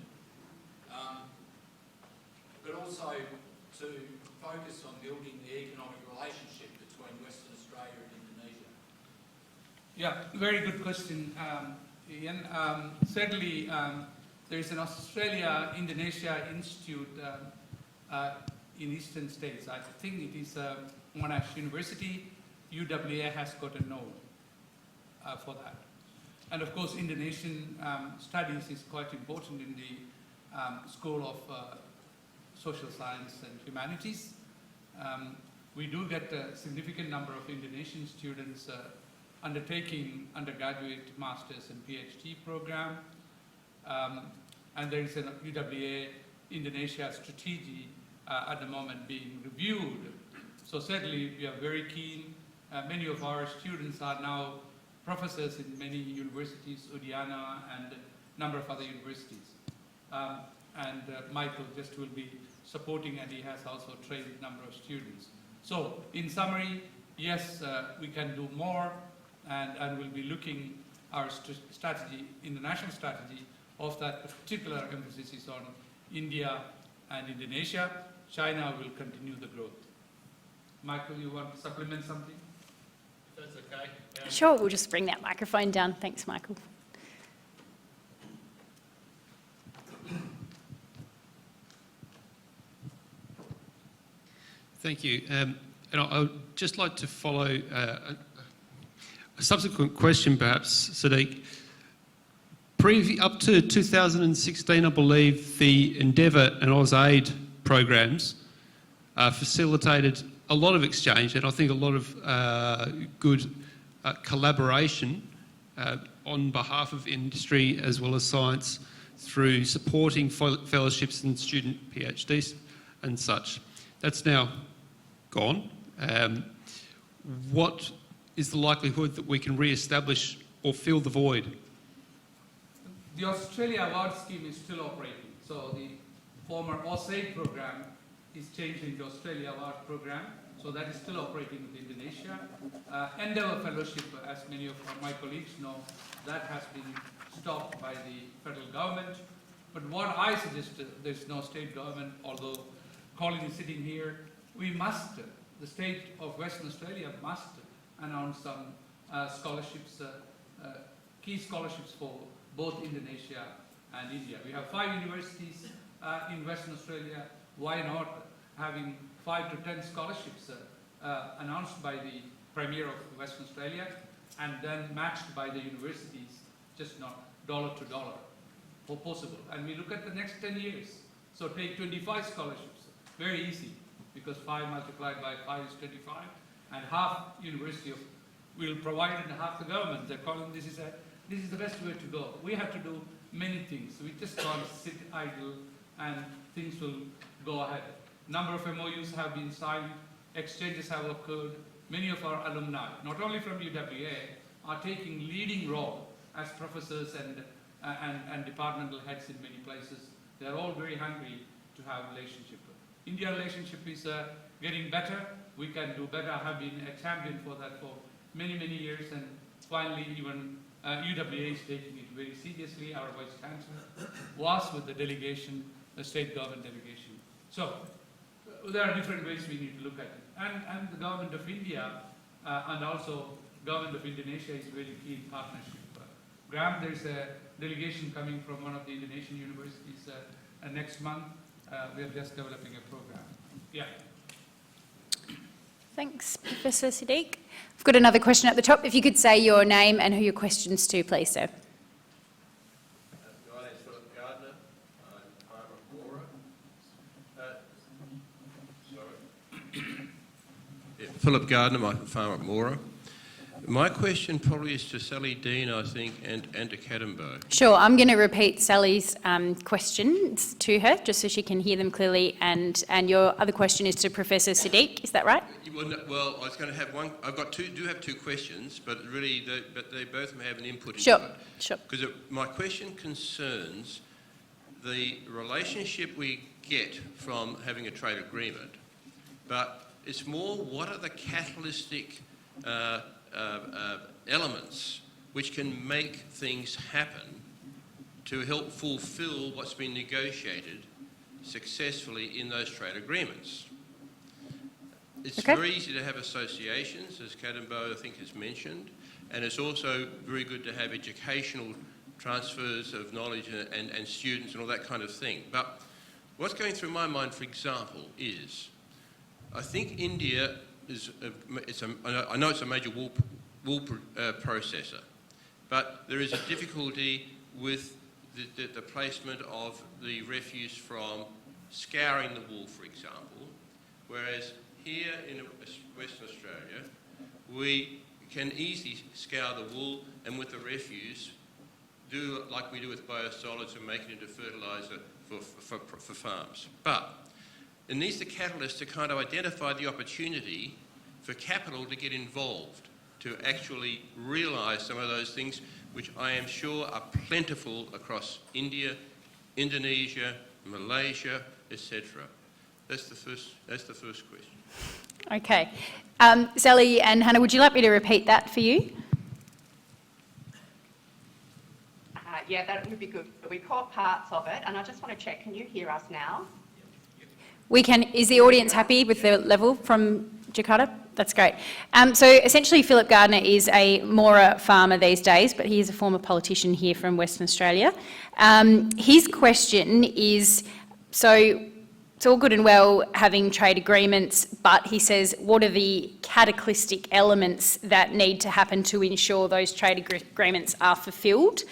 but also to focus on building the economic relationship between Western Australia and Indonesia? Yeah, very good question, Ian. Certainly, there is an Australia-Indonesia Institute in eastern states. I think it is Monash University. UWA has got a node for that. And of course, Indonesian studies is quite important in the School of Social Science and Humanities. We do get a significant number of Indonesian students undertaking undergraduate, master's and PhD program. And there is a UWA Indonesia strategy at the moment being reviewed. So certainly we are very keen. Many of our students are now professors in many universities, Udiana and a number of other universities. Michael just will be supporting, and he has also trained a number of students. So in summary, yes, we can do more, and we'll be looking our strategy, international strategy of that particular emphasis is on India and Indonesia. China will continue the growth. Michael, you want to supplement something? If that's okay. Sure, we'll just bring that microphone down. Thanks, Michael. Thank you. And I would just like to follow a subsequent question, perhaps, Sadiq. Up to 2016, I believe, the Endeavour and AusAid programs facilitated a lot of exchange and I think a lot of good collaboration on behalf of industry as well as science through supporting fellowships and student PhDs and such. That's now gone. What is the likelihood that we can re-establish or fill the void? The Australia Award Scheme is still operating. So the former AusAid program is changed into Australia Award program. So that is still operating with Indonesia. Endeavour Fellowship, as many of my colleagues know, that has been stopped by the federal government. But what I suggest, there's no state government, although Colin is sitting here, we must, the state of Western Australia must announce some scholarships, key scholarships for both Indonesia and India. We have 5 universities in Western Australia. Why not having 5 to 10 scholarships announced by the Premier of Western Australia and then matched by the universities, just not dollar to dollar, or possible. And we look at the next 10 years. So take 25 scholarships, very easy, because 5 multiplied by 5 is 25, and half university will provide and half the government. They're calling this is the best way to go. We have to do many things. We just can't sit idle and things will go ahead. Number of MOUs have been signed, exchanges have occurred. Many of our alumni, not only from UWA, are taking leading role as professors and departmental heads in many places. They're all very hungry to have relationship. India relationship is getting better. We can do better. I have been a champion for that for many, many years, and finally even UWA is taking it very seriously. Our Vice Chancellor was with the delegation, the state government delegation. So there are different ways we need to look at it. And the government of India and also government of Indonesia is very keen partnership. Graham, there's a delegation coming from one of the Indonesian universities next month. We are just developing a program. Yeah. Thanks, Professor Sadiq. I've got another question at the top. If you could say your name and who your question's to, please, sir. My name's Philip Gardner. I'm farmer at Mora. Philip Gardner, I'm a farmer at Mora. My question probably is to Sally Dean, I think, and to Kadambo. Sure, I'm going to repeat Sally's questions to her, just so she can hear them clearly, and your other question is to Professor Sadiq, is that right? Well, I was going to have one. I've got two. Do have 2 questions, but really, they both have an input into Sure, it. sure. Because my question concerns the relationship we get from having a trade agreement, but it's more what are the catalytic elements which can make things happen to help fulfil what's been negotiated successfully in those trade agreements. It's Okay. very easy to have associations, as Kadambo, I think, has mentioned, and it's also very good to have educational transfers of knowledge and students and all that kind of thing. But what's going through my mind, for example, is I think India is, I know it's a major wool processor, but there is a difficulty with the placement of the refuse from scouring the wool, for example, whereas here in Western Australia, we can easily scour the wool and with the refuse do like we do with biosolids and make it into fertiliser for farms. But it needs the catalyst to kind of identify the opportunity for capital to get involved, to actually realise some of those things which I am sure are plentiful across India, Indonesia, Malaysia, etc. That's the first question. Okay. Sally and Hannah, would you like me to repeat that for you? Yeah, that would be good. We caught parts of it, and I just want to check, can you hear us now? We can. Is the audience happy with the level from Jakarta? That's great. So essentially Philip Gardner is a Mora farmer these days, but he is a former politician here from Western Australia. His question is, so it's all good and well having trade agreements, but he says, what are the cataclysmic elements that need to happen to ensure those trade agreements are fulfilled?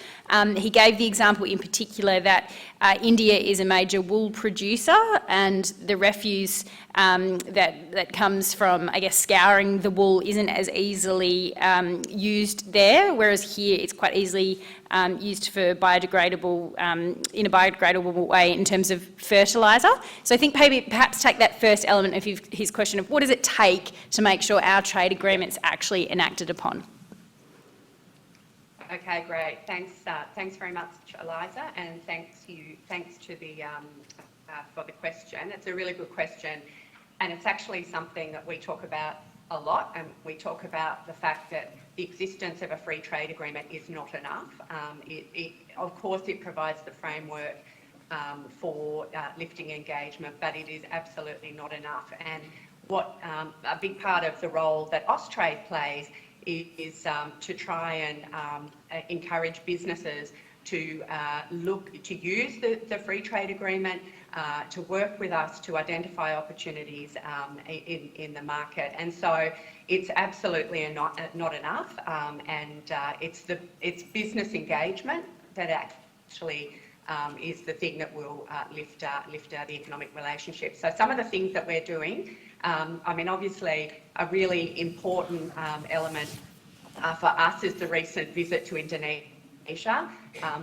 He gave the example in particular that India is a major wool producer and the refuse that comes from, I guess, scouring the wool isn't as easily used there, whereas here it's quite easily used for biodegradable, in a biodegradable way in terms of fertiliser. So I think perhaps take that first element of his question of what does it take to make sure our trade agreements actually enacted upon? Okay, great. Thanks very much, Eliza, and thanks to the for the question. It's a really good question, and it's actually something that we talk about a lot, and we talk about the fact that the existence of a free trade agreement is not enough. Of course, it provides the framework for lifting engagement, but it is absolutely not enough. And what a big part of the role that Austrade plays is to try and encourage businesses to use the free trade agreement, to work with us to identify opportunities in the market. And so it's absolutely not enough, and it's business engagement that actually is the thing that will lift the economic relationship. So some of the things that we're doing, I mean, obviously a really important element for us is the recent visit to Indonesia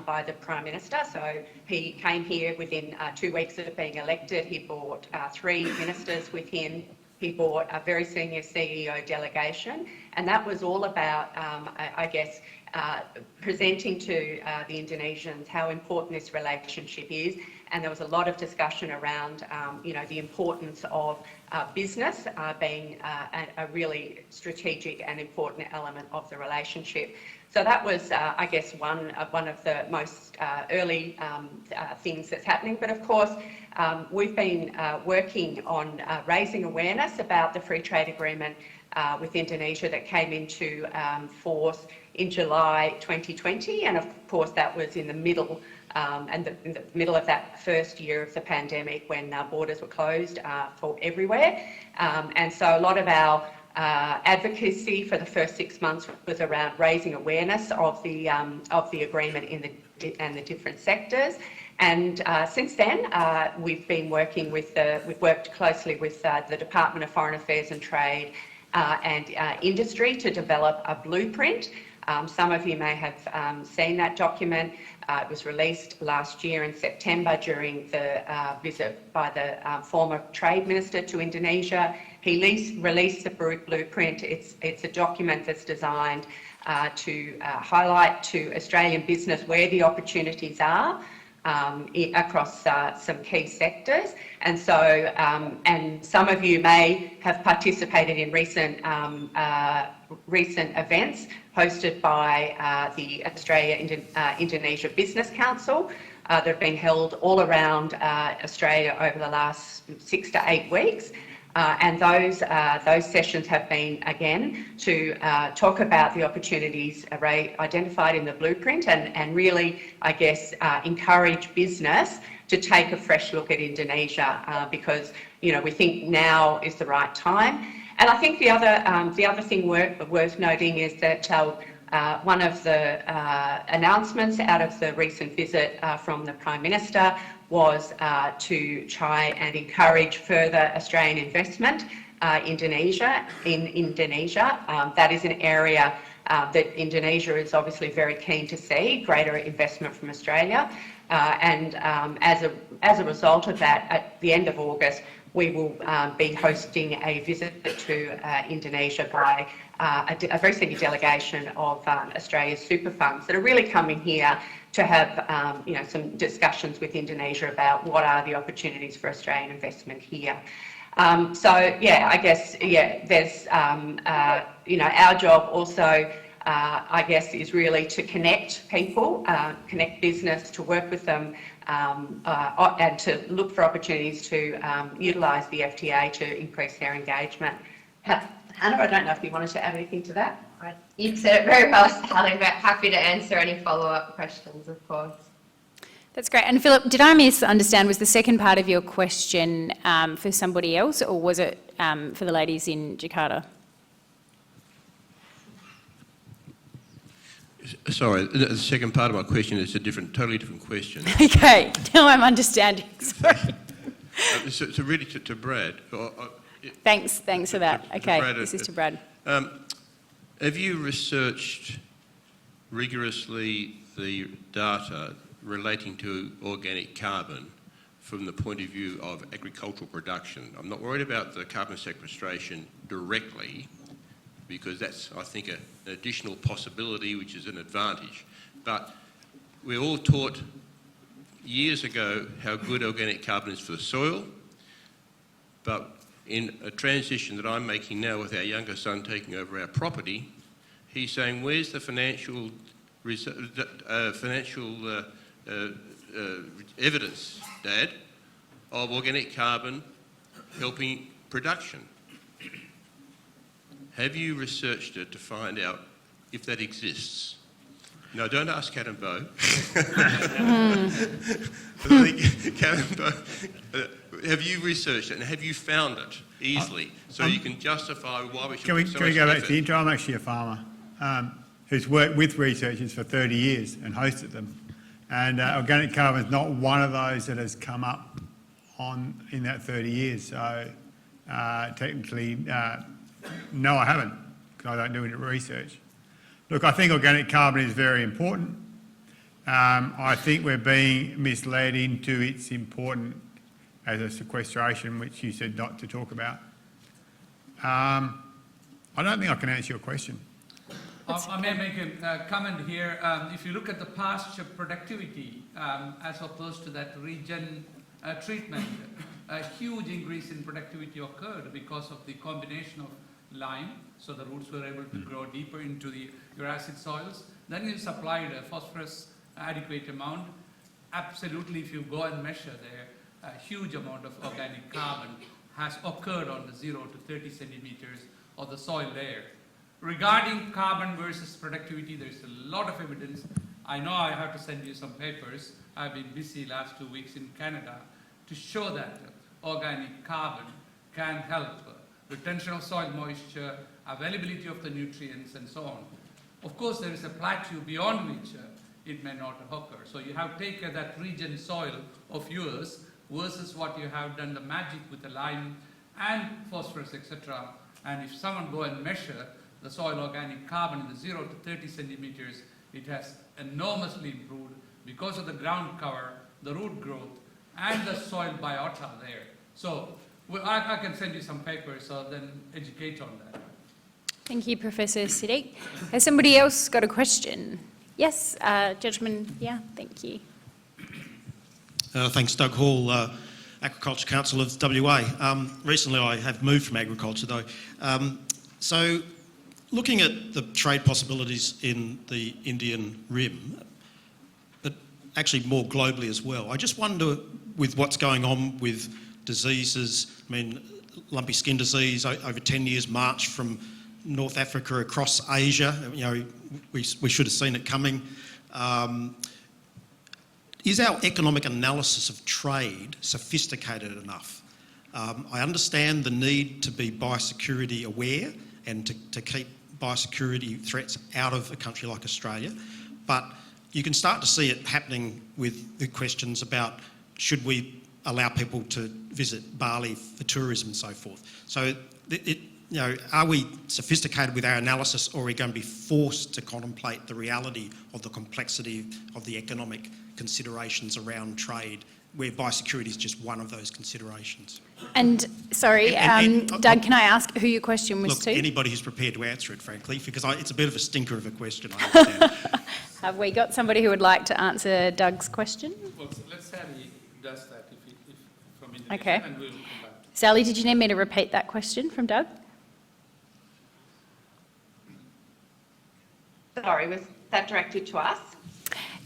by the Prime Minister. So he came here within 2 weeks of being elected. He brought 3 ministers with him. He brought a very senior CEO delegation, and that was all about, I guess, presenting to the Indonesians how important this relationship is. And there was a lot of discussion around, the importance of business being a really strategic and important element of the relationship. So that was, I guess, one of the most early things that's happening. But of course, we've been working on raising awareness about the free trade agreement with Indonesia that came into force in July 2020, and of course that was in the middle in the middle of that first year of the pandemic when borders were closed for everywhere. And so a lot of our advocacy for the first 6 months was around raising awareness of the agreement and the different sectors. And since then, we've been working with we've worked closely with the Department of Foreign Affairs and Trade and Industry to develop a blueprint. Some of you may have seen that document. It was released last year in September during the visit by the former Trade Minister to Indonesia. He released the blueprint. It's a document that's designed to highlight to Australian business where the opportunities are across some key sectors. And so, and some of you may have participated in recent events hosted by the Australia-Indonesia Business Council, that have been held all around Australia over the last 6 to 8 weeks. And those sessions have been, again, to talk about the opportunities identified in the blueprint and really, I guess, encourage business to take a fresh look at Indonesia because, you know, we think now is the right time. And I think the other thing worth noting is that one of the announcements out of the recent visit from the Prime Minister was to try and encourage further Australian investment in Indonesia. That is an area that Indonesia is obviously very keen to see, greater investment from Australia. And as a result of that, at the end of August, we will be hosting a visit to Indonesia by a very senior delegation of Australia's super funds that are really coming here to have you know, some discussions with Indonesia about what are the opportunities for Australian investment here. So yeah, I guess there's you know, our job also I guess is really to connect people, connect business, to work with them and to look for opportunities to utilise the FTA to increase their engagement. Hannah, I don't know if you wanted to add anything to that. You've said it very well, Sally, but happy to answer any follow-up questions, of course. That's great. And Philip, did I misunderstand, was the second part of your question for somebody else, or was it for the ladies in Jakarta? Sorry, the second part of my question is a totally different question. Okay, now I'm understanding, sorry. So really to Brad. Thanks for that. Okay, Brad, this is to Brad. Have you researched rigorously the data relating to organic carbon from the point of view of agricultural production? I'm not worried about the carbon sequestration directly, because that's, I think, an additional possibility which is an advantage. But we all taught years ago how good organic carbon is for the soil, but in a transition that I'm making now with our younger son taking over our property, he's saying, where's the financial evidence, Dad, of organic carbon helping production? Have you researched it to find out if that exists? No, don't ask Cat and Bo. Have you researched it and have you found it easily so you can justify why we should Can we go back to the intro? I'm actually a farmer who's worked with researchers for 30 years and hosted them. And organic carbon is not one of those that has come up in that 30 years. So technically, no, I haven't, because I don't do any research. Look, I think organic carbon is very important. I think we're being misled into it's important as a sequestration, which you said not to talk about. I don't think I can answer your question. I may make a comment here. If you look at the pasture productivity as opposed to that regen treatment, a huge increase in productivity occurred because of the combination of lime, so the roots were able to grow deeper into your acid soils. Then you supplied a phosphorus adequate amount. Absolutely, if you go and measure there, a huge amount of organic carbon has occurred on the 0 to 30 centimeters of the soil layer. Regarding carbon versus productivity, there's a lot of evidence. I know I have to send you some papers. I've been busy last 2 weeks in Canada to show that organic carbon can help retention of soil moisture, availability of the nutrients, and so on. Of course, there is a plateau beyond which it may not occur. So you have taken that regen soil of yours versus what you have done the magic with the lime and phosphorus, etc. And if someone go and measure the soil organic carbon in the 0 to 30 centimeters, it has enormously improved because of the ground cover, the root growth, and the soil biota there. So I can send you some papers, so then educate on that. Thank you, Professor Siddique. Has somebody else got a question? Yes, gentleman, yeah, thank you. Thanks, Doug Hall, Agriculture Council of WA. Recently I have moved from agriculture though. So looking at the trade possibilities in the Indian Rim, but actually more globally as well. I just wonder, with what's going on with diseases, I mean, lumpy skin disease over 10 years marched from North Africa across Asia. You know, we should have seen it coming. Is our economic analysis of trade sophisticated enough? I understand the need to be biosecurity aware and to keep biosecurity threats out of a country like Australia, but you can start to see it happening with the questions about should we allow people to visit Bali for tourism and so forth. So, you know, are we sophisticated with our analysis, or are we going to be forced to contemplate the reality of the complexity of the economic considerations around trade, where biosecurity is just one of those considerations? And sorry, Doug, can I ask who your question was to? Anybody who's prepared to answer it, frankly, because it's a bit of a stinker of a question, I understand. Have we got somebody who would like to answer Doug's question? Well, let's say he does that if from Indonesia, Okay. and we'll come back. Sally, did you need me to repeat that question from Doug? Sorry, was that directed to us?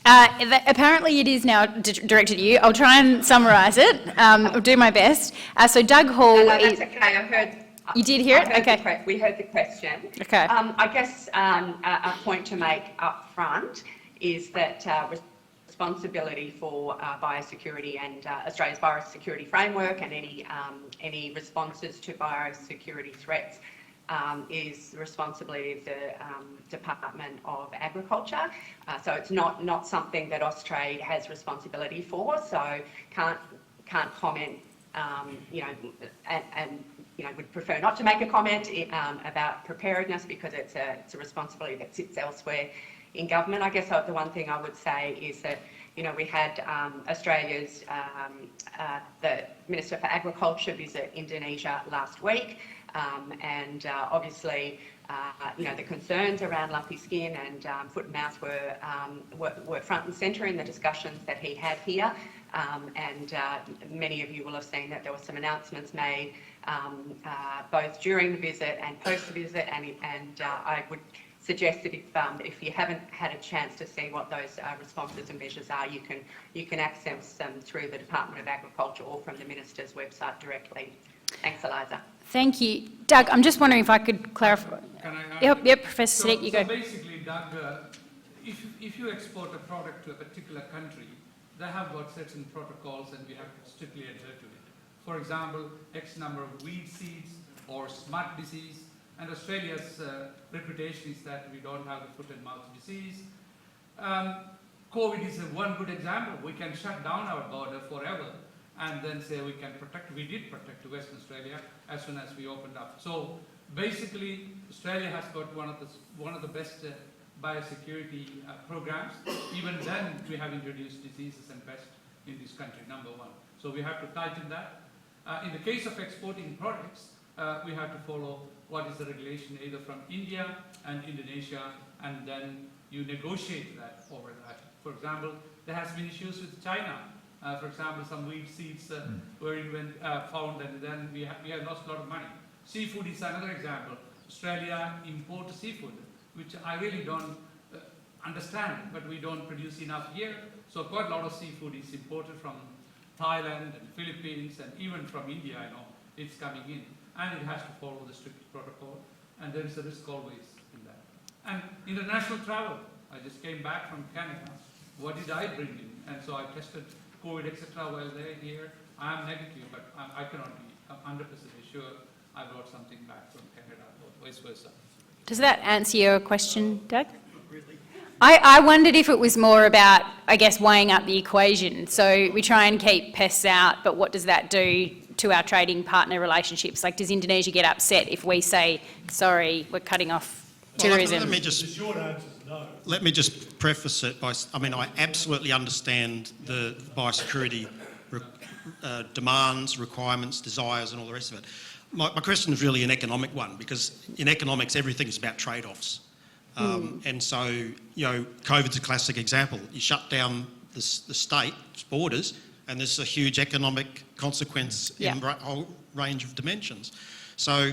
Apparently it is now directed at you. I'll try and summarise it. I'll do my best. So Doug Hall... No, that's okay. I heard... You did hear it? Okay. We heard the question. Okay. I guess a point to make up front is that responsibility for biosecurity and Australia's biosecurity framework and any responses to biosecurity threats is the responsibility of the Department of Agriculture. So it's not something that Austrade has responsibility for. So can't comment. You know, and you know, would prefer not to make a comment about preparedness because it's a responsibility that sits elsewhere in government. I guess the one thing I would say is that, you know, we had Australia's the Minister for Agriculture visit Indonesia last week, and obviously, you know, the concerns around lumpy skin and foot and mouth were front and centre in the discussions that he had here. And many of you will have seen that there were some announcements made both during the visit and post the visit, and I would suggest that if you haven't had a chance to see what those responses and measures are, you can access them through the Department of Agriculture or from the Minister's website directly. Thanks, Eliza. Thank you. Doug, I'm just wondering if I could clarify. Can I Yep, Professor Siddique, you go. So basically, Doug, if you export a product to a particular country, they have got certain protocols and we have to strictly adhere to it. For example, X number of weed seeds or smut disease, and Australia's reputation is that we don't have the foot and mouth disease. COVID is one good example. We can shut down our border forever and then say we can protect. We did protect Western Australia as soon as we opened up. So basically, Australia has got one of the best biosecurity programs. Even then, we have introduced diseases and pests in this country, number one. So we have to tighten that. In the case of exporting products, we have to follow what is the regulation either from India and Indonesia, and then you negotiate that over that. For example, there has been issues with China. For example, some weed seeds were found, and then we have lost a lot of money. Seafood is another example. Australia imports seafood, which I really don't understand, but we don't produce enough here. So quite a lot of seafood is imported from Thailand and Philippines and even from India, I know, it's coming in. And it has to follow the strict protocol, and there is a risk always in that. And international travel, I just came back from Canada. What did I bring in? And so I tested COVID, etc. while they're here. I am negative, but I cannot be 100% sure I brought something back from Canada or vice versa. Does that answer your question, Doug? I wondered if it was more about, I guess, weighing up the equation. So we try and keep pests out, but what does that do to our trading partner relationships? Like, does Indonesia get upset if we say, sorry, we're cutting off tourism? Let me just, The short answer is no. let me just preface it by, I mean, I absolutely understand the biosecurity demands, requirements, desires and all the rest of it. My question is really an economic one, because in economics everything is about trade-offs. And so, you know, COVID's a classic example. You shut down the state's borders and there's a huge economic consequence in a whole range of dimensions. So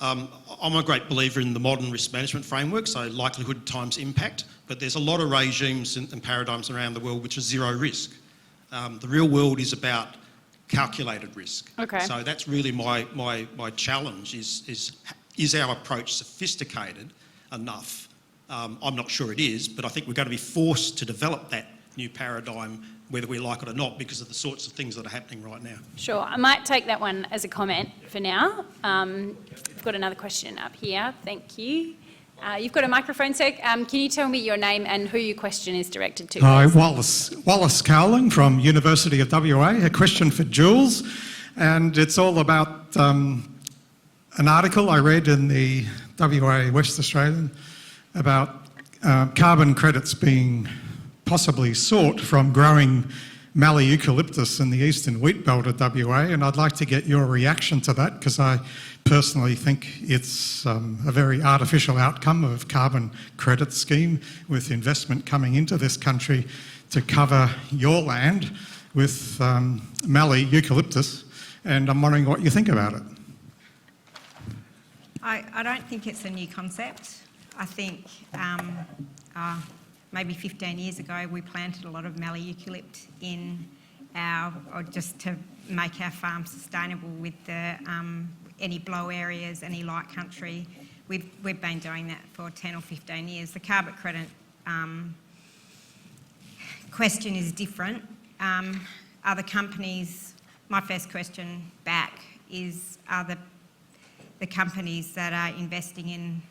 I'm a great believer in the modern risk management framework, so likelihood times impact, but there's a lot of regimes and paradigms around the world which are zero risk. The real world is about calculated risk. Okay. So that's really my challenge is our approach sophisticated enough? I'm not sure it is, but I think we're going to be forced to develop that new paradigm whether we like it or not because of the sorts of things that are happening right now. Sure, I might take that one as a comment for now. I've got another question up here, thank you. You've got a microphone, sir. Can you tell me your name and who your question is directed to? Hi, Wallace Cowling from University of WA. A question for Jules, and it's all about an article I read in the WA West Australian about carbon credits being possibly sought from growing Mallee eucalyptus in the eastern wheat belt of WA, and I'd like to get your reaction to that because I personally think it's a very artificial outcome of carbon credit scheme with investment coming into this country to cover your land with Mallee eucalyptus, and I'm wondering what you think about it. I don't think it's a new concept. I think maybe 15 years ago we planted a lot of Mallee eucalypt in just to make our farm sustainable with the any blow areas, any light country. We've been doing that for 10 or 15 years. The carbon credit question is different. Are the companies, my first question back is, are the companies that are investing in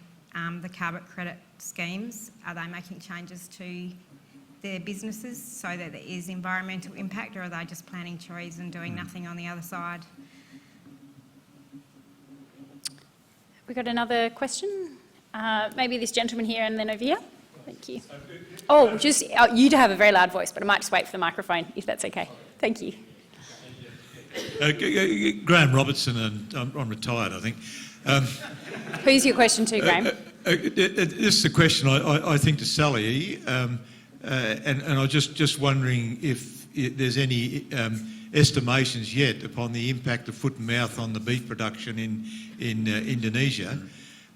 the carbon credit schemes, are they making changes to their businesses so that there is environmental impact, or are they just planting trees and doing nothing on the other side? We got another question? Maybe this gentleman here and then over here. Thank you. Oh, you do have a very loud voice, but I might just wait for the microphone if that's okay. Thank you. Graham Robertson, and I'm retired, I think. Who's your question to, Graham? This is a question I think to Sally, and I'm just wondering if there's any estimations yet upon the impact of foot and mouth on the beef production in Indonesia,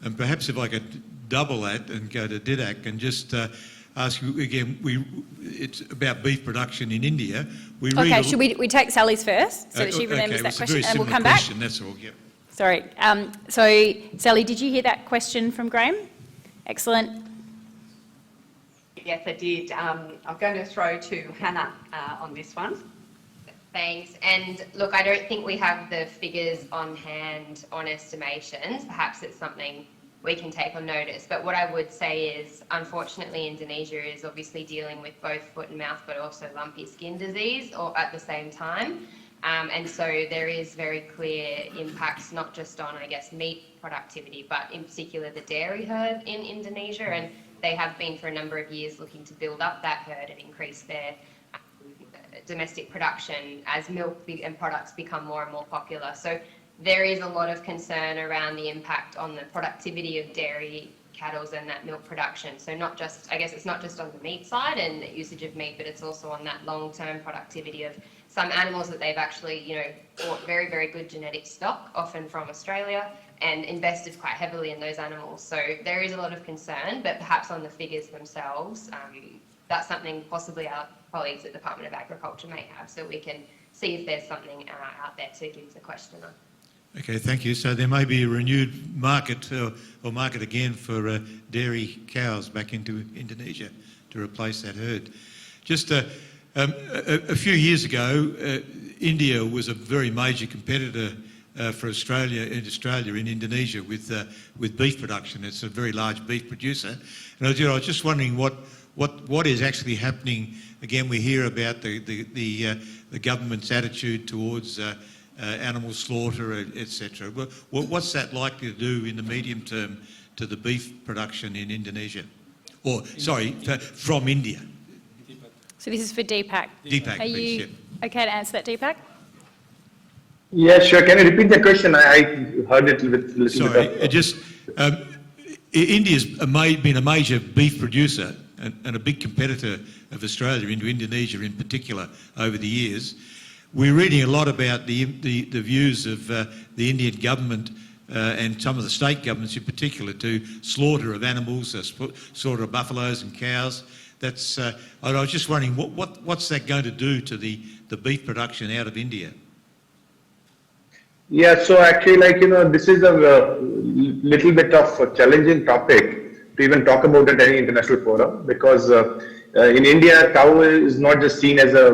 and perhaps if I could double that and go to Didak and just ask you again. It's about beef production in India. Should we take Sally's first so that she remembers that question, and we'll come back. That's all. Yep. Sorry. So, Sally, did you hear that question from Graham? Excellent. Yes, I did. I'm going to throw to Hannah on this one. Thanks. And look, I don't think we have the figures on hand on estimations. Perhaps it's something we can take on notice. But what I would say is, unfortunately, Indonesia is obviously dealing with both foot and mouth, but also lumpy skin disease at the same time. And so there is very clear impacts, not just on, I guess, meat productivity, but in particular the dairy herd in Indonesia. And they have been for a number of years looking to build up that herd and increase their domestic production as milk and products become more and more popular. So there is a lot of concern around the impact on the productivity of dairy cattle and that milk production. So not just, I guess it's not just on the meat side and the usage of meat, but it's also on that long-term productivity of some animals that they've actually, bought very, very good genetic stock, often from Australia, and invested quite heavily in those animals. So there is a lot of concern, but perhaps on the figures themselves, that's something possibly our colleagues at the Department of Agriculture may have, so we can see if there's something out there to give the question on. Okay, thank you. So there may be a renewed market or market again for dairy cows back into Indonesia to replace that herd. Just a few years ago, India was a very major competitor for Australia in Indonesia with beef production. It's a very large beef producer. And I was just wondering what is actually happening. Again, we hear about the government's attitude towards animal slaughter, etc. What's that likely to do in the medium term to the beef production in Indonesia? From India. So this is for Deepak. Deepak, Are please, you okay to answer that, Deepak? Yeah, sure. Can you repeat the question? I heard it with little Sorry, bit of... India's been a major beef producer and a big competitor of Australia into Indonesia in particular over the years. We're reading a lot about the views of the Indian government and some of the state governments in particular to slaughter of animals, slaughter of buffaloes and cows. That's. I was just wondering, what's that going to do to the beef production out of India? Yeah, so actually, this is a little bit of a challenging topic to even talk about at any international forum, because in India, cow is not just seen as a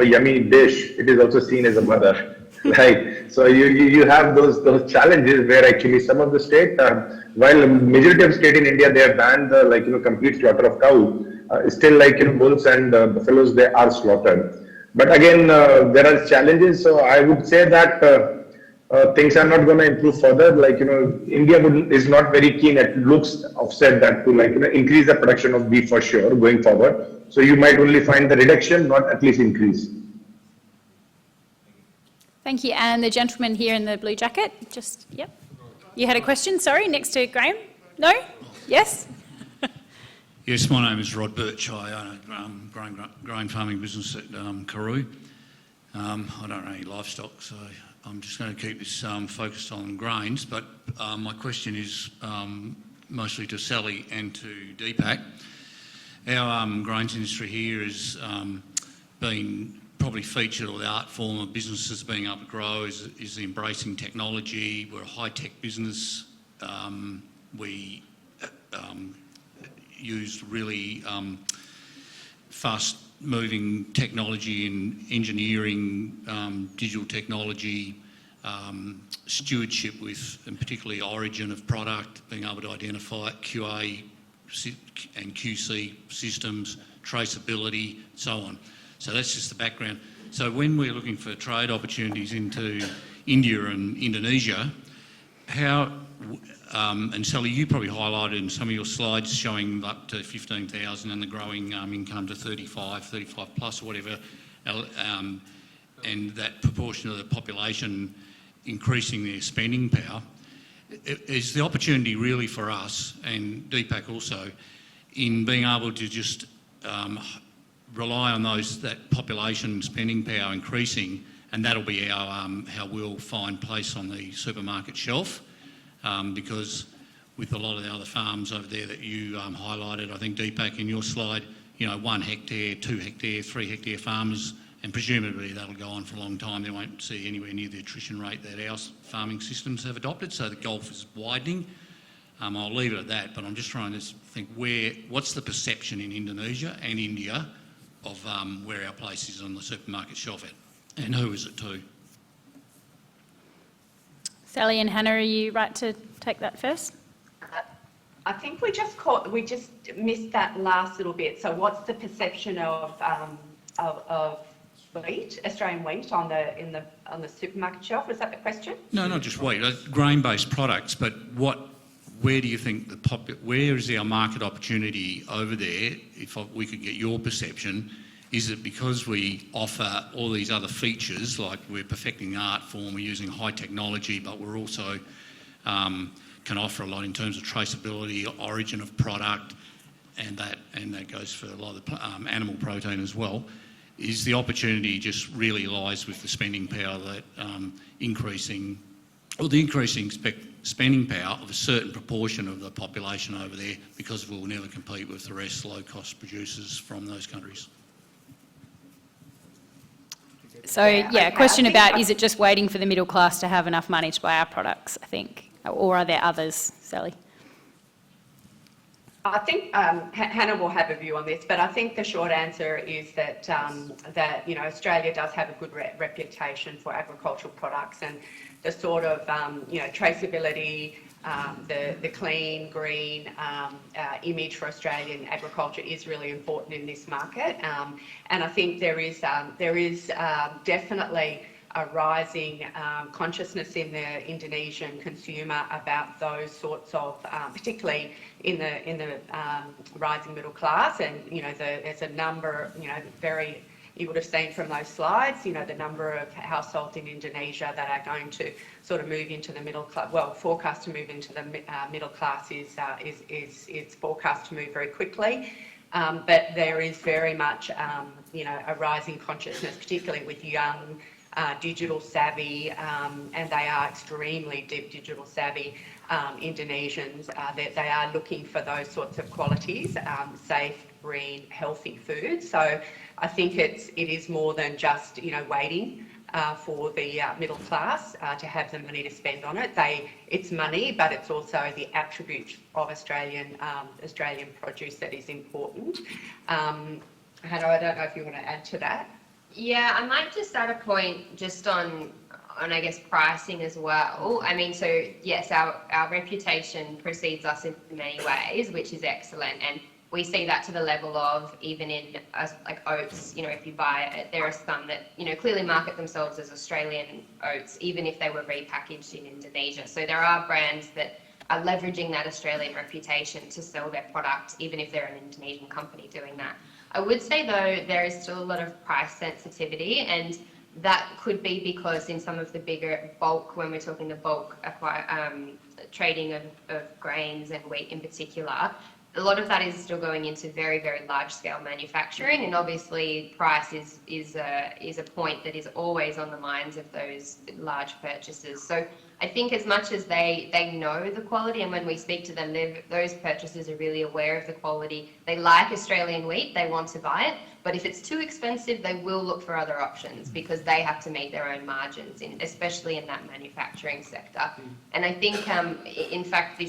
yummy dish; it is also seen as a mother, right? So you have those challenges where actually some of the state, while a majority of state in India they have banned the complete slaughter of cow, still bulls and buffaloes they are slaughtered. But again, there are challenges. So I would say that. Things are not going to improve further. India is not very keen. It looks offset that to increase the production of beef for sure going forward. So you might only find the reduction, not at least increase. Thank you. And the gentleman here in the blue jacket, yep. You had a question, sorry, next to Graham? No? Yes? Yes, my name is Rod Birch. I own a grain farming business at Karoo. I don't own any livestock, so I'm just going to keep this focused on grains, but my question is mostly to Sally and to Deepak. Our grains industry here has been probably featured, or the art form of businesses being able to grow is embracing technology. We're a high-tech business. We use really fast-moving technology in engineering, digital technology, stewardship with, and particularly origin of product, being able to identify QA and QC systems, traceability, so on. So that's just the background. So when we're looking for trade opportunities into India and Indonesia, how, and Sally, you probably highlighted in some of your slides showing up to 15,000 and the growing income to 35 plus or whatever, and that proportion of the population increasing their spending power. Is the opportunity really for us, and Deepak also, in being able to just rely on that population spending power increasing, and that'll be our how we'll find place on the supermarket shelf, because with a lot of the other farms over there that you highlighted, I think Deepak in your slide, 1 hectare, 2 hectare, 3 hectare farmers, and presumably that'll go on for a long time. They won't see anywhere near the attrition rate that our farming systems have adopted, so the gulf is widening. I'll leave it at that, but I'm just trying to think what's the perception in Indonesia and India of where our place is on the supermarket shelf at, and who is it to? Sally and Hannah, are you right to take that first? I think we just missed that last little bit. So what's the perception of wheat, Australian wheat on the supermarket shelf? Was that the question? No, not just wheat, grain-based products, but where do you think where is our market opportunity over there? If we could get your perception, is it because we offer all these other features, like we're perfecting the art form, we're using high technology, but we're also can offer a lot in terms of traceability, origin of product, and that goes for a lot of the animal protein as well. Is the opportunity just really lies with the spending power that increasing spending power of a certain proportion of the population over there, because we'll never compete with the rest low-cost producers from those countries? So, yeah, a question about, is it just waiting for the middle class to have enough money to buy our products, I think, or are there others, Sally? I think Hannah will have a view on this, but I think the short answer is that Australia does have a good reputation for agricultural products, and the sort of traceability, the clean, green image for Australian agriculture is really important in this market, and I think there is definitely a rising consciousness in the Indonesian consumer about those sorts of, particularly in the rising middle class, and there's a number, you would have seen from those slides, the number of households in Indonesia that are going to sort of move into the middle class, forecast to move into the middle class is forecast to move very quickly. But there is very much, a rising consciousness, particularly with young digital savvy, and they are extremely digital savvy Indonesians. They are looking for those sorts of qualities, safe, green, healthy food. So I think it is more than just, waiting for the middle class to have the money to spend on it. It's money, but it's also the attribute of Australian produce that is important. Hannah, I don't know if you want to add to that. Yeah, I might just add a point just on I guess pricing as well. I mean, so yes, our reputation precedes us in many ways, which is excellent, and we see that to the level of even in like oats. If you buy it, there are some that clearly market themselves as Australian oats, even if they were repackaged in Indonesia. So there are brands that are leveraging that Australian reputation to sell their product, even if they're an Indonesian company doing that. I would say though, there is still a lot of price sensitivity, and that could be because in some of the bigger bulk, when we're talking the bulk trading of grains and wheat in particular, a lot of that is still going into very, very large scale manufacturing, and obviously price is a point that is always on the minds of those large purchasers. So I think as much as they know the quality, and when we speak to them, those purchasers are really aware of the quality. They like Australian wheat, they want to buy it, but if it's too expensive, they will look for other options because they have to meet their own margins, especially in that manufacturing sector. And I think, in fact,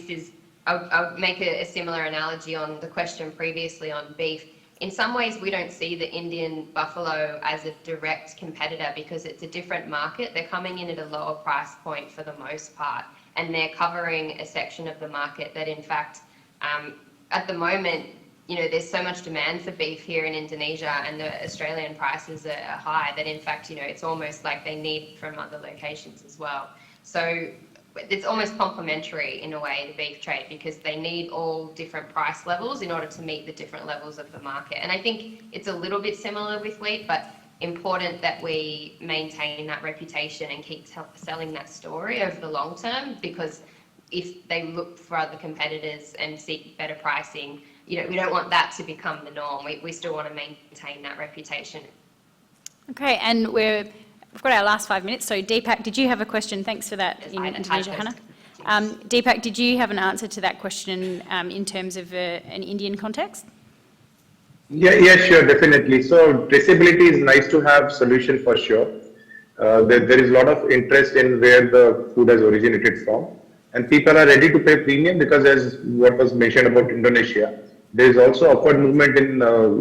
I'll make a similar analogy on the question previously on beef. In some ways, we don't see the Indian buffalo as a direct competitor because it's a different market. They're coming in at a lower price point for the most part, and they're covering a section of the market that, in fact, at the moment, there's so much demand for beef here in Indonesia, and the Australian prices are high that, in fact, it's almost like they need from other locations as well. So it's almost complementary in a way, the beef trade, because they need all different price levels in order to meet the different levels of the market. And I think it's a little bit similar with wheat, but important that we maintain that reputation and keep selling that story over the long term, because if they look for other competitors and seek better pricing, we don't want that to become the norm. We still want to maintain that reputation. Okay, and we've got our last 5 minutes. So Deepak, did you have a question? Thanks for that in Indonesia, Hannah. Deepak, did you have an answer to that question in terms of an Indian context? Yeah, sure, definitely. So traceability is nice to have solution for sure. There is a lot of interest in where the food has originated from, and people are ready to pay premium because, as what was mentioned about Indonesia, there is also upward movement in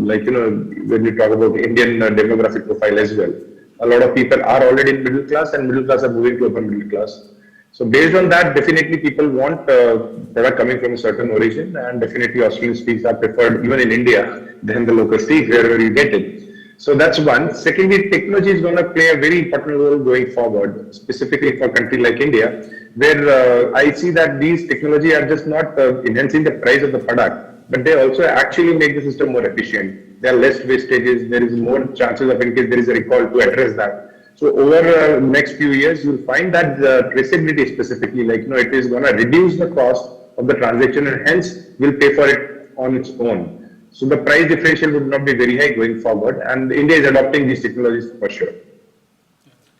when you talk about Indian demographic profile as well. A lot of people are already in middle class, and middle class are moving to upper middle class. So based on that, definitely people want product coming from a certain origin, and definitely Australian speaks are preferred even in India than the local speaks wherever you get it. So that's one. Secondly, technology is going to play a very important role going forward, specifically for a country like India, where I see that these technology are just not enhancing the price of the product, but they also actually make the system more efficient. There are less wastages, there is more chances of in case there is a recall to address that. So over next few years, you'll find that the traceability specifically, it is going to reduce the cost of the transaction, and hence will pay for it on its own. So the price differential would not be very high going forward, and India is adopting these technologies for sure.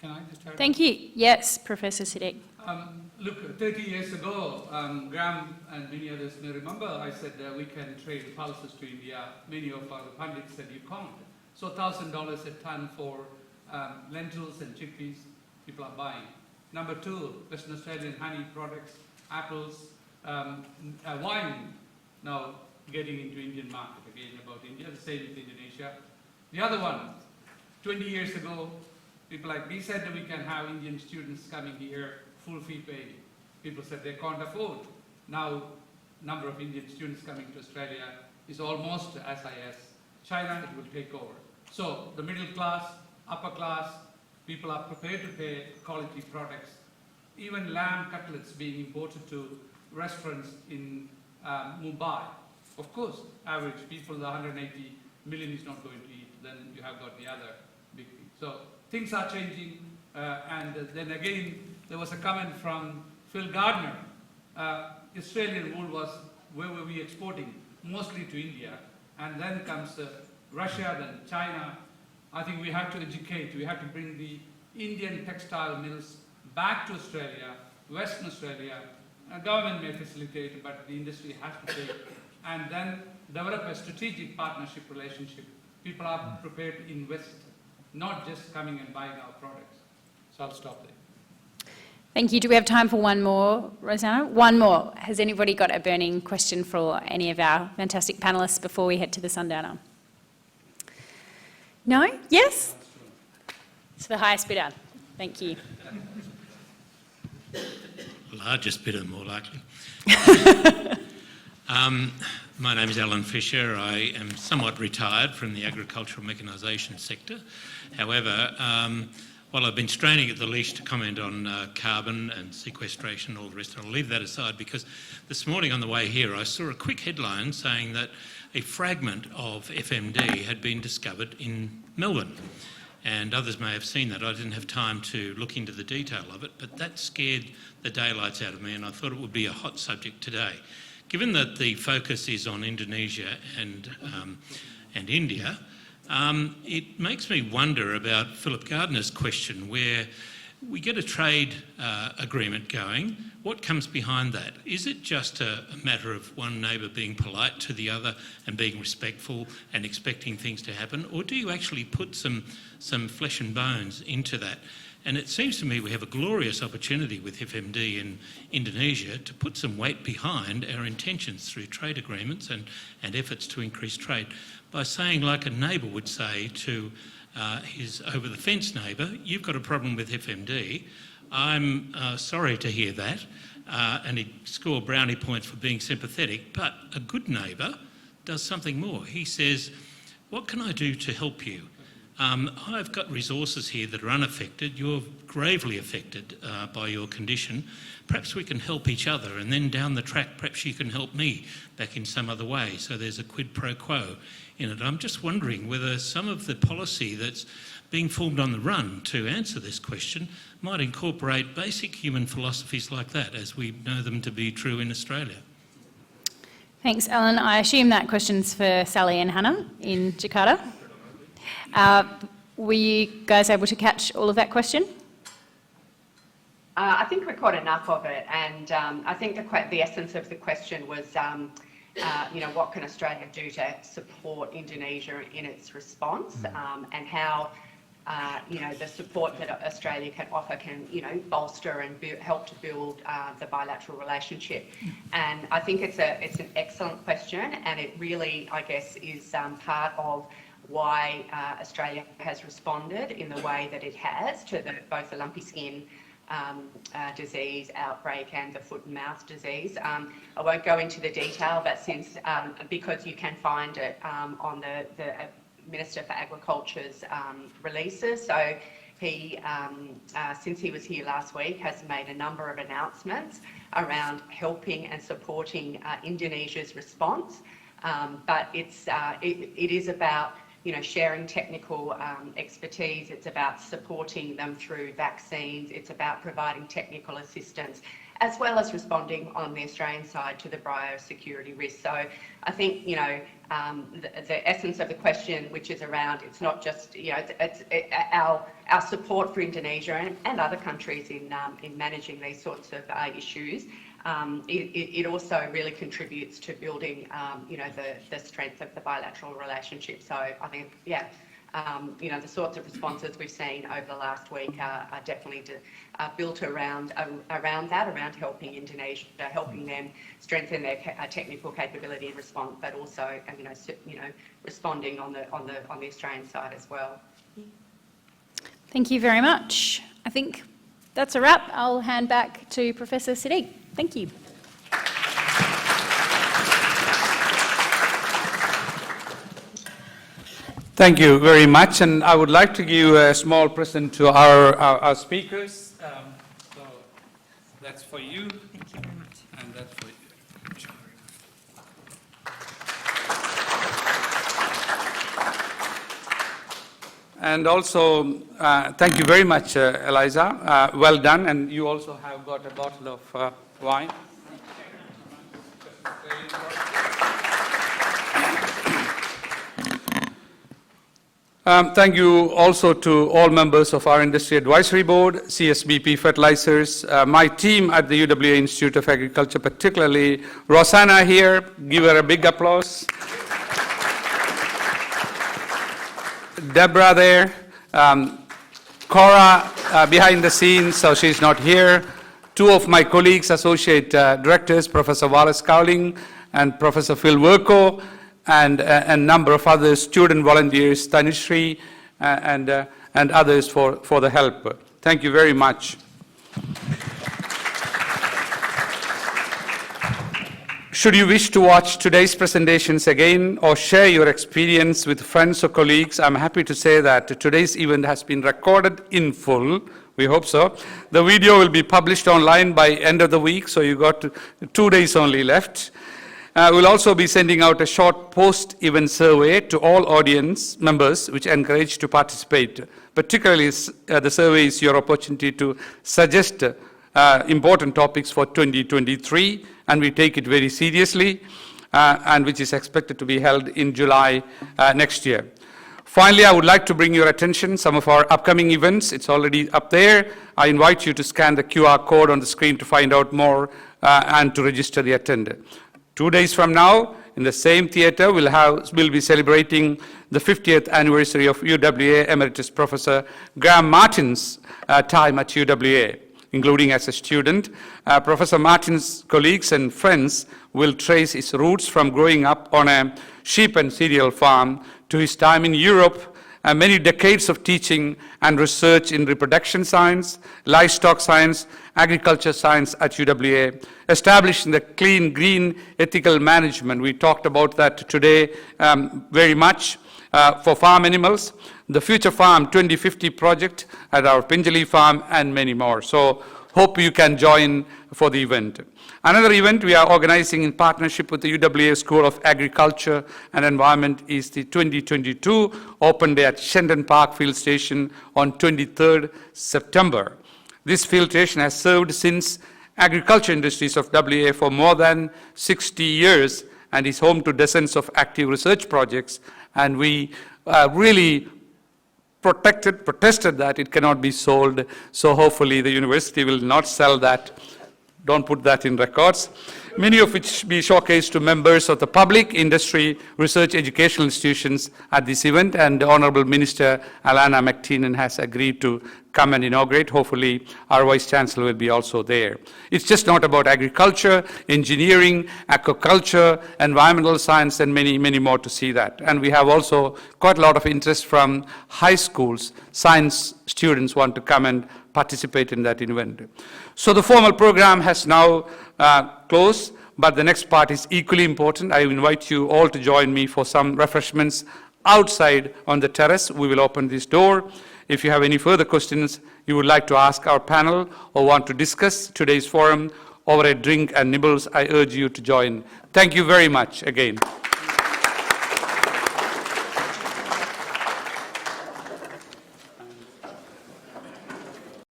Can I just add? Thank you. Yes, Professor Siddique. Look, 30 years ago, Graham and many others may remember, I said we can trade pulses to India. Many of our pundits said you can't. So $1,000 a ton for lentils and chickpeas, people are buying. Number two, Western Australian honey products, apples, wine, now getting into Indian market. Again, about India, the same with Indonesia. The other one, 20 years ago, people like me said that we can have Indian students coming here, full fee paid. People said they can't afford. Now, number of Indian students coming to Australia is almost as high as China. It will take over. So the middle class, upper class, people are prepared to pay quality products. Even lamb cutlets being imported to restaurants in Mumbai. Of course, average people, the 180 million is not going to eat. Then you have got the other big thing. So things are changing. And then again, there was a comment from Phil Gardner. Australian wool was, where were we exporting? Mostly to India. And then comes Russia, then China. I think we have to educate. We have to bring the Indian textile mills back to Australia, Western Australia. Government may facilitate, but the industry has to take, and then develop a strategic partnership relationship. People are prepared to invest, not just coming and buying our products. So I'll stop there. Thank you. Do we have time for one more, Rosanna? One more. Has anybody got a burning question for any of our fantastic panellists before we head to the sundowner? No? Yes? It's the highest bidder. Thank you. Largest bidder, more likely. My name is Alan Fisher. I am somewhat retired from the agricultural mechanisation sector. However, while I've been straining at the leash to comment on carbon and sequestration and all the rest, I'll leave that aside because this morning on the way here I saw a quick headline saying that a fragment of FMD had been discovered in Melbourne. And others may have seen that. I didn't have time to look into the detail of it, but that scared the daylights out of me, and I thought it would be a hot subject today. Given that the focus is on Indonesia and India, it makes me wonder about Philip Gardner's question, where we get a trade agreement going. What comes behind that? Is it just a matter of one neighbour being polite to the other and being respectful and expecting things to happen, or do you actually put some flesh and bones into that? And it seems to me we have a glorious opportunity with FMD in Indonesia to put some weight behind our intentions through trade agreements and efforts to increase trade by saying, like a neighbour would say to his over-the-fence neighbour, you've got a problem with FMD. I'm sorry to hear that. And he'd score brownie points for being sympathetic, but a good neighbour does something more. He says, what can I do to help you? I've got resources here that are unaffected. You're gravely affected by your condition. Perhaps we can help each other, and then down the track, perhaps you can help me back in some other way. So there's a quid pro quo in it. I'm just wondering whether some of the policy that's being formed on the run to answer this question might incorporate basic human philosophies like that, as we know them to be true in Australia. Thanks, Alan. I assume that question's for Sally and Hannah in Jakarta. Were you guys able to catch all of that question? I think we caught enough of it, and I think the essence of the question was, what can Australia do to support Indonesia in its response, and how, the support that Australia can offer can, bolster and help to build the bilateral relationship. And I think it's an excellent question, and it really, I guess, is part of why Australia has responded in the way that it has to both the lumpy skin disease outbreak and the foot and mouth disease. I won't go into the detail, but because you can find it on the Minister for Agriculture's releases. So he, since he was here last week, has made a number of announcements around helping and supporting Indonesia's response. But it is about sharing technical expertise. It's about supporting them through vaccines. It's about providing technical assistance, as well as responding on the Australian side to the biosecurity risk. So I think, the essence of the question, which is around, it's not just, our support for Indonesia and other countries in managing these sorts of issues. It also really contributes to building, the strength of the bilateral relationship. So I think, the sorts of responses we've seen over the last week are definitely built around that, around helping Indonesia, helping them strengthen their technical capability and response, but also, responding on the Australian side as well. Thank you very much. I think that's a wrap. I'll hand back to Professor Siddique. Thank you. Thank you very much, and I would like to give a small present to our speakers. So that's for you. Thank you very much. And that's for you. And also, thank you very much, Eliza. Well done, and you also have got a bottle of wine. Thank you also to all members of our Industry Advisory Board, CSBP Fertilizers, my team at the UWA Institute of Agriculture, particularly Rosanna here. Give her a big applause. Deborah there. Cora behind the scenes, so she's not here. Two of my colleagues, associate directors, Professor Wallace Cowling and Professor Phil Werko, and a number of other student volunteers, Tanishri, and others for the help. Thank you very much. Should you wish to watch today's presentations again or share your experience with friends or colleagues, I'm happy to say that today's event has been recorded in full. We hope so. The video will be published online by end of the week, so you got 2 days only left. We'll also be sending out a short post-event survey to all audience members, which encourage to participate. Particularly, the survey is your opportunity to suggest important topics for 2023, and we take it very seriously, and which is expected to be held in July next year. Finally, I would like to bring your attention some of our upcoming events. It's already up there. I invite you to scan the QR code on the screen to find out more and to register the attend. 2 days from now, in the same theater, we'll be celebrating the 50th anniversary of UWA Emeritus Professor Graham Martin's time at UWA, including as a student. Professor Martin's colleagues and friends will trace his roots from growing up on a sheep and cereal farm to his time in Europe, and many decades of teaching and research in reproduction science, livestock science, agriculture science at UWA, establishing the clean, green, ethical management. We talked about that today very much for farm animals, the Future Farm 2050 project at our Pinjali farm, and many more. So hope you can join for the event. Another event we are organizing in partnership with the UWA School of Agriculture and Environment is the 2022 Open Day at Shenton Park Field Station on 23rd September. This field station has served since agriculture industries of WA for more than 60 years and is home to dozens of active research projects, and we really protested that it cannot be sold, so hopefully the university will not sell that. Don't put that in records. Many of which be showcased to members of the public, industry, research, educational institutions at this event, and the Honourable Minister Alana McTiernan has agreed to come and inaugurate. Hopefully our Vice Chancellor will be also there. It's just not about agriculture, engineering, aquaculture, environmental science, and many, many more to see that. And we have also quite a lot of interest from high schools. Science students want to come and participate in that event. So the formal program has now closed, but the next part is equally important. I invite you all to join me for some refreshments outside on the terrace. We will open this door. If you have any further questions you would like to ask our panel or want to discuss today's forum over a drink and nibbles, I urge you to join. Thank you very much again.